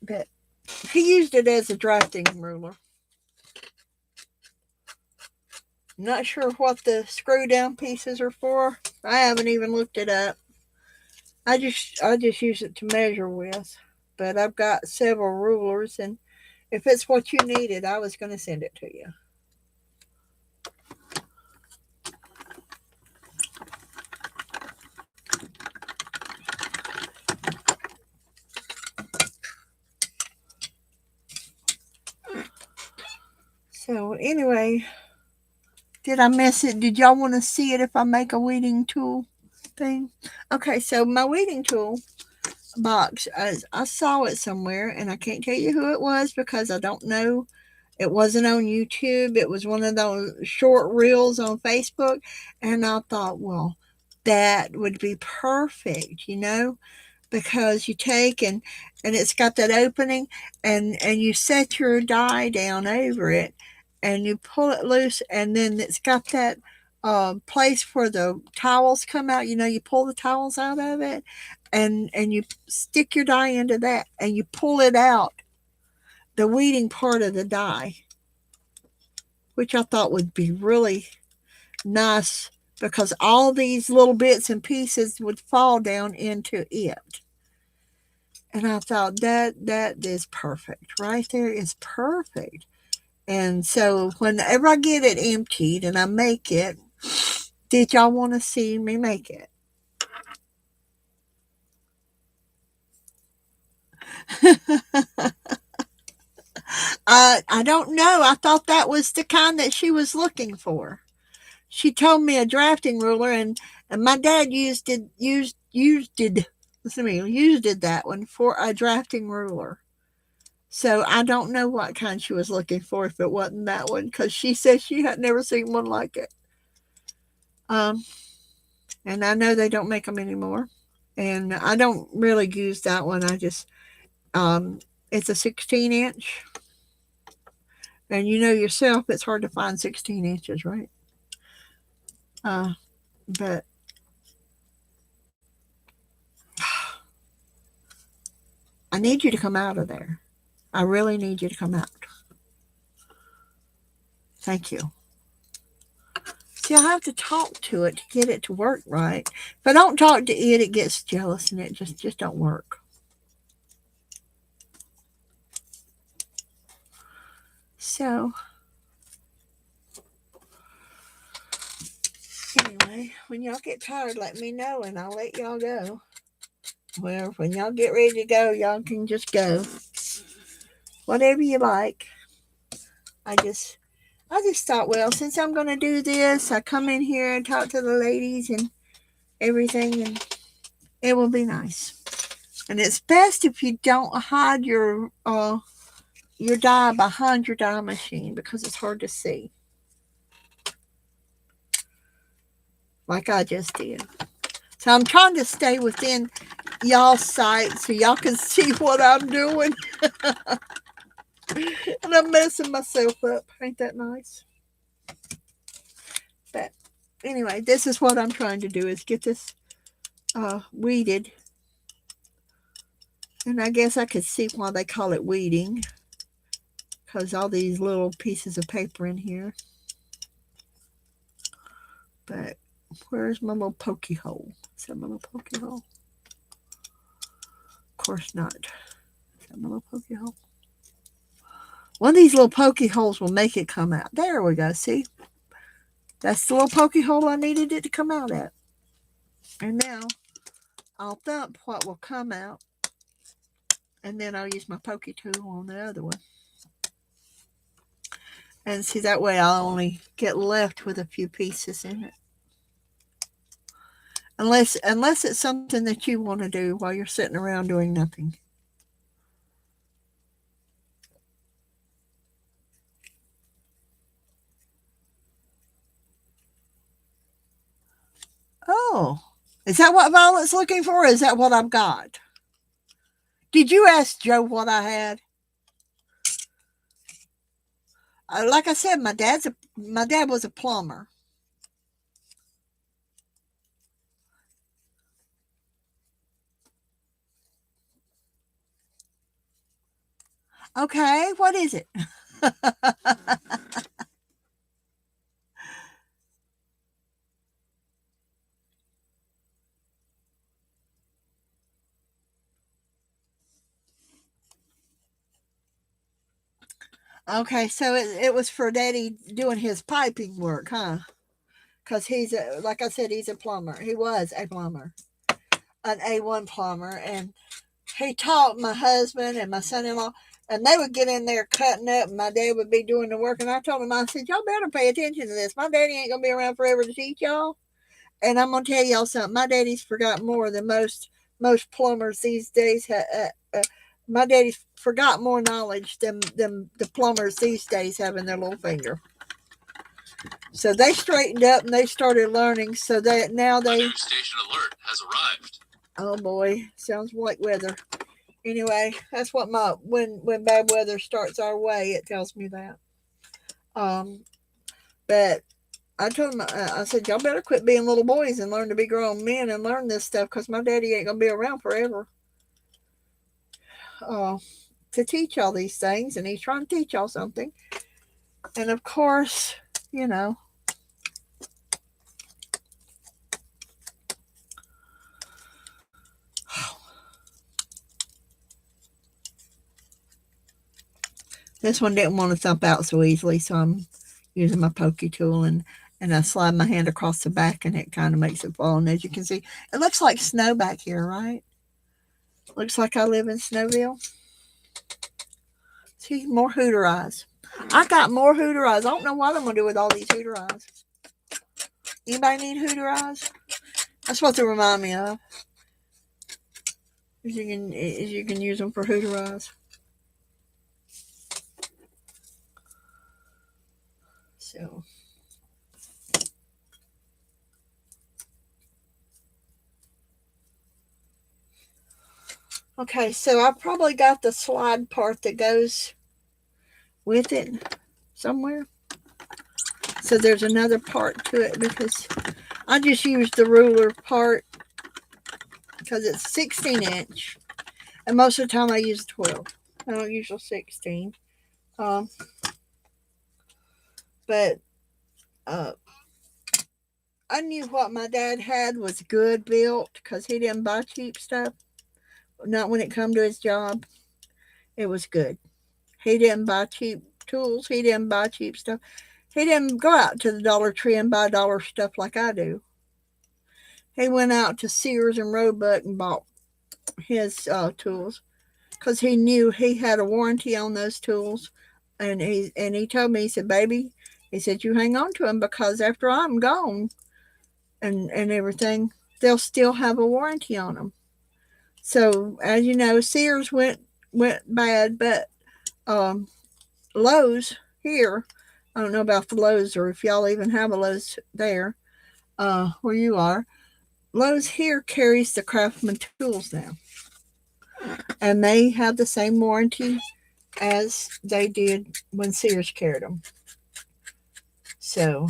But he used it as a drafting ruler. I'm not sure what the screw down pieces are for. I haven't even looked it up. I just use it to measure with. But I've got several rulers, and if it's what you needed, I was going to send it to you. So anyway, did I miss it? Did y'all want to see it if I make a weeding tool thing? Okay, so my weeding tool box, I saw it somewhere, and I can't tell you who it was because I don't know. It wasn't on YouTube. It was one of those short reels on Facebook, and I thought, well, that would be perfect, because you take and it's got that opening, and you set your die down over it, and you pull it loose, and then it's got that place where the towels come out. You pull the towels out of it, and you stick your die into that, and you pull it out, the weeding part of the die, which I thought would be really nice because all these little bits and pieces would fall down into it. And I thought that is perfect. Right there is perfect. And so whenever I get it emptied and I make it, did y'all want to see me make it? I don't know. I thought that was the kind that she was looking for. She told me a drafting ruler, and my dad used that one for a drafting ruler. So I don't know what kind she was looking for if it wasn't that one, because she said she had never seen one like it. And I know they don't make them anymore. And I don't really use that one. I just, it's a 16-inch. And you know yourself, it's hard to find 16 inches, right? But I need you to come out of there. I really need you to come out. Thank you. See, I have to talk to it to get it to work right. If I don't talk to it, it gets jealous and it just don't work. So, anyway, when y'all get tired, let me know and I'll let y'all go. Well, when y'all get ready to go, y'all can just go. Whatever you like. I just thought, well, since I'm going to do this, I come in here and talk to the ladies and everything, and it will be nice. And it's best if you don't hide your dye behind your dye machine because it's hard to see. Like I just did. So I'm trying to stay within y'all's sight so y'all can see what I'm doing. And I'm messing myself up. Ain't that nice? But anyway, this is what I'm trying to do is get this weeded. And I guess I could see why they call it weeding. Because all these little pieces of paper in here. But where's my little pokey hole? Is that my little pokey hole? Of course not. Is that my little pokey hole? One of these little pokey holes will make it come out. There we go. See? That's the little pokey hole I needed it to come out at. And now I'll thump what will come out. And then I'll use my pokey tool on the other one. And see, that way I'll only get left with a few pieces in it. Unless it's something that you want to do while you're sitting around doing nothing. Oh, is that what Violet's looking for? Or is that what I've got? Did you ask Joe what I had? Like I said, my dad was a plumber. Okay, what is it? Okay, so it was for Daddy doing his piping work, huh? Because like I said, he's a plumber. He was a plumber, an A1 plumber, and he taught my husband and my son-in-law, and they would get in there cutting up, and my dad would be doing the work. And I told him, I said, y'all better pay attention to this. My daddy ain't gonna be around forever to teach y'all. And I'm gonna tell y'all something. My daddy's forgot more than most plumbers these days. My daddy forgot more knowledge than the plumbers these days have in their little finger. So they straightened up and they started learning. So that now they. Weather station alert has arrived. Oh boy, sounds like weather. Anyway, that's what when bad weather starts our way, it tells me that. But I told him, I said, y'all better quit being little boys and learn to be grown men and learn this stuff because my daddy ain't gonna be around forever. To teach y'all these things, and he's trying to teach y'all something. And of course, you know. This one didn't want to thump out so easily, so I'm using my pokey tool and I slide my hand across the back and it kind of makes it fall. And as you can see, it looks like snow back here, right? Looks like I live in Snowville. See, more hooter eyes. I got more hooter eyes. I don't know what I'm going to do with all these hooter eyes. Anybody need hooter eyes? That's what they remind me of. You can use them for hooter eyes. So. Okay, so I probably got the slide part that goes with it somewhere. So there's another part to it because I just used the ruler part because it's 16 inch. And most of the time I use 12. I don't use a 16. But I knew what my dad had was good built because he didn't buy cheap stuff. Not when it come to his job. It was good. He didn't buy cheap tools. He didn't buy cheap stuff. He didn't go out to the Dollar Tree and buy dollar stuff like I do. He went out to Sears and Roebuck and bought his tools because he knew he had a warranty on those tools. And he told me, he said, baby, he said, you hang on to them because after I'm gone and everything, they'll still have a warranty on them. So, as you know, Sears went bad, but Lowe's here, I don't know about the Lowe's or if y'all even have a Lowe's there where you are. Lowe's here carries the Craftsman tools now. And they have the same warranty as they did when Sears carried them. So,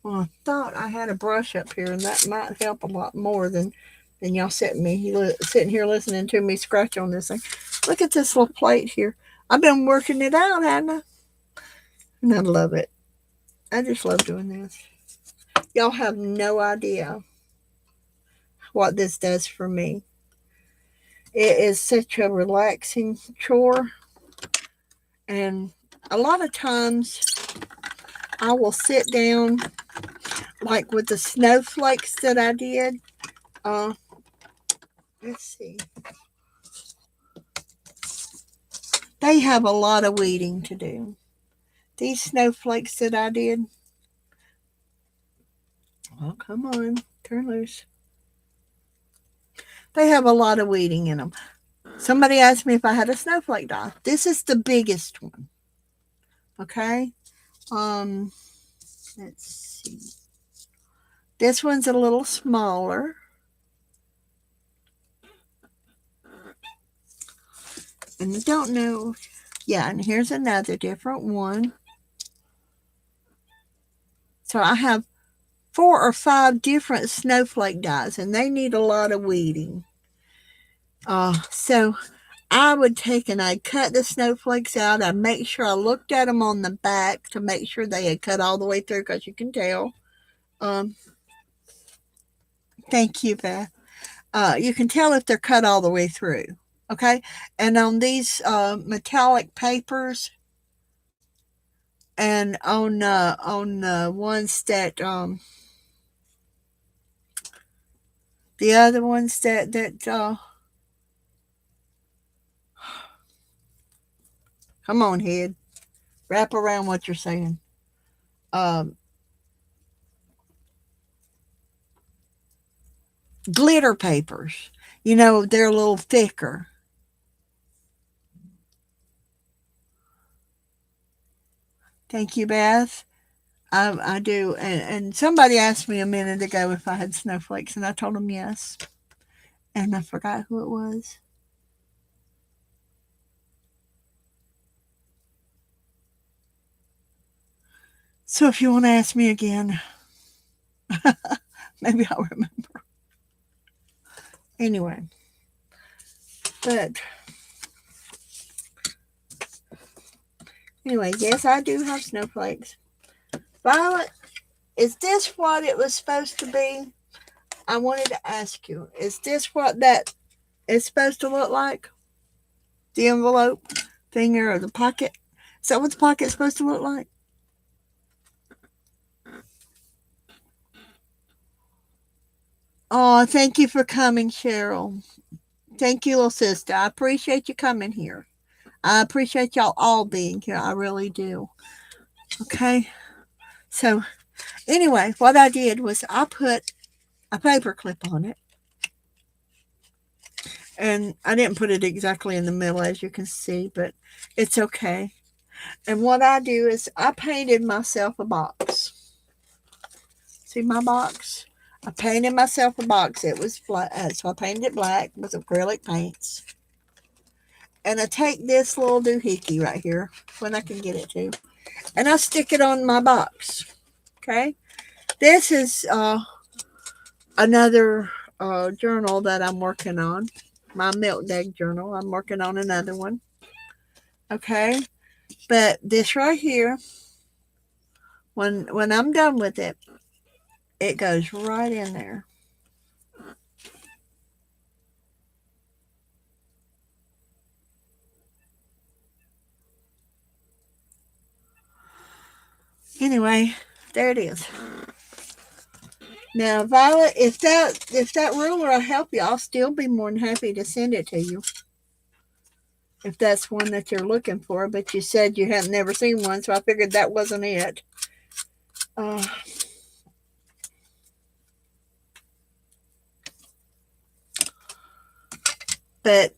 well, I thought I had a brush up here, and that might help a lot more than y'all sitting here listening to me scratch on this thing. Look at this little plate here. I've been working it out, haven't I? And I love it. I just love doing this. Y'all have no idea what this does for me. It is such a relaxing chore. And a lot of times I will sit down, like with the snowflakes that I did. Let's see. They have a lot of weeding to do. These snowflakes that I did. Oh, come on. Turn loose. They have a lot of weeding in them. Somebody asked me if I had a snowflake die. This is the biggest one. Okay. Let's see. This one's a little smaller. And I don't know. Yeah, and here's another different one. So I have 4 or 5 different snowflake dyes, and they need a lot of weeding. So I would take and I'd cut the snowflakes out. I'd make sure I looked at them on the back to make sure they had cut all the way through, because you can tell. Thank you, Beth. You can tell if they're cut all the way through. Okay, and on these metallic papers, and on the ones that the other ones that come on, head, wrap around what you're saying. Glitter papers, you know, they're a little thicker. Thank you, Beth. I do. And somebody asked me a minute ago if I had snowflakes, and I told them yes. And I forgot who it was. So if you want to ask me again, maybe I'll remember. Anyway. But anyway, yes, I do have snowflakes. Violet, is this what it was supposed to be? I wanted to ask you, is this what that is supposed to look like? The envelope thing or the pocket? Is that what the pocket's supposed to look like? Oh, thank you for coming, Cheryl. Thank you, little sister. I appreciate you coming here. I appreciate y'all all being here. I really do. Okay. So, anyway, what I did was I put a paper clip on it. And I didn't put it exactly in the middle, as you can see, but it's okay. And what I do is I painted myself a box. See my box? I painted myself a box. It was black, so I painted it black with acrylic paints. And I take this little doohickey right here, when I can get it to, and I stick it on my box. Okay? This is another journal that I'm working on. My milk egg journal. I'm working on another one. Okay? But this right here, when I'm done with it, It goes right in there. Anyway, there it is. Now, Violet, if that ruler will help you, I'll still be more than happy to send it to you. If that's one that you're looking for, but you said you hadn't never seen one, so I figured that wasn't it. But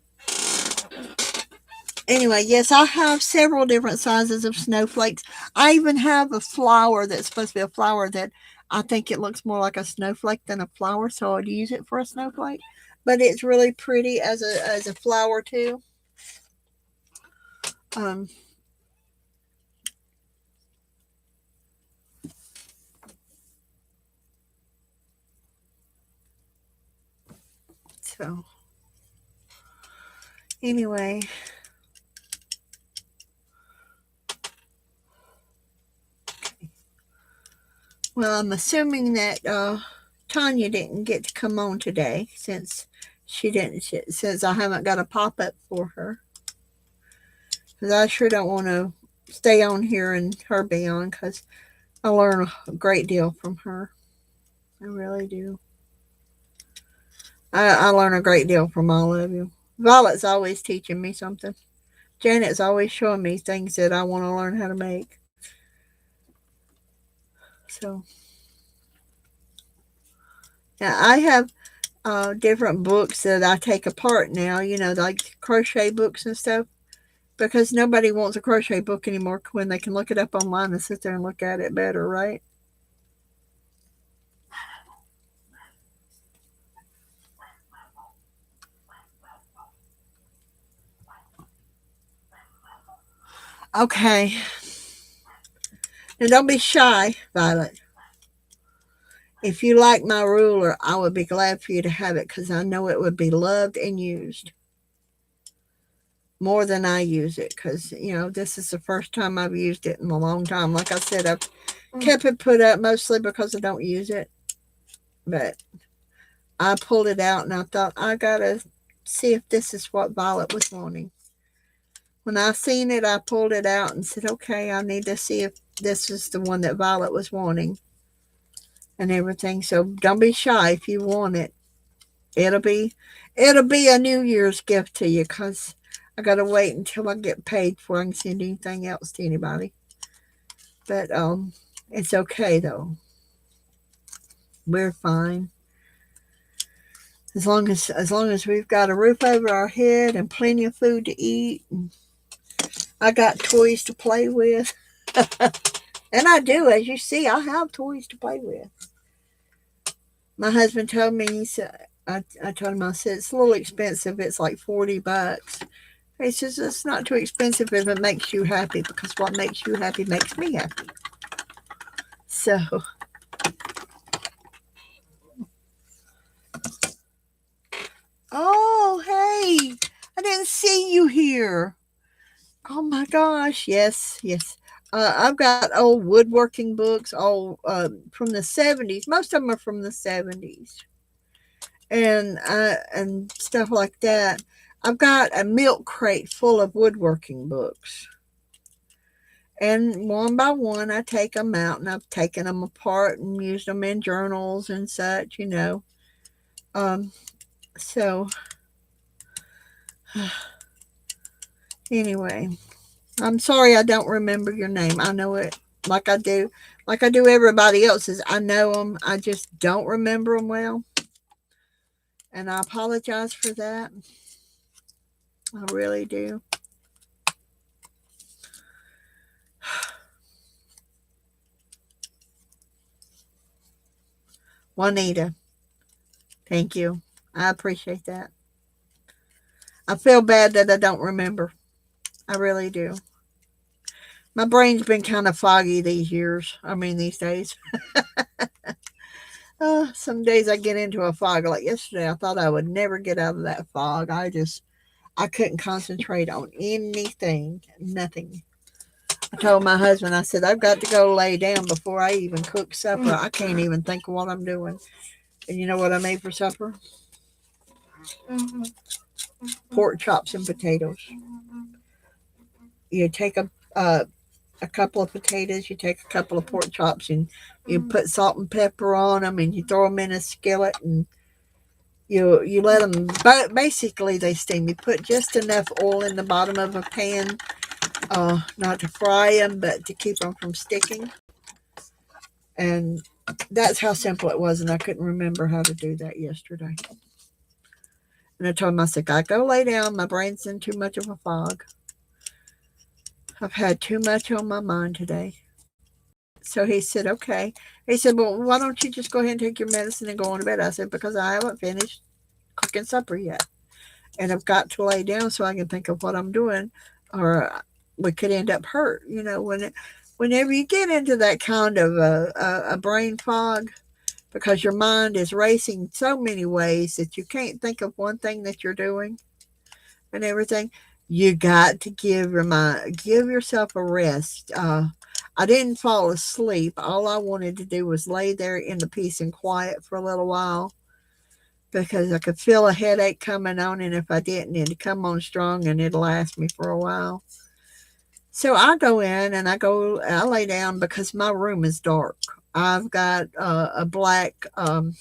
anyway, yes, I have several different sizes of snowflakes. I even have a flower that's supposed to be a flower that I think it looks more like a snowflake than a flower, so I'd use it for a snowflake. But it's really pretty as a flower too. So anyway, well, I'm assuming that Tanya didn't get to come on today since since I haven't got a pop-up for her. Because I sure don't want to stay on here and her be on, because I learn a great deal from her. I really do. I learn a great deal from all of you. Violet's always teaching me something. Janet's always showing me things that I want to learn how to make. So, now I have different books that I take apart now, like crochet books and stuff, because nobody wants a crochet book anymore when they can look it up online and sit there and look at it better, right? Okay. Now don't be shy, Violet. If you like my ruler, I would be glad for you to have it, because I know it would be loved and used more than I use it, because, this is the first time I've used it in a long time. Like I said, I've kept it put up mostly because I don't use it. But I pulled it out and I thought, I got to see if this is what Violet was wanting. When I seen it, I pulled it out and said, okay, I need to see if this is the one that Violet was wanting and everything. So don't be shy if you want it. It'll be a New Year's gift to you, because I got to wait until I get paid before I can send anything else to anybody. But it's okay, though. We're fine. As long as we've got a roof over our head and plenty of food to eat, and I got toys to play with. And I do, as you see, I have toys to play with. My husband told me, he said, I told him, I said, it's a little expensive. It's like $40. He says, it's not too expensive if it makes you happy, because what makes you happy makes me happy. So, oh, hey, I didn't see you here. Oh my gosh, yes. I've got old woodworking books, all from the 70s. Most of them are from the 70s. And stuff like that. I've got a milk crate full of woodworking books. And one by one, I take them out, and I've taken them apart and used them in journals and such, So, anyway, I'm sorry I don't remember your name. I know it like I do everybody else's. I know them. I just don't remember them well. And I apologize for that. I really do. Juanita, thank you. I appreciate that. I feel bad that I don't remember. I really do. My brain's been kind of foggy these days. Some days I get into a fog. Like yesterday, I thought I would never get out of that fog. I couldn't concentrate on anything. Nothing. I told my husband, I said, I've got to go lay down before I even cook supper. I can't even think of what I'm doing. And you know what I made for supper? Pork chops and potatoes. You take a couple of potatoes, you take a couple of pork chops, and you put salt and pepper on them, and you throw them in a skillet, and you let them, basically they steam. You put just enough oil in the bottom of a pan, not to fry them, but to keep them from sticking. And that's how simple it was, and I couldn't remember how to do that yesterday. And I told him, I said, I go lay down. My brain's in too much of a fog. I've had too much on my mind today. So he said, okay. He said, well, why don't you just go ahead and take your medicine and go on to bed? I said, because I haven't finished cooking supper yet. And I've got to lay down so I can think of what I'm doing, or we could end up hurt. You know, whenever you get into that kind of a brain fog, because your mind is racing so many ways that you can't think of one thing that you're doing and everything, you got to give yourself a rest. I didn't fall asleep. All I wanted to do was lay there in the peace and quiet for a little while, because I could feel a headache coming on, and if I didn't, it'd come on strong and it'd last me for a while. So I go in and I lay down because my room is dark. I've got a black, what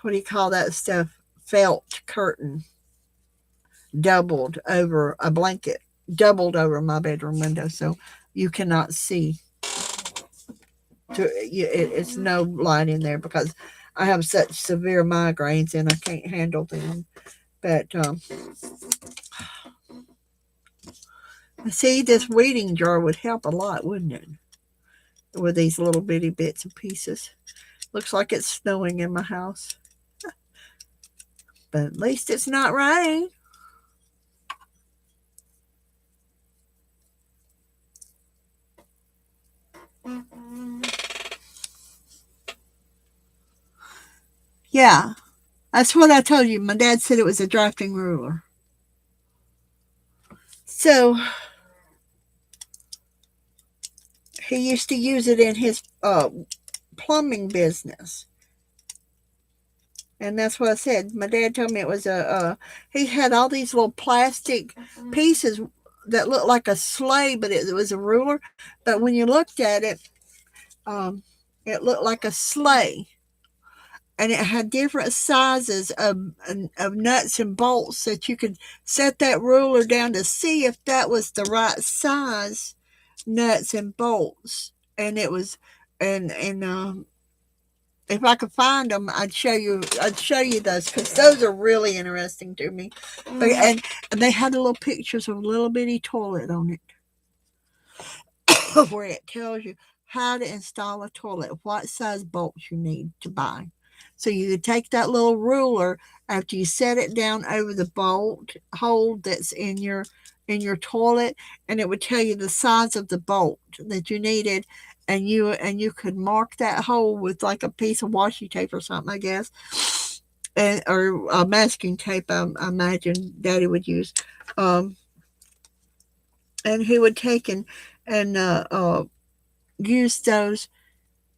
do you call that stuff? Felt curtain doubled over a blanket, doubled over my bedroom window, so you cannot see. It's no light in there because I have such severe migraines and I can't handle them. But see, this weeding jar would help a lot, wouldn't it? With these little bitty bits and pieces. Looks like it's snowing in my house. But at least it's not rain. Yeah, that's what I told you. My dad said it was a drafting ruler. So he used to use it in his plumbing business. And that's what I said. My dad told me it was he had all these little plastic pieces that looked like a sleigh, but it was a ruler. But when you looked at it, it looked like a sleigh. And it had different sizes of nuts and bolts that you could set that ruler down to see if that was the right size nuts and bolts. And it was, and if I could find them, I'd show you those, because those are really interesting to me. But, and they had little pictures of a little bitty toilet on it, where it tells you how to install a toilet, what size bolts you need to buy. So you could take that little ruler after you set it down over the bolt hole that's in your toilet, and it would tell you the size of the bolt that you needed, and you could mark that hole with like a piece of washi tape or something, I guess, or masking tape. I imagine Daddy would use, and he would take and use those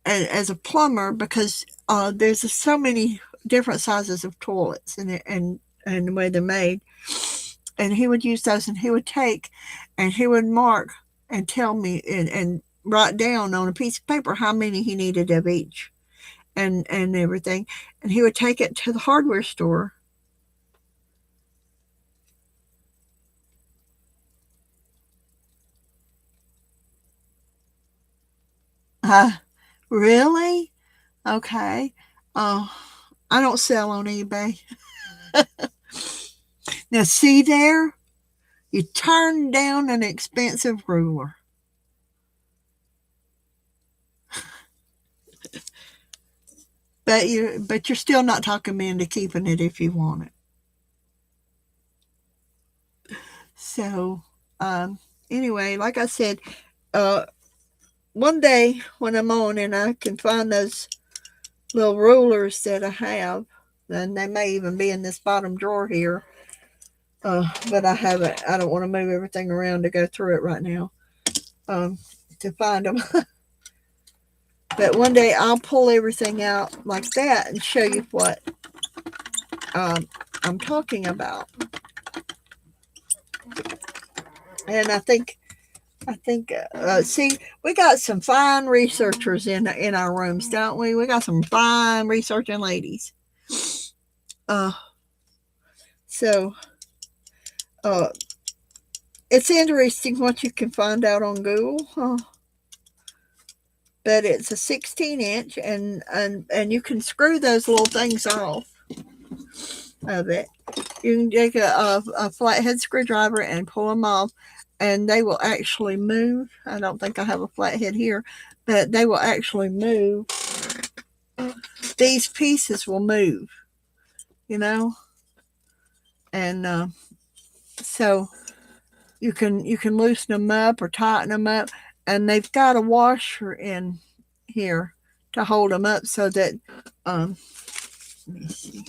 as a plumber, because there's so many different sizes of toilets and the way they're made. And he would use those, and he would take and he would mark and tell me and write down on a piece of paper how many he needed of each and everything. And he would take it to the hardware store. Really? Okay. I don't sell on eBay. Now, see there? You turn down an expensive ruler. But you're still not talking me into keeping it if you want it. So, anyway, like I said, one day when I'm on and I can find those little rulers that I have, and they may even be in this bottom drawer here, But I don't want to move everything around to go through it right now to find them. But one day I'll pull everything out like that and show you what I'm talking about. And I think, see, we got some fine researchers in our rooms, don't we? We got some fine researching ladies. So it's interesting what you can find out on Google. But it's a 16-inch, and you can screw those little things off of it. You can take a flathead screwdriver and pull them off, and they will actually move. I don't think I have a flathead here, but they will actually move. These pieces will move, you know, and so you can loosen them up or tighten them up, and they've got a washer in here to hold them up so that let me see.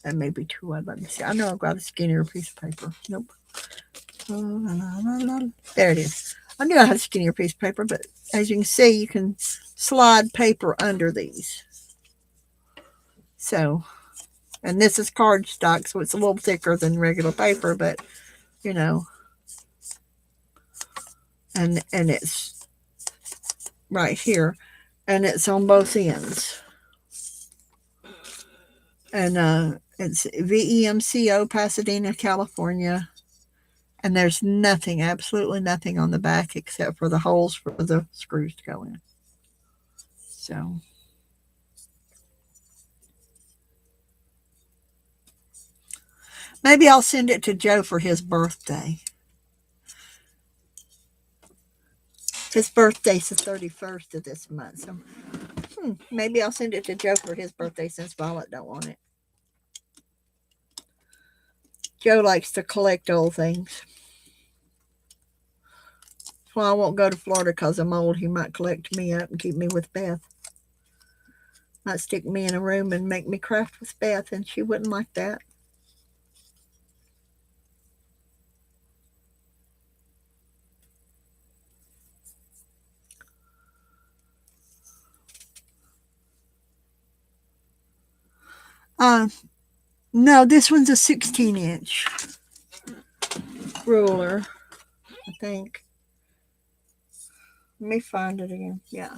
That may be too wide. Let me see. I know I've got a skinnier piece of paper. Nope. There it is. I knew I had a skinnier piece of paper, but as you can see, you can slide paper under these. So, and this is cardstock, so it's a little thicker than regular paper, but you know, and it's right here, and it's on both ends. And it's VEMCO, Pasadena, California. And there's nothing, absolutely nothing on the back except for the holes for the screws to go in. So. Maybe I'll send it to Joe for his birthday. His birthday's the 31st of this month. So maybe I'll send it to Joe for his birthday since Violet don't want it. Joe likes to collect old things. Well, I won't go to Florida because I'm old. He might collect me up and keep me with Beth. Might stick me in a room and make me craft with Beth, and she wouldn't like that. No, this one's a 16-inch ruler, I think. Let me find it again. Yeah.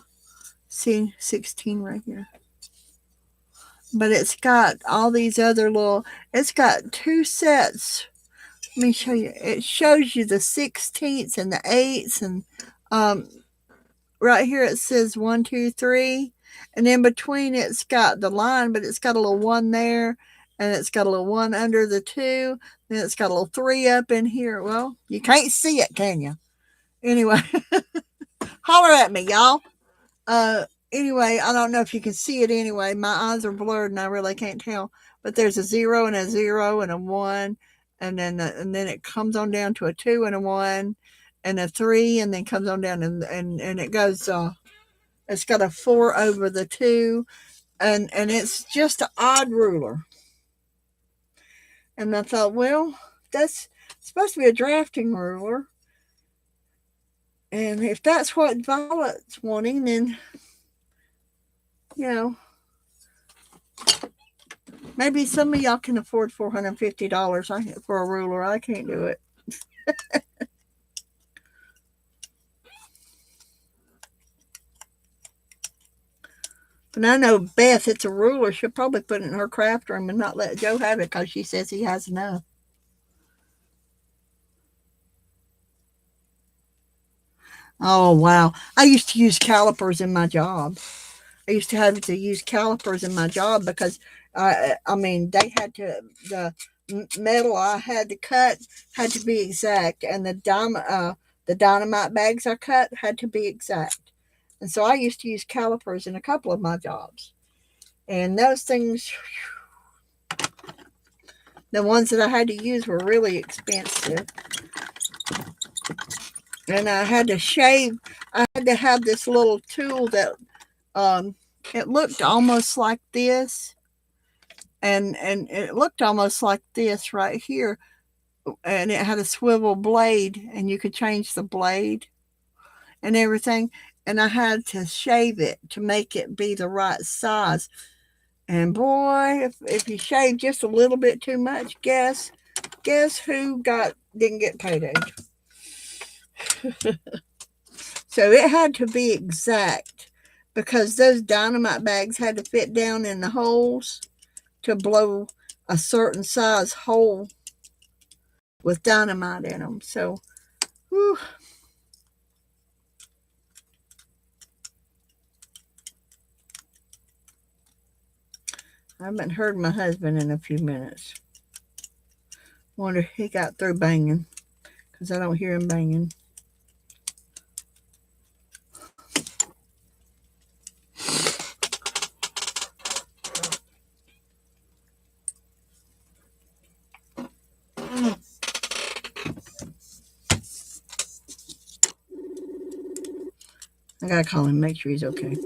See, 16 right here. But it's got all these other little, it's got two sets. Let me show you. It shows you the 16ths and the 8ths. And right here it says 1, 2, 3. And in between it's got the line, but it's got a little 1 there. And it's got a little 1 under the 2. Then it's got a little 3 up in here. Well, you can't see it, can you? Anyway. Holler at me, y'all. Anyway, I don't know if you can see it anyway. My eyes are blurred and I really can't tell. But there's a 0 and a 0 and a 1. And then it comes on down to a 2 and a 1 and a 3. And then comes on down and it goes, it's got a 4 over the 2. And it's just an odd ruler. And I thought, well, that's supposed to be a drafting ruler. And if that's what Violet's wanting, then, you know, maybe some of y'all can afford $450 for a ruler. I can't do it. But I know Beth, it's a ruler. She'll probably put it in her craft room and not let Joe have it because she says he has enough. Oh, wow. I used to use calipers in my job. I used to have to use calipers in my job because, I mean, they had to, the metal I had to cut had to be exact. And the dynamite bags I cut had to be exact. And so I used to use calipers in a couple of my jobs. And those things, the ones that I had to use were really expensive. And I had to shave. I had to have this little tool that it looked almost like this. And it looked almost like this right here. and it had a swivel blade, and you could change the blade and everything. And I had to shave it to make it be the right size. And boy, if you shave just a little bit too much, guess who didn't get payday? So it had to be exact because those dynamite bags had to fit down in the holes to blow a certain size hole with dynamite in them. So, whew. I haven't heard my husband in a few minutes. Wonder if he got through banging, because I don't hear him banging. I gotta call him, make sure he's okay.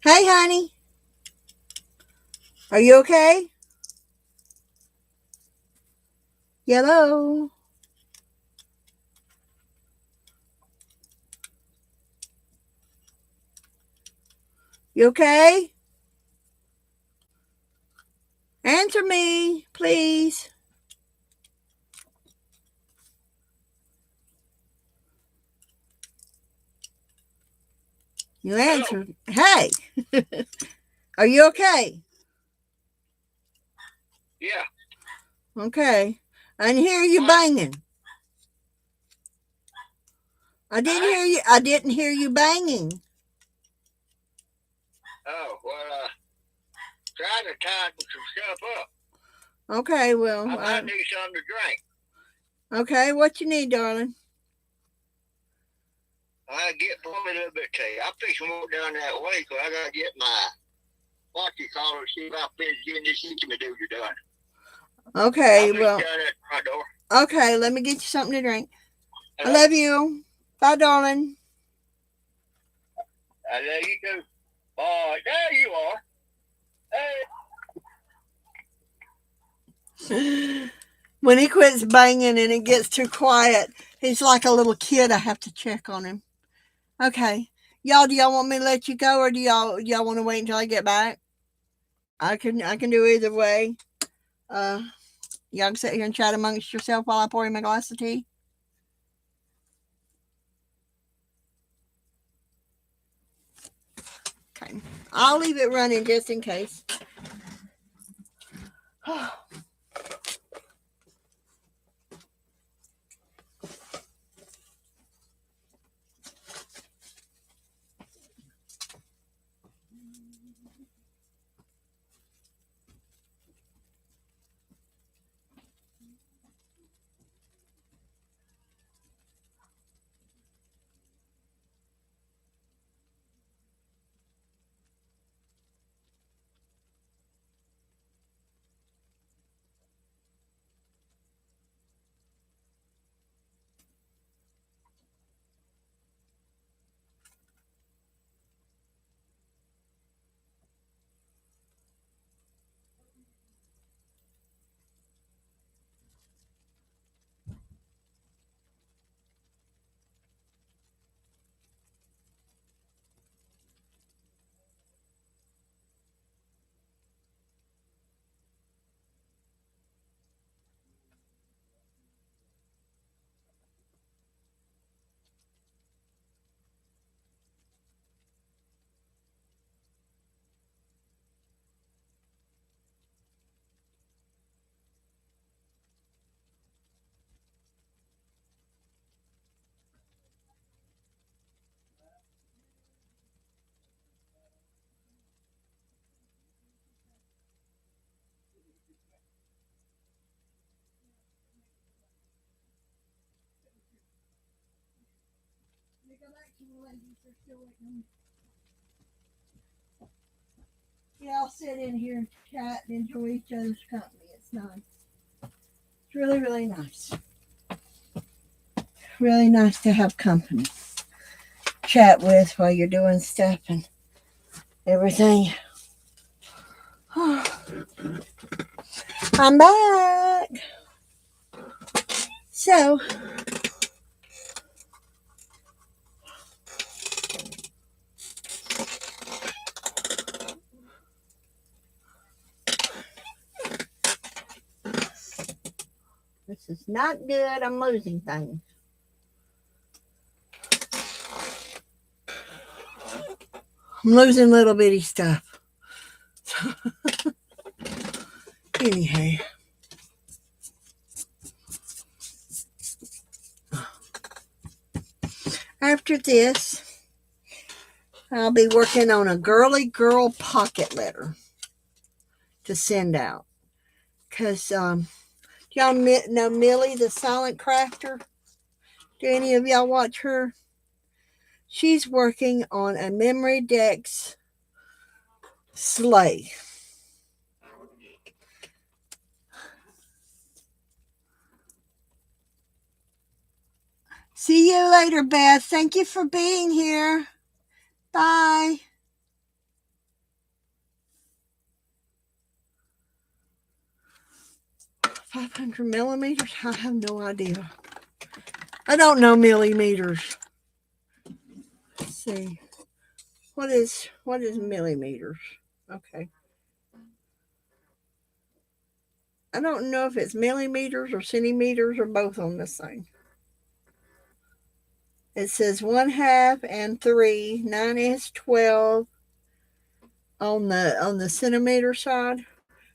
Hey, honey. Are you okay? Hello. You okay? Answer me, please. You answered. Hey. Are you okay? Yeah. Okay. I didn't hear you banging. I didn't hear you banging. Oh, well, trying to tighten some stuff up. Okay, well. I might need something to drink. Okay, what you need, darling? I get for me a little bit of tea. I'm fixing to walk down that way, so I gotta get my see if I finish getting this into my dude done. Okay, well. Down at my door. Okay, let me get you something to drink. I love you. Bye, darling. I love you too. Bye. There you are. Hey. When he quits banging and it gets too quiet, he's like a little kid. I have to check on him. Okay. Y'all, do y'all want me to let you go, or do y'all want to wait until I get back? I can do either way. Y'all can sit here and chat amongst yourself while I pour him a glass of tea. Okay. I'll leave it running just in case. Yeah, I'll sit in here and chat and enjoy each other's company. It's nice. It's really, really nice. Really nice to have company. chat with while you're doing stuff and everything. I'm back. So, this is not good. I'm losing things. I'm losing little bitty stuff. Anyhow. After this, I'll be working on a girly girl pocket letter to send out. Because, y'all know Millie, the silent crafter? Do any of y'all watch her? She's working on a memory Dex sleigh. See you later, Beth. Thank you for being here. Bye. $500 millimeters? I have no idea. I don't know millimeters. Let's see. What is millimeters? Okay. I don't know if it's millimeters or centimeters or both on this thing. It says 1/2 and 3. 9 is 12 on the centimeter side.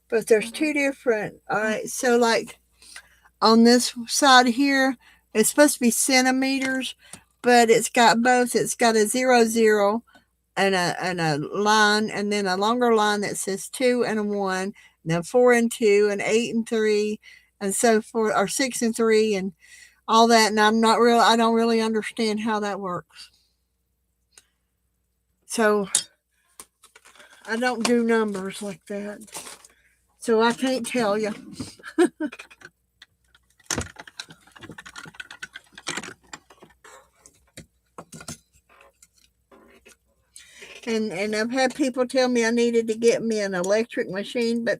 But there's two different. Alright, so like on this side here, it's supposed to be centimeters, but it's got both. It's got a 0, 0 and a line, and then a longer line that says 2 and a 1, and then 4 and 2, and 8 and 3, and so forth, or 6 and 3, and all that. And I don't really understand how that works. So I don't do numbers like that. So I can't tell you. And I've had people tell me I needed to get me an electric machine, but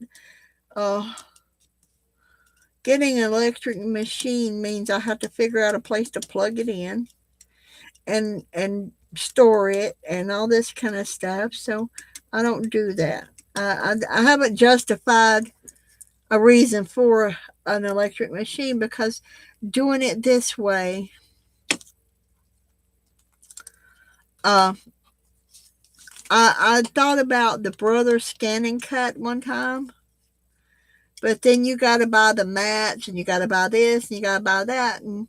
getting an electric machine means I have to figure out a place to plug it in and store it and all this kind of stuff. So I don't do that. I haven't justified a reason for an electric machine because doing it this way, I thought about the Brother Scan and Cut one time, but then you got to buy the mats and you got to buy this and you got to buy that, and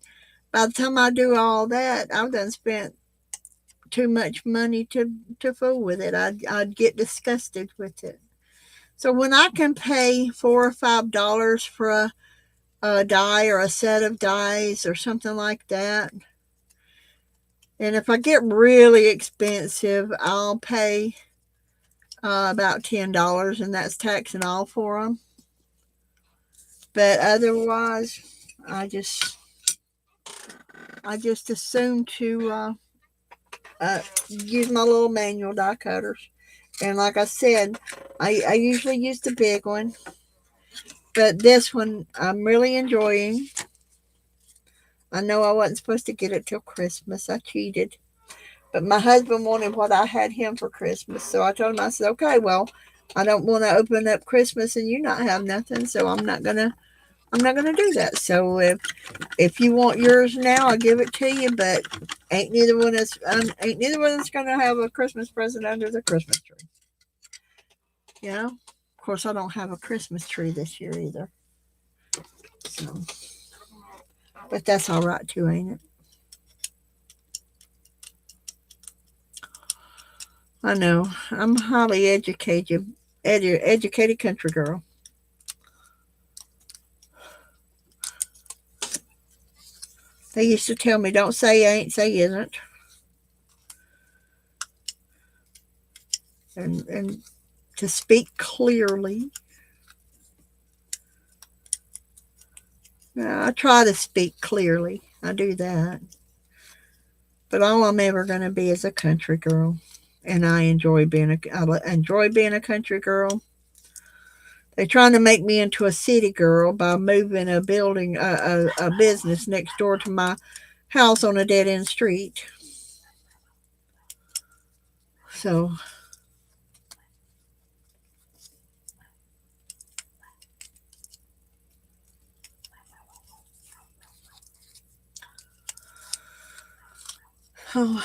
by the time I do all that, I've done spent too much money to fool with it. I'd get disgusted with it. So when I can pay $4 or $5 for a die or a set of dies or something like that, and if I get really expensive, I'll pay about $10, and that's tax and all for them. But otherwise, I just assume to use my little manual die cutters. And like I said, I usually use the big one, but this one I'm really enjoying. I know I wasn't supposed to get it till Christmas. I cheated. But my husband wanted what I had him for Christmas. So I told him, I said, okay, well, I don't want to open up Christmas and you not have nothing. So I'm not gonna do that. So if you want yours now, I'll give it to you. But ain't neither one of us gonna have a Christmas present under the Christmas tree. You know? Of course, I don't have a Christmas tree this year either. So, but that's all right too, ain't it? I know. I'm highly educated country girl. They used to tell me, don't say ain't, say isn't. And to speak clearly. I try to speak clearly. I do that. But all I'm ever going to be is a country girl. And I enjoy being a country girl. They're trying to make me into a city girl by moving a building, a business next door to my house on a dead end street. So, oh,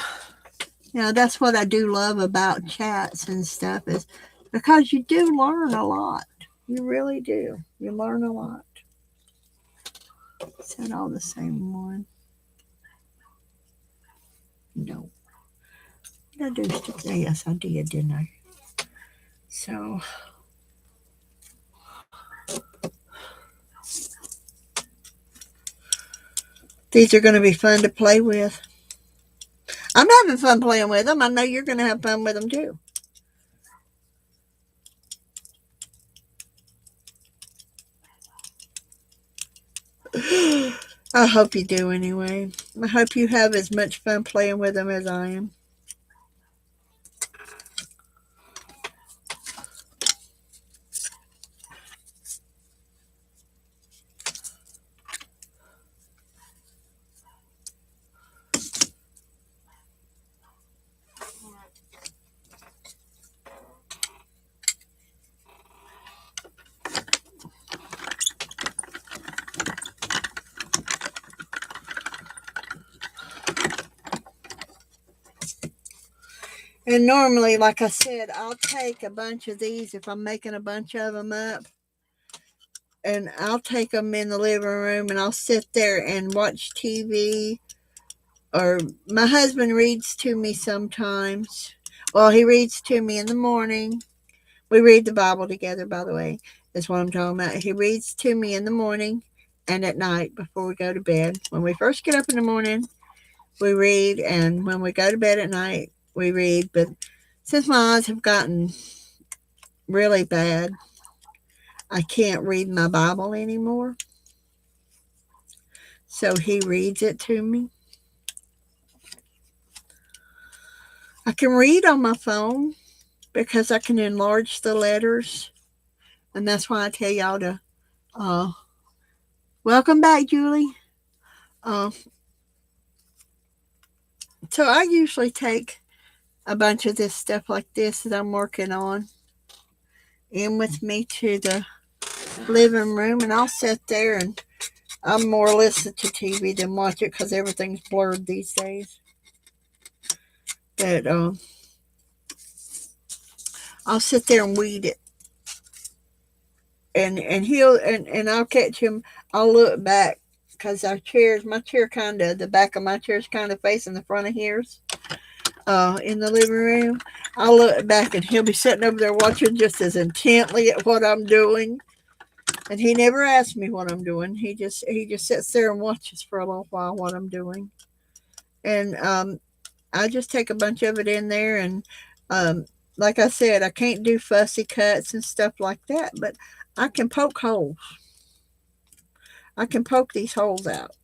that's what I do love about chats and stuff, is because you do learn a lot. You really do. You learn a lot. Is that all the same one? No. What did I do? Yes, I did, didn't I? So, these are going to be fun to play with. I'm having fun playing with them. I know you're going to have fun with them too. I hope you do anyway. I hope you have as much fun playing with them as I am. And normally, like I said, I'll take a bunch of these if I'm making a bunch of them up. And I'll take them in the living room and I'll sit there and watch TV. Or my husband reads to me sometimes. Well, he reads to me in the morning. We read the Bible together, by the way. That's what I'm talking about. He reads to me in the morning and at night before we go to bed. When we first get up in the morning, we read. And when we go to bed at night, we read. But since my eyes have gotten really bad, I can't read my Bible anymore. So he reads it to me. I can read on my phone because I can enlarge the letters. And that's why I tell y'all to, welcome back, Julie. So I usually take a bunch of this stuff like this that I'm working on in with me to the living room, and I'll sit there and I'm more listen to TV than watch it because everything's blurred these days. But I'll sit there and weed it, and I'll catch him. I'll look back because my chair kind of, the back of my chair is kind of facing the front of his. In the living room, I'll look back and he'll be sitting over there watching just as intently at what I'm doing. And he never asks me what I'm doing. He just sits there and watches for a little while what I'm doing. And I just take a bunch of it in there. And like I said, I can't do fussy cuts and stuff like that, but I can poke holes. I can poke these holes out.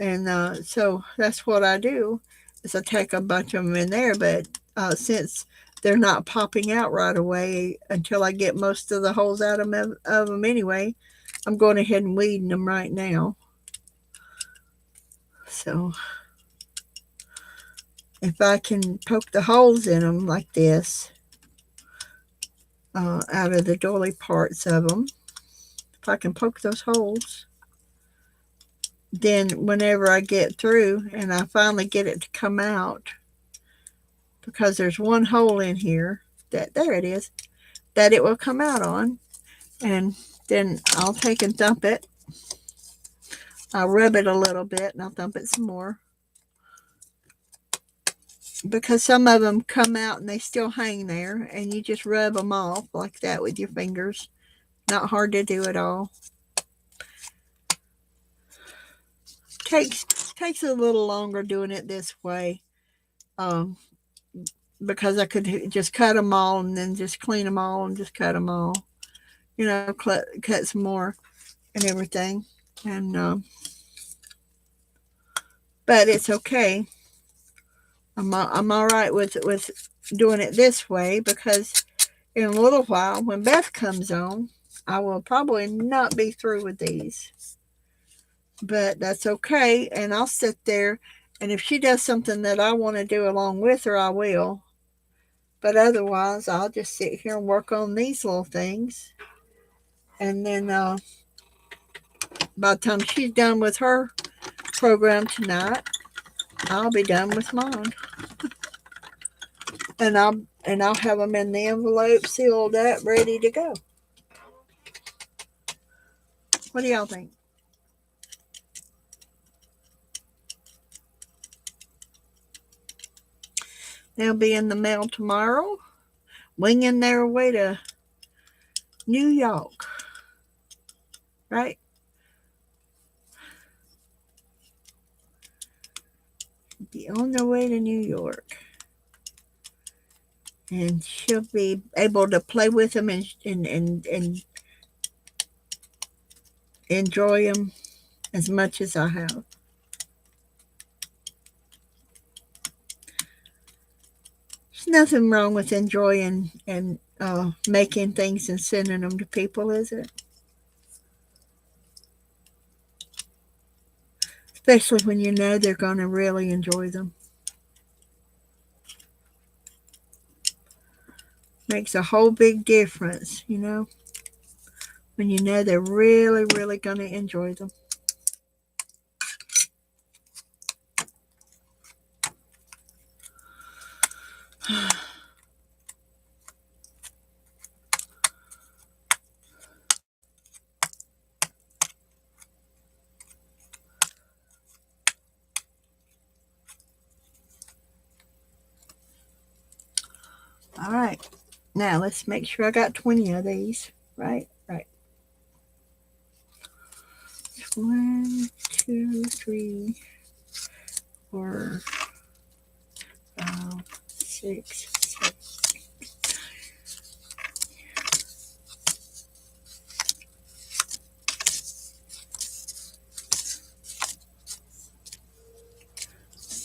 And so that's what I do, is I take a bunch of them in there. But since they're not popping out right away until I get most of the holes out of them anyway, I'm going ahead and weeding them right now. So if I can poke the holes in them like this, out of the doily parts of them, if I can poke those holes, then whenever I get through and I finally get it to come out, because there's one hole in here there it is, that it will come out on, and then I'll take and thump it. I'll rub it a little bit and I'll thump it some more, because some of them come out and they still hang there, and you just rub them off like that with your fingers. Not hard to do at all. Takes a little longer doing it this way, because I could just cut them all and then just clean them all and just cut them all, cut some more and everything. And but it's okay. I'm all right with doing it this way, because in a little while, when Beth comes on, I will probably not be through with these. But that's okay, and I'll sit there, and if she does something that I want to do along with her, I will. But otherwise, I'll just sit here and work on these little things. And then by the time she's done with her program tonight, I'll be done with mine. And I'll have them in the envelope, sealed up, ready to go. What do y'all think? They'll be in the mail tomorrow, winging their way to New York. Right? Be on their way to New York. And she'll be able to play with them and enjoy them as much as I have. There's nothing wrong with enjoying and making things and sending them to people, is it? Especially when you know they're going to really enjoy them. Makes a whole big difference, you know, when you know they're really, really going to enjoy them. All right. Now, let's make sure I got 20 of these. Right. 1, 2, 3, 4, 5, 6, 7.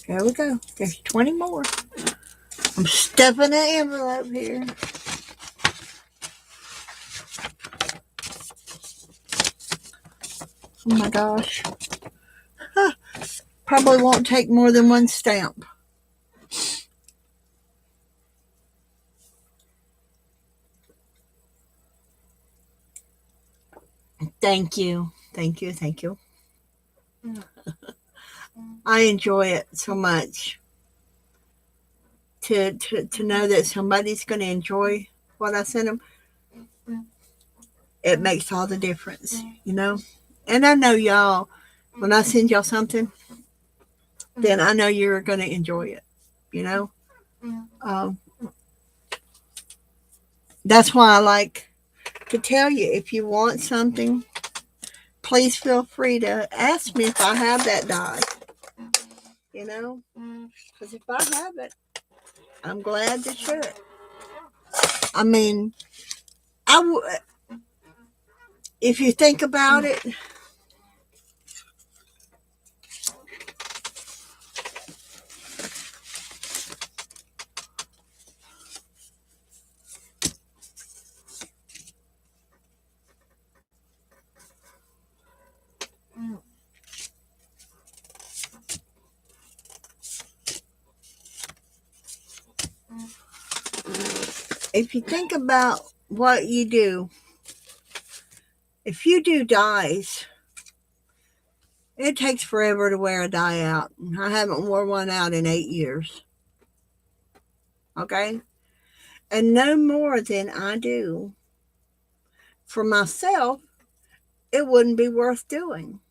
There we go. There's 20 more. I'm stuffing an envelope here. Oh my gosh. Probably won't take more than one stamp. Thank you. I enjoy it so much. To know that somebody's going to enjoy what I send them, it makes all the difference, you know. And I know y'all, when I send y'all something, then I know you're going to enjoy it, you know. That's why I like to tell you, if you want something, please feel free to ask me if I have that die, you know. Because if I have it, I'm glad to share it. I mean, if you think about it, if you think about what you do, if you do dies, it takes forever to wear a die out. I haven't worn one out in 8 years. Okay? And no more than I do. For myself, it wouldn't be worth doing.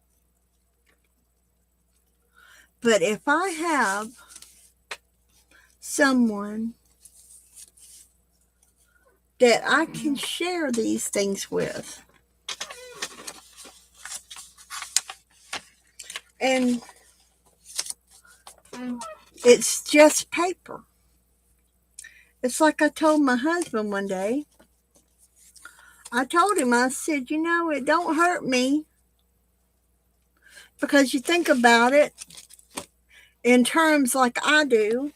But if I have someone that I can share these things with, and it's just paper. It's like I told my husband one day. I told him, I said, you know, it don't hurt me, because you think about it, in terms like I do,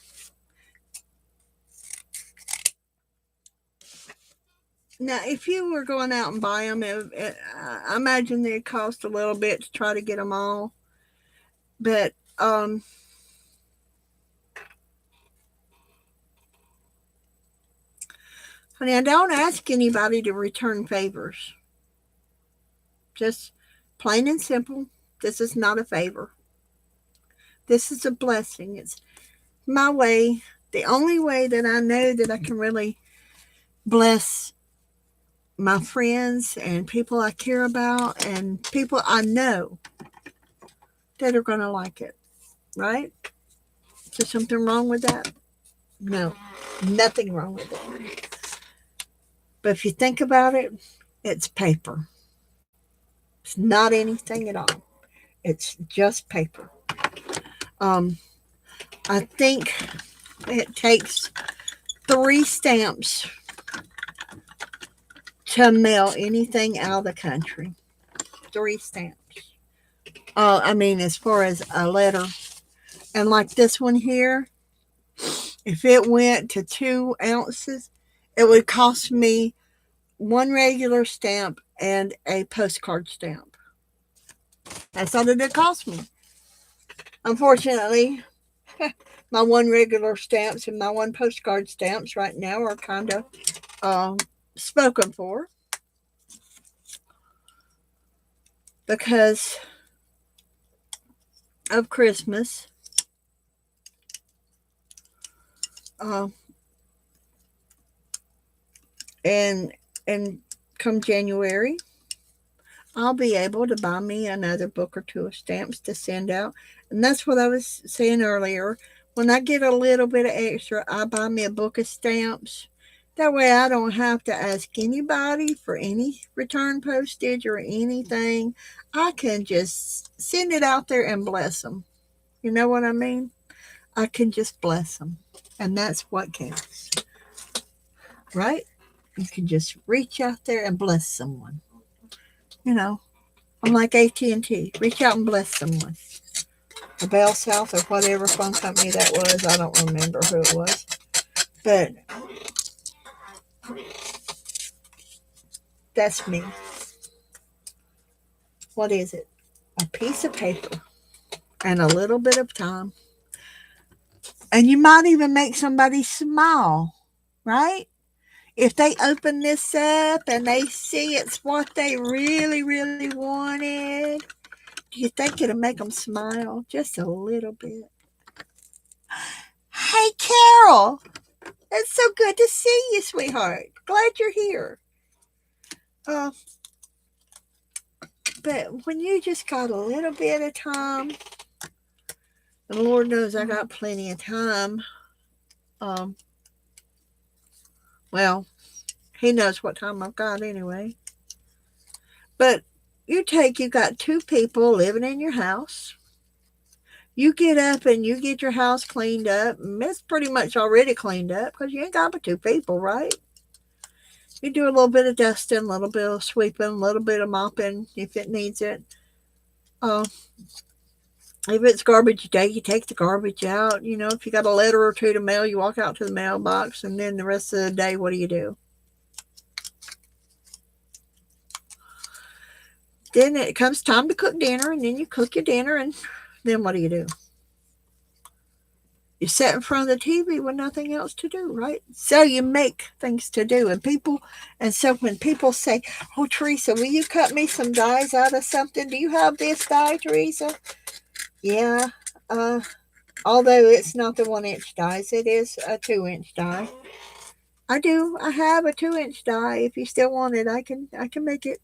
now if you were going out and buy them, I imagine they'd cost a little bit to try to get them all. But honey, I don't ask anybody to return favors. Just plain and simple, this is not a favor. This is a blessing. It's my way, the only way that I know that I can really bless my friends and people I care about and people I know that are going to like it, right? Is there something wrong with that? No, nothing wrong with it. But if you think about it, it's paper. It's not anything at all. It's just paper. I think it takes 3 stamps to mail anything out of the country. 3 stamps. I mean, as far as a letter. And like this one here, if it went to 2 ounces, it would cost me 1 regular stamp and a postcard stamp. That's all that it cost me. Unfortunately, my 1 regular stamps and my 1 postcard stamps right now are kind of spoken for. Because of Christmas. And come January, I'll be able to buy me another book or 2 of stamps to send out. And that's what I was saying earlier. When I get a little bit of extra, I buy me a book of stamps. That way I don't have to ask anybody for any return postage or anything. I can just send it out there and bless them. You know what I mean? I can just bless them. And that's what counts. Right? You can just reach out there and bless someone. You know, I'm like AT&T. Reach out and bless someone. Or Bell South or whatever phone company that was. I don't remember who it was. But that's me. What is it? A piece of paper and a little bit of time. And you might even make somebody smile, right? If they open this up and they see it's what they really, really wanted, do you think it'll make them smile just a little bit? Hey, Carol, it's so good to see you, sweetheart. Glad you're here. But when you just got a little bit of time, and Lord knows I got plenty of time. Well, He knows what time I've got anyway. But you got 2 people living in your house. You get up and you get your house cleaned up. And it's pretty much already cleaned up because you ain't got but 2 people, right? You do a little bit of dusting, a little bit of sweeping, a little bit of mopping if it needs it. If it's garbage day, you take the garbage out. You know, if you got a letter or 2 to mail, you walk out to the mailbox. And then the rest of the day, what do? Then it comes time to cook dinner, and then you cook your dinner, and then what do? You sit in front of the TV with nothing else to do, right? So you make things to do. And so when people say, oh, Teresa, will you cut me some dies out of something? Do you have this die, Teresa? Yeah. Although it's not the 1-inch dies, it is a 2-inch die. I do. I have a 2-inch die. If you still want it, I can make it.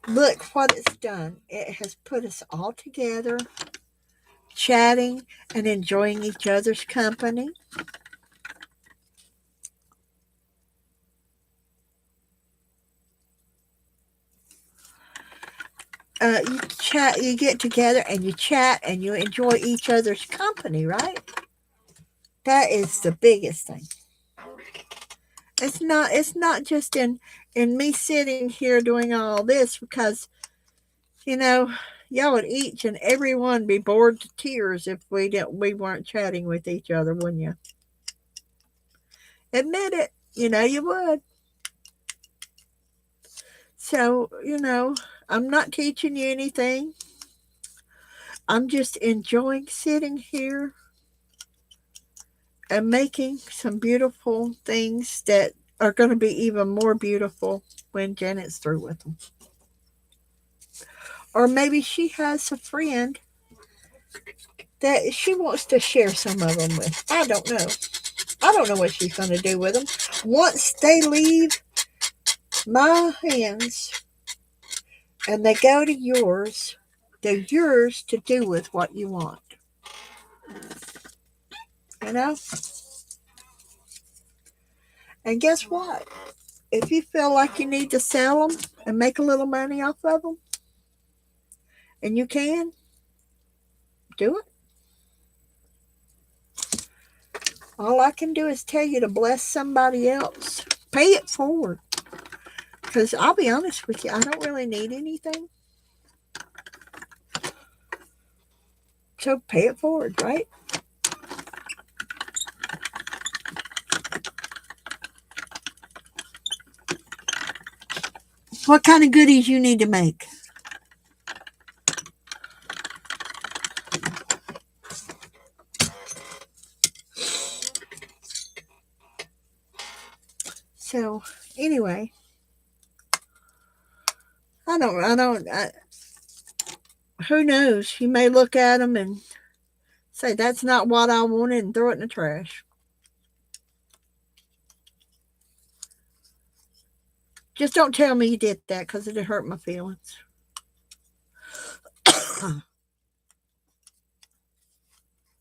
Look what it's done. It has put us all together, chatting and enjoying each other's company. You get together and you chat and you enjoy each other's company, right? That is the biggest thing. It's not just in me sitting here doing all this because, you know, y'all would each and every one be bored to tears if we weren't chatting with each other, wouldn't you? Admit it. You know you would. So, I'm not teaching you anything. I'm just enjoying sitting here and making some beautiful things that are going to be even more beautiful when Janet's through with them. Or maybe she has a friend that she wants to share some of them with. I don't know. I don't know what she's going to do with them. Once they leave my hands and they go to yours, they're yours to do with what you want. You know? And guess what? If you feel like you need to sell them and make a little money off of them, and you can, do it. All I can do is tell you to bless somebody else. Pay it forward. Because I'll be honest with you, I don't really need anything. So pay it forward, right? What kind of goodies you need to make? So anyway, who knows? You may look at them and say, that's not what I wanted, and throw it in the trash. Just don't tell me you did that, because it'll hurt my feelings.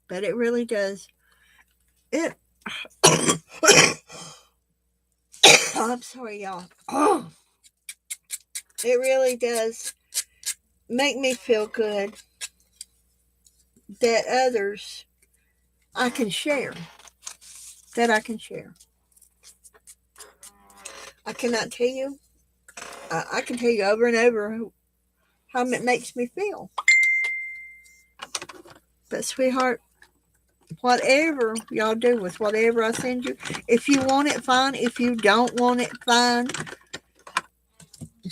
But it really does. I'm sorry, y'all. It really does make me feel good that others I can share. I cannot tell you. I can tell you over and over how it makes me feel. But sweetheart, whatever y'all do with whatever I send you, if you want it, fine. If you don't want it, fine.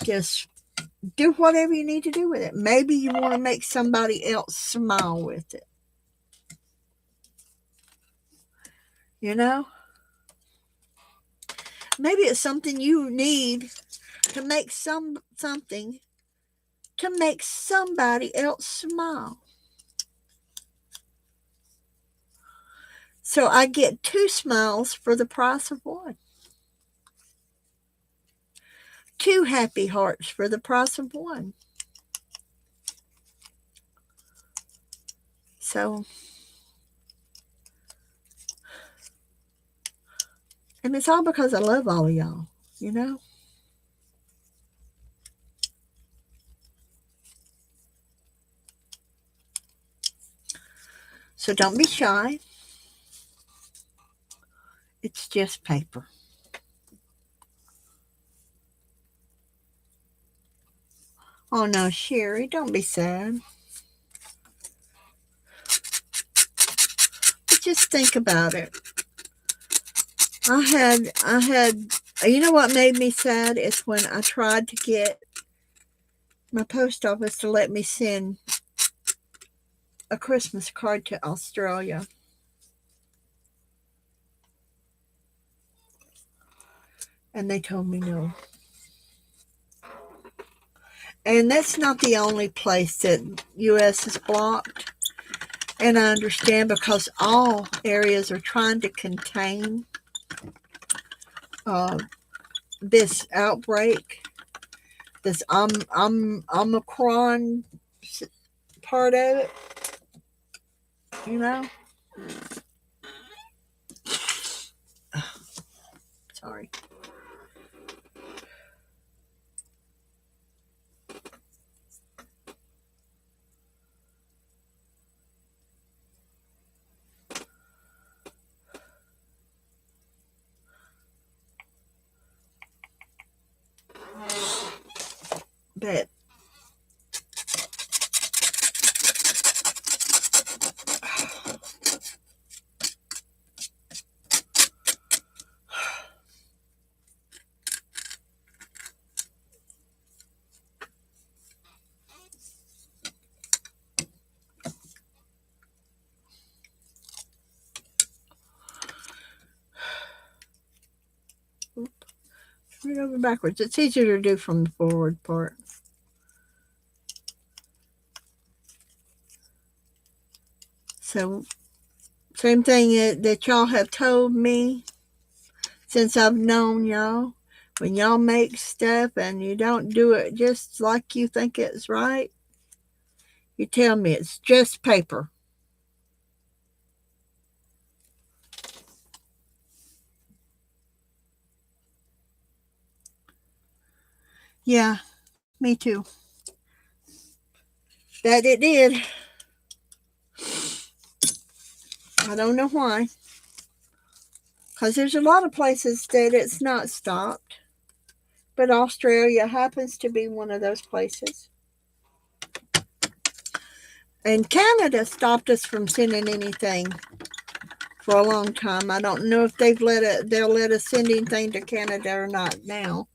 Just do whatever you need to do with it. Maybe you want to make somebody else smile with it. You know? Maybe it's something you need to make something to make somebody else smile. So I get 2 smiles for the price of 1. 2 happy hearts for the price of 1. So, and it's all because I love all of y'all, you know? So don't be shy. It's just paper. Oh no, Sherry, don't be sad. But just think about it. I had, you know what made me sad is when I tried to get my post office to let me send a Christmas card to Australia. And they told me no. And that's not the only place that U.S. is blocked. And I understand, because all areas are trying to contain this outbreak, this Omicron part of it, you know? Sorry. But Turn it over backwards. It's easier to do from the forward part. So, same thing that y'all have told me since I've known y'all. When y'all make stuff and you don't do it just like you think it's right, you tell me it's just paper. Yeah, me too. That it did. I don't know why. Because there's a lot of places that it's not stopped. But Australia happens to be one of those places. And Canada stopped us from sending anything for a long time. I don't know if they'll let us send anything to Canada or not now.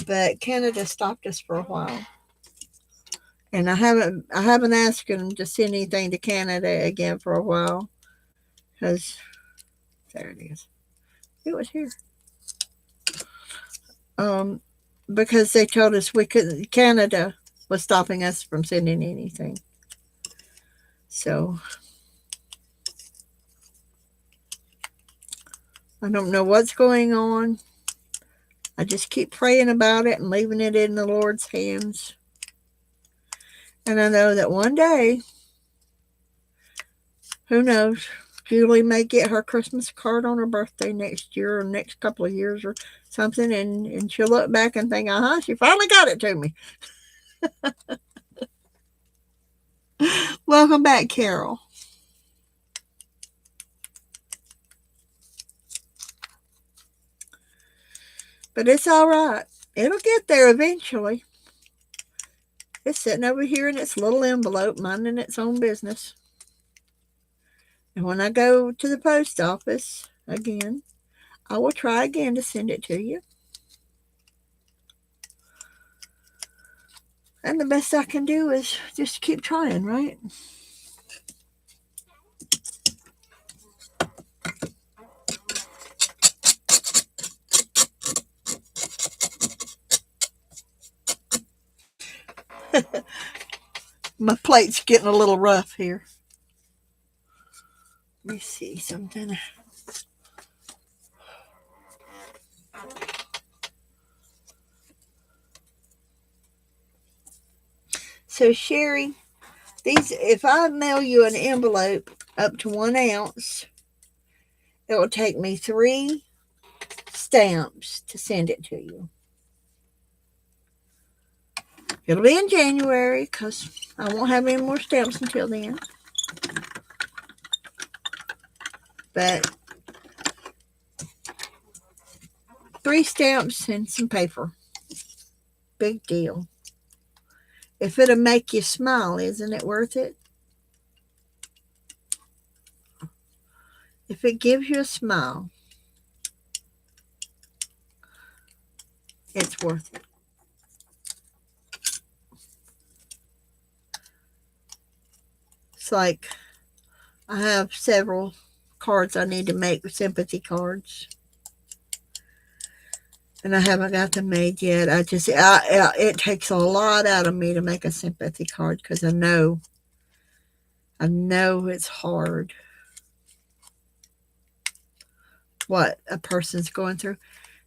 But Canada stopped us for a while. And I haven't asked them to send anything to Canada again for a while. Because there it is. It was here. Because they told us we couldn't, Canada was stopping us from sending anything. So I don't know what's going on. I just keep praying about it and leaving it in the Lord's hands. And I know that one day, who knows, Julie may get her Christmas card on her birthday next year or next couple of years or something, and she'll look back and think, she finally got it to me. Welcome back, Carol. But it's all right. It'll get there eventually. It's sitting over here in its little envelope, minding its own business. And when I go to the post office again, I will try again to send it to you. And the best I can do is just keep trying, right? My plate's getting a little rough here. Let me see something. So, Sherry, if I mail you an envelope up to 1 ounce, it will take me 3 stamps to send it to you. It'll be in January because I won't have any more stamps until then. But 3 stamps and some paper. Big deal. If it'll make you smile, isn't it worth it? If it gives you a smile, it's worth it. It's like I have several cards I need to make, sympathy cards. And I haven't got them made yet. It takes a lot out of me to make a sympathy card because I know it's hard what a person's going through.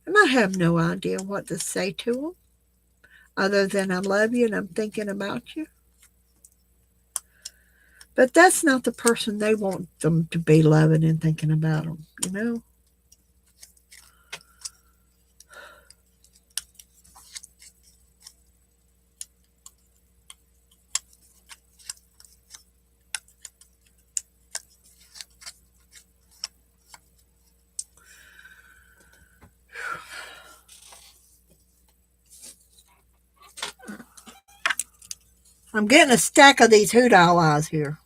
And I have no idea what to say to them other than I love you and I'm thinking about you. But that's not the person they want them to be loving and thinking about them, you know? I'm getting a stack of these hoot owl eyes here.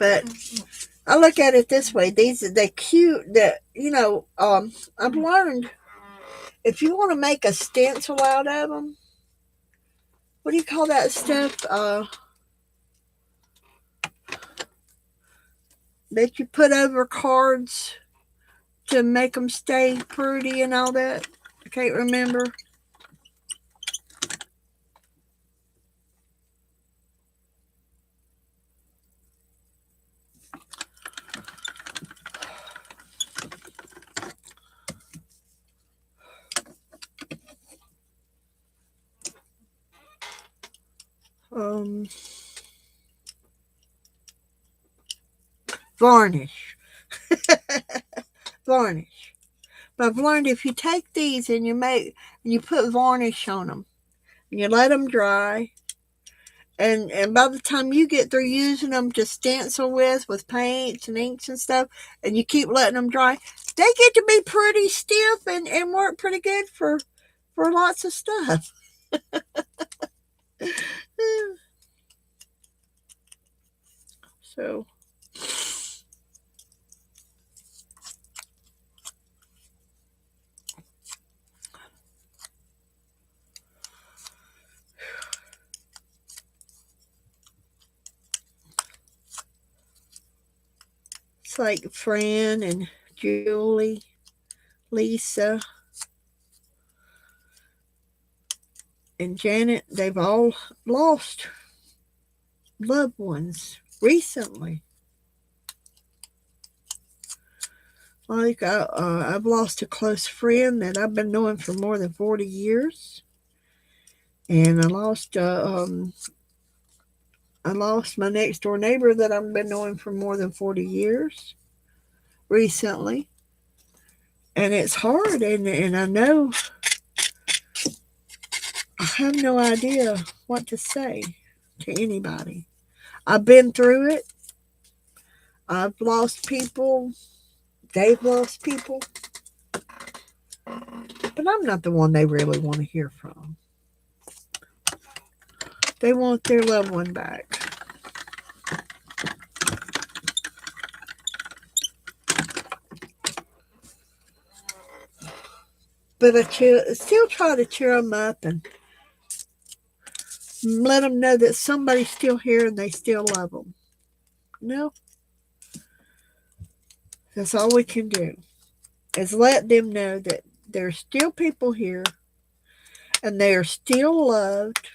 But I look at it this way. They cute that, I've learned if you want to make a stencil out of them, what do you call that stuff? That you put over cards to make them stay pretty and all that. I can't remember. Varnish. Varnish. But I've learned if you take these and you put varnish on them and you let them dry, and by the time you get through using them to stencil with paints and inks and stuff, and you keep letting them dry, they get to be pretty stiff and work pretty good for lots of stuff. So it's like Fran and Julie, Lisa, and Janet, they've all lost loved ones recently. Like I've lost a close friend that I've been knowing for more than 40 years, and I lost my next door neighbor that I've been knowing for more than 40 years recently, and it's hard, and I know I have no idea what to say to anybody. I've been through it. I've lost people. They've lost people. But I'm not the one they really want to hear from. They want their loved one back. But I still try to cheer them up and let them know that somebody's still here and they still love them. No. That's all we can do, is let them know that there's still people here and they are still loved.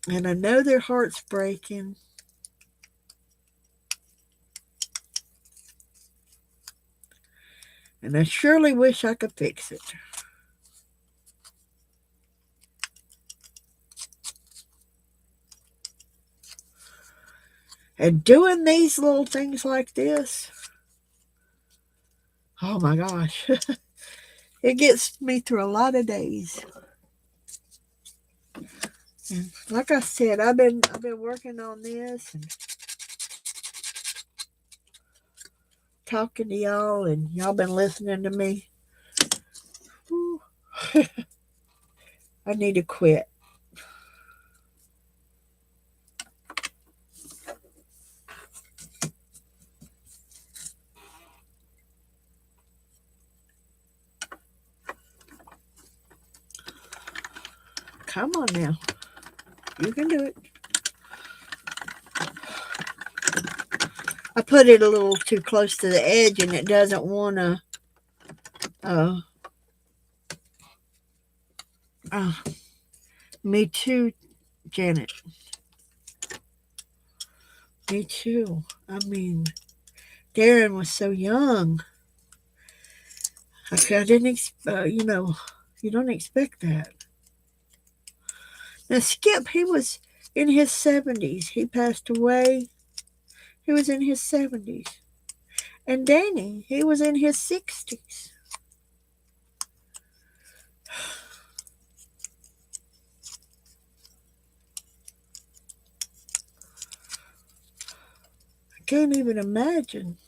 And I know their heart's breaking. And I surely wish I could fix it. And doing these little things like this, oh my gosh, it gets me through a lot of days. And like I said, I've been working on this and talking to y'all, and y'all been listening to me. I need to quit. Come on now. You can do it. I put it a little too close to the edge and it doesn't want to. Me too, Janet. Me too. I mean, Darren was so young. I didn't, you don't expect that. Now, Skip, he was in his 70s. He passed away. He was in his 70s. And Danny, he was in his 60s. I can't even imagine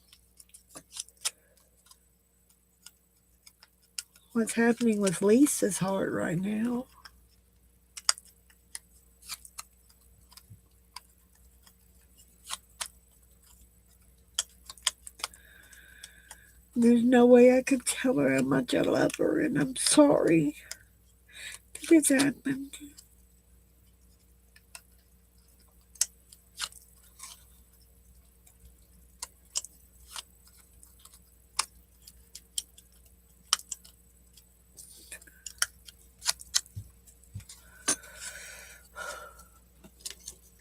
what's happening with Lisa's heart right now. There's no way I could tell her how much I love her, and I'm sorry that it's happened.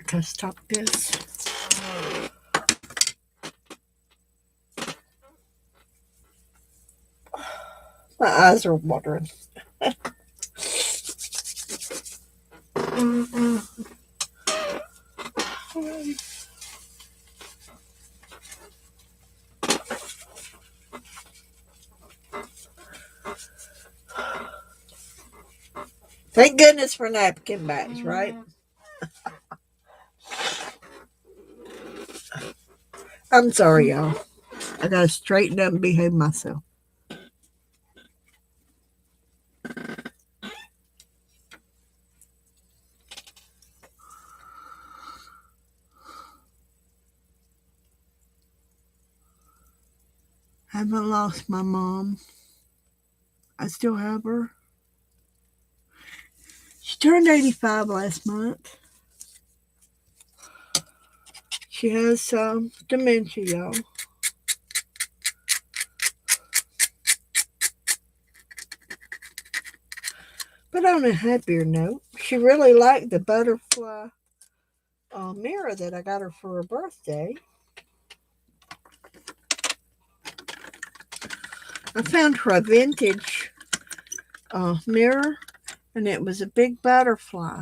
To stop this. My eyes are watering. Thank goodness for napkin bags, right? I'm sorry, y'all. I gotta straighten up and behave myself. I haven't lost my mom. I still have her. She turned 85 last month. She has dementia, y'all. But on a happier note, she really liked the butterfly mirror that I got her for her birthday. I found her a vintage mirror, and it was a big butterfly,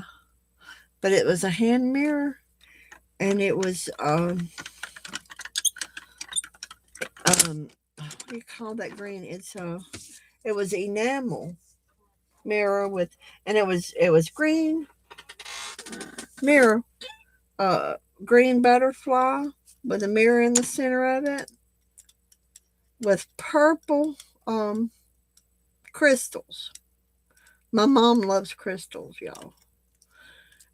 but it was a hand mirror, and it was what do you call that green? It was enamel mirror with, and it was green mirror, green butterfly with a mirror in the center of it with purple crystals. My mom loves crystals, y'all.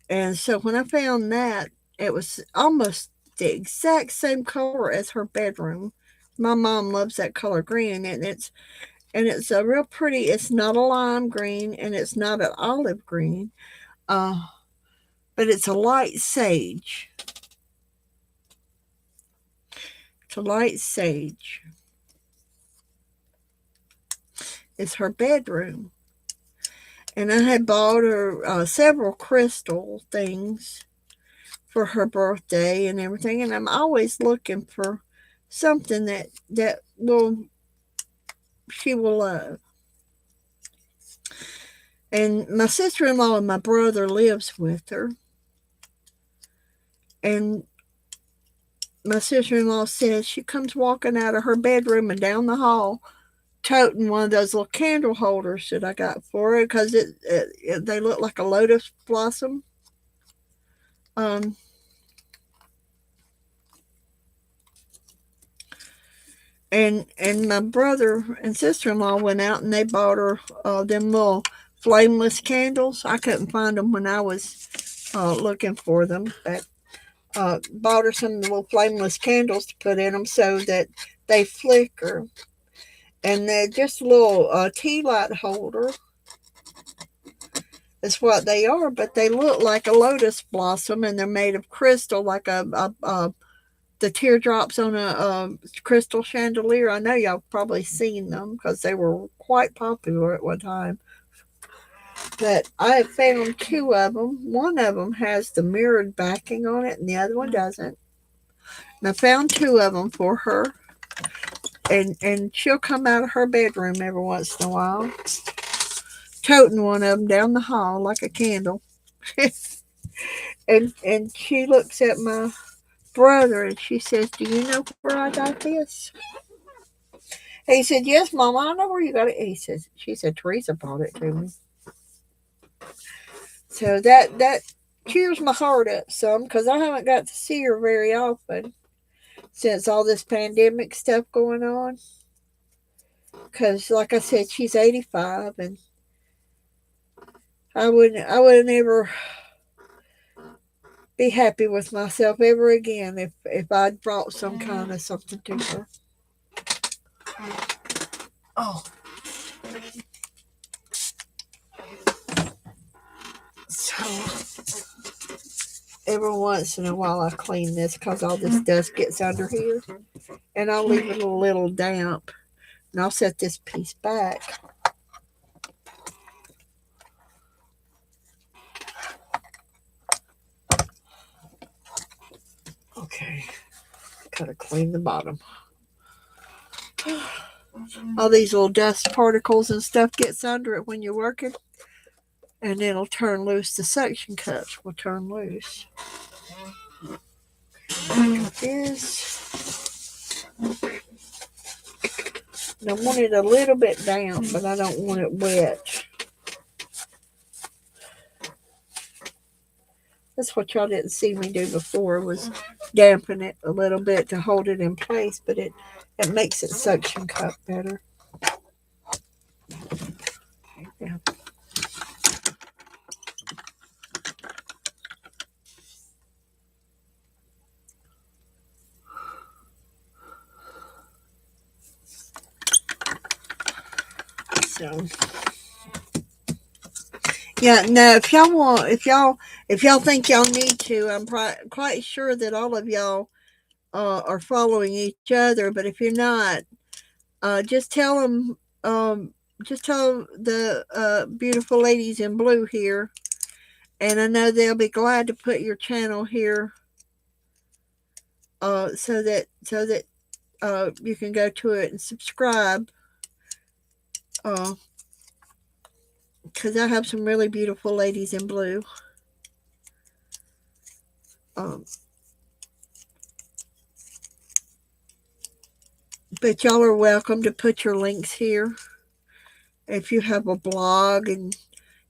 And so when I found that, it was almost the exact same color as her bedroom. My mom loves that color green, and it's a real pretty. It's not a lime green, and it's not an olive green, but it's a light sage. It's a light sage. It's her bedroom. And I had bought her several crystal things for her birthday and everything. And I'm always looking for something that she will love. And my sister-in-law and my brother lives with her. And my sister-in-law says she comes walking out of her bedroom and down the hall toting one of those little candle holders that I got for her because they look like a lotus blossom. And my brother and sister-in-law went out and they bought her them little flameless candles. I couldn't find them when I was looking for them, but bought her some little flameless candles to put in them so that they flicker. And they're just a little tea light holder. That's what they are, but they look like a lotus blossom, and they're made of crystal, like the teardrops on a crystal chandelier. I know y'all probably seen them because they were quite popular at one time. But I have found two of them. One of them has the mirrored backing on it, and the other one doesn't. And I found two of them for her. And she'll come out of her bedroom every once in a while, toting one of them down the hall like a candle. and she looks at my brother and she says, "Do you know where I got this?" He said, "Yes, Mama, I know where you got it." She said, "Teresa brought it to me." So that cheers my heart up some because I haven't got to see her very often since all this pandemic stuff going on. Because, like I said, she's 85, and I would never be happy with myself ever again if I'd brought some kind of something to her. Oh. So, every once in a while I clean this because all this dust gets under here. And I'll leave it a little damp. And I'll set this piece back. Okay. Gotta clean the bottom. All these little dust particles and stuff gets under it when you're working. And it'll turn loose. The suction cups will turn loose. Like this. And I want it a little bit damp, but I don't want it wet. That's what y'all didn't see me do before, was dampen it a little bit to hold it in place, but it makes it suction cup better. Yeah. So, yeah, no, if y'all think y'all need to, I'm quite sure that all of y'all are following each other, but if you're not, just tell them, just tell the beautiful ladies in blue here, and I know they'll be glad to put your channel here, so that you can go to it and subscribe, because I have some really beautiful ladies in blue. But y'all are welcome to put your links here. If you have a blog and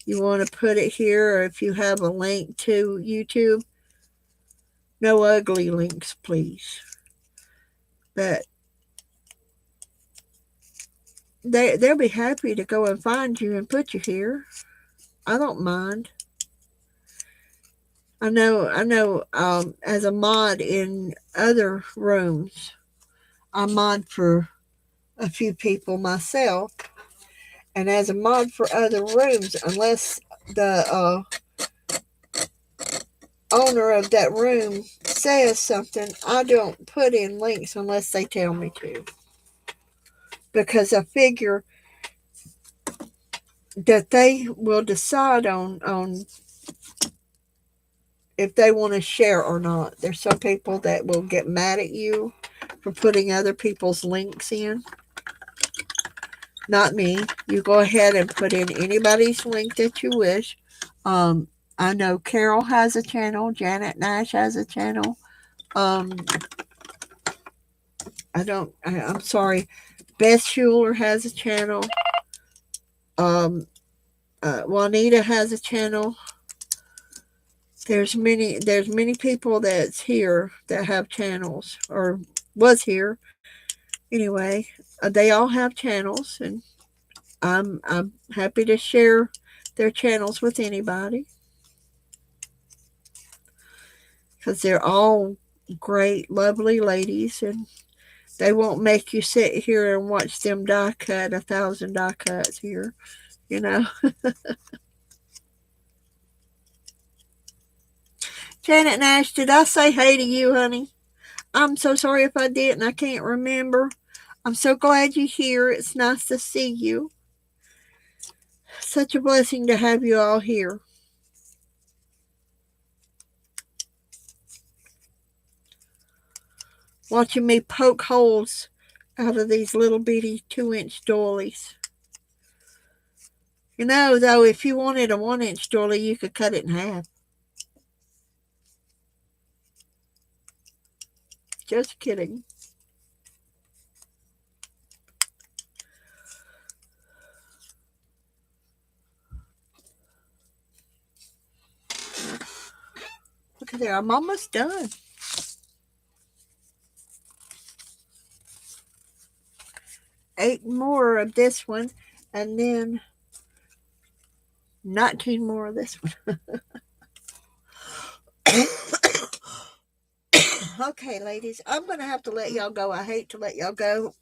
you want to put it here, or if you have a link to YouTube, no ugly links, please. But they'll be happy to go and find you and put you here. I don't mind. I know. As a mod in other rooms, I mod for a few people myself, and as a mod for other rooms, unless the owner of that room says something, I don't put in links unless they tell me to, because I figure that they will decide on if they want to share or not. There's some people that will get mad at you for putting other people's links in. Not me. You go ahead and put in anybody's link that you wish. I know Carol has a channel. Janet Nash has a channel. I'm sorry. Beth Schuler has a channel. Juanita has a channel. There's many people that's here that have channels, or was here. Anyway, they all have channels, and I'm happy to share their channels with anybody, because they're all great, lovely ladies, and they won't make you sit here and watch them die cut 1,000 die cuts here, you know. Janet Nash, did I say hey to you, honey? I'm so sorry if I didn't. I can't remember. I'm so glad you're here. It's nice to see you. Such a blessing to have you all here. Watching me poke holes out of these little bitty 2-inch doilies. You know, though, if you wanted a 1-inch doily, you could cut it in half. Just kidding. Look at there. I'm almost done. Eight more of this one, and then 19 more of this one. Okay, ladies, I'm going to have to let y'all go. I hate to let y'all go,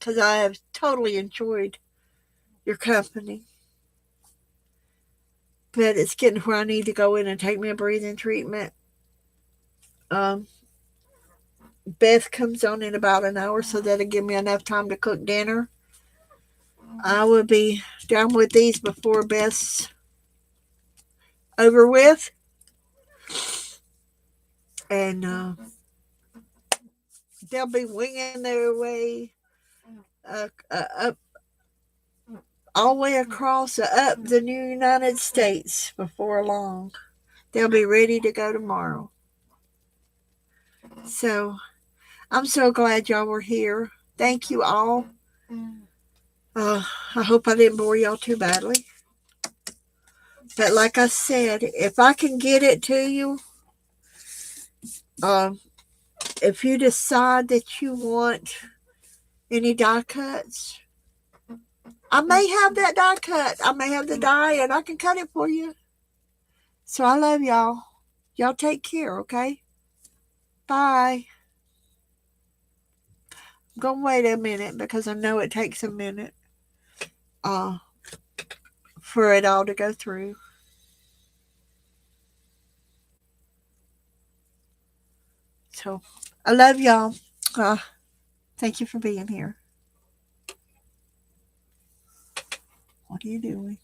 because I have totally enjoyed your company. But it's getting where I need to go in and take me a breathing treatment. Beth comes on in about an hour, so that'll give me enough time to cook dinner. I will be done with these before Beth's over with. And they'll be winging their way up all the way across up the new United States before long. They'll be ready to go tomorrow. So I'm so glad y'all were here. Thank you all. I hope I didn't bore y'all too badly. But like I said, if I can get it to you, if you decide that you want any die cuts, I may have that die cut. I may have the die and I can cut it for you. So I love y'all. Y'all take care, okay? Bye. I'm going to wait a minute because I know it takes a minute for it all to go through. So I love y'all. Thank you for being here. What are you doing?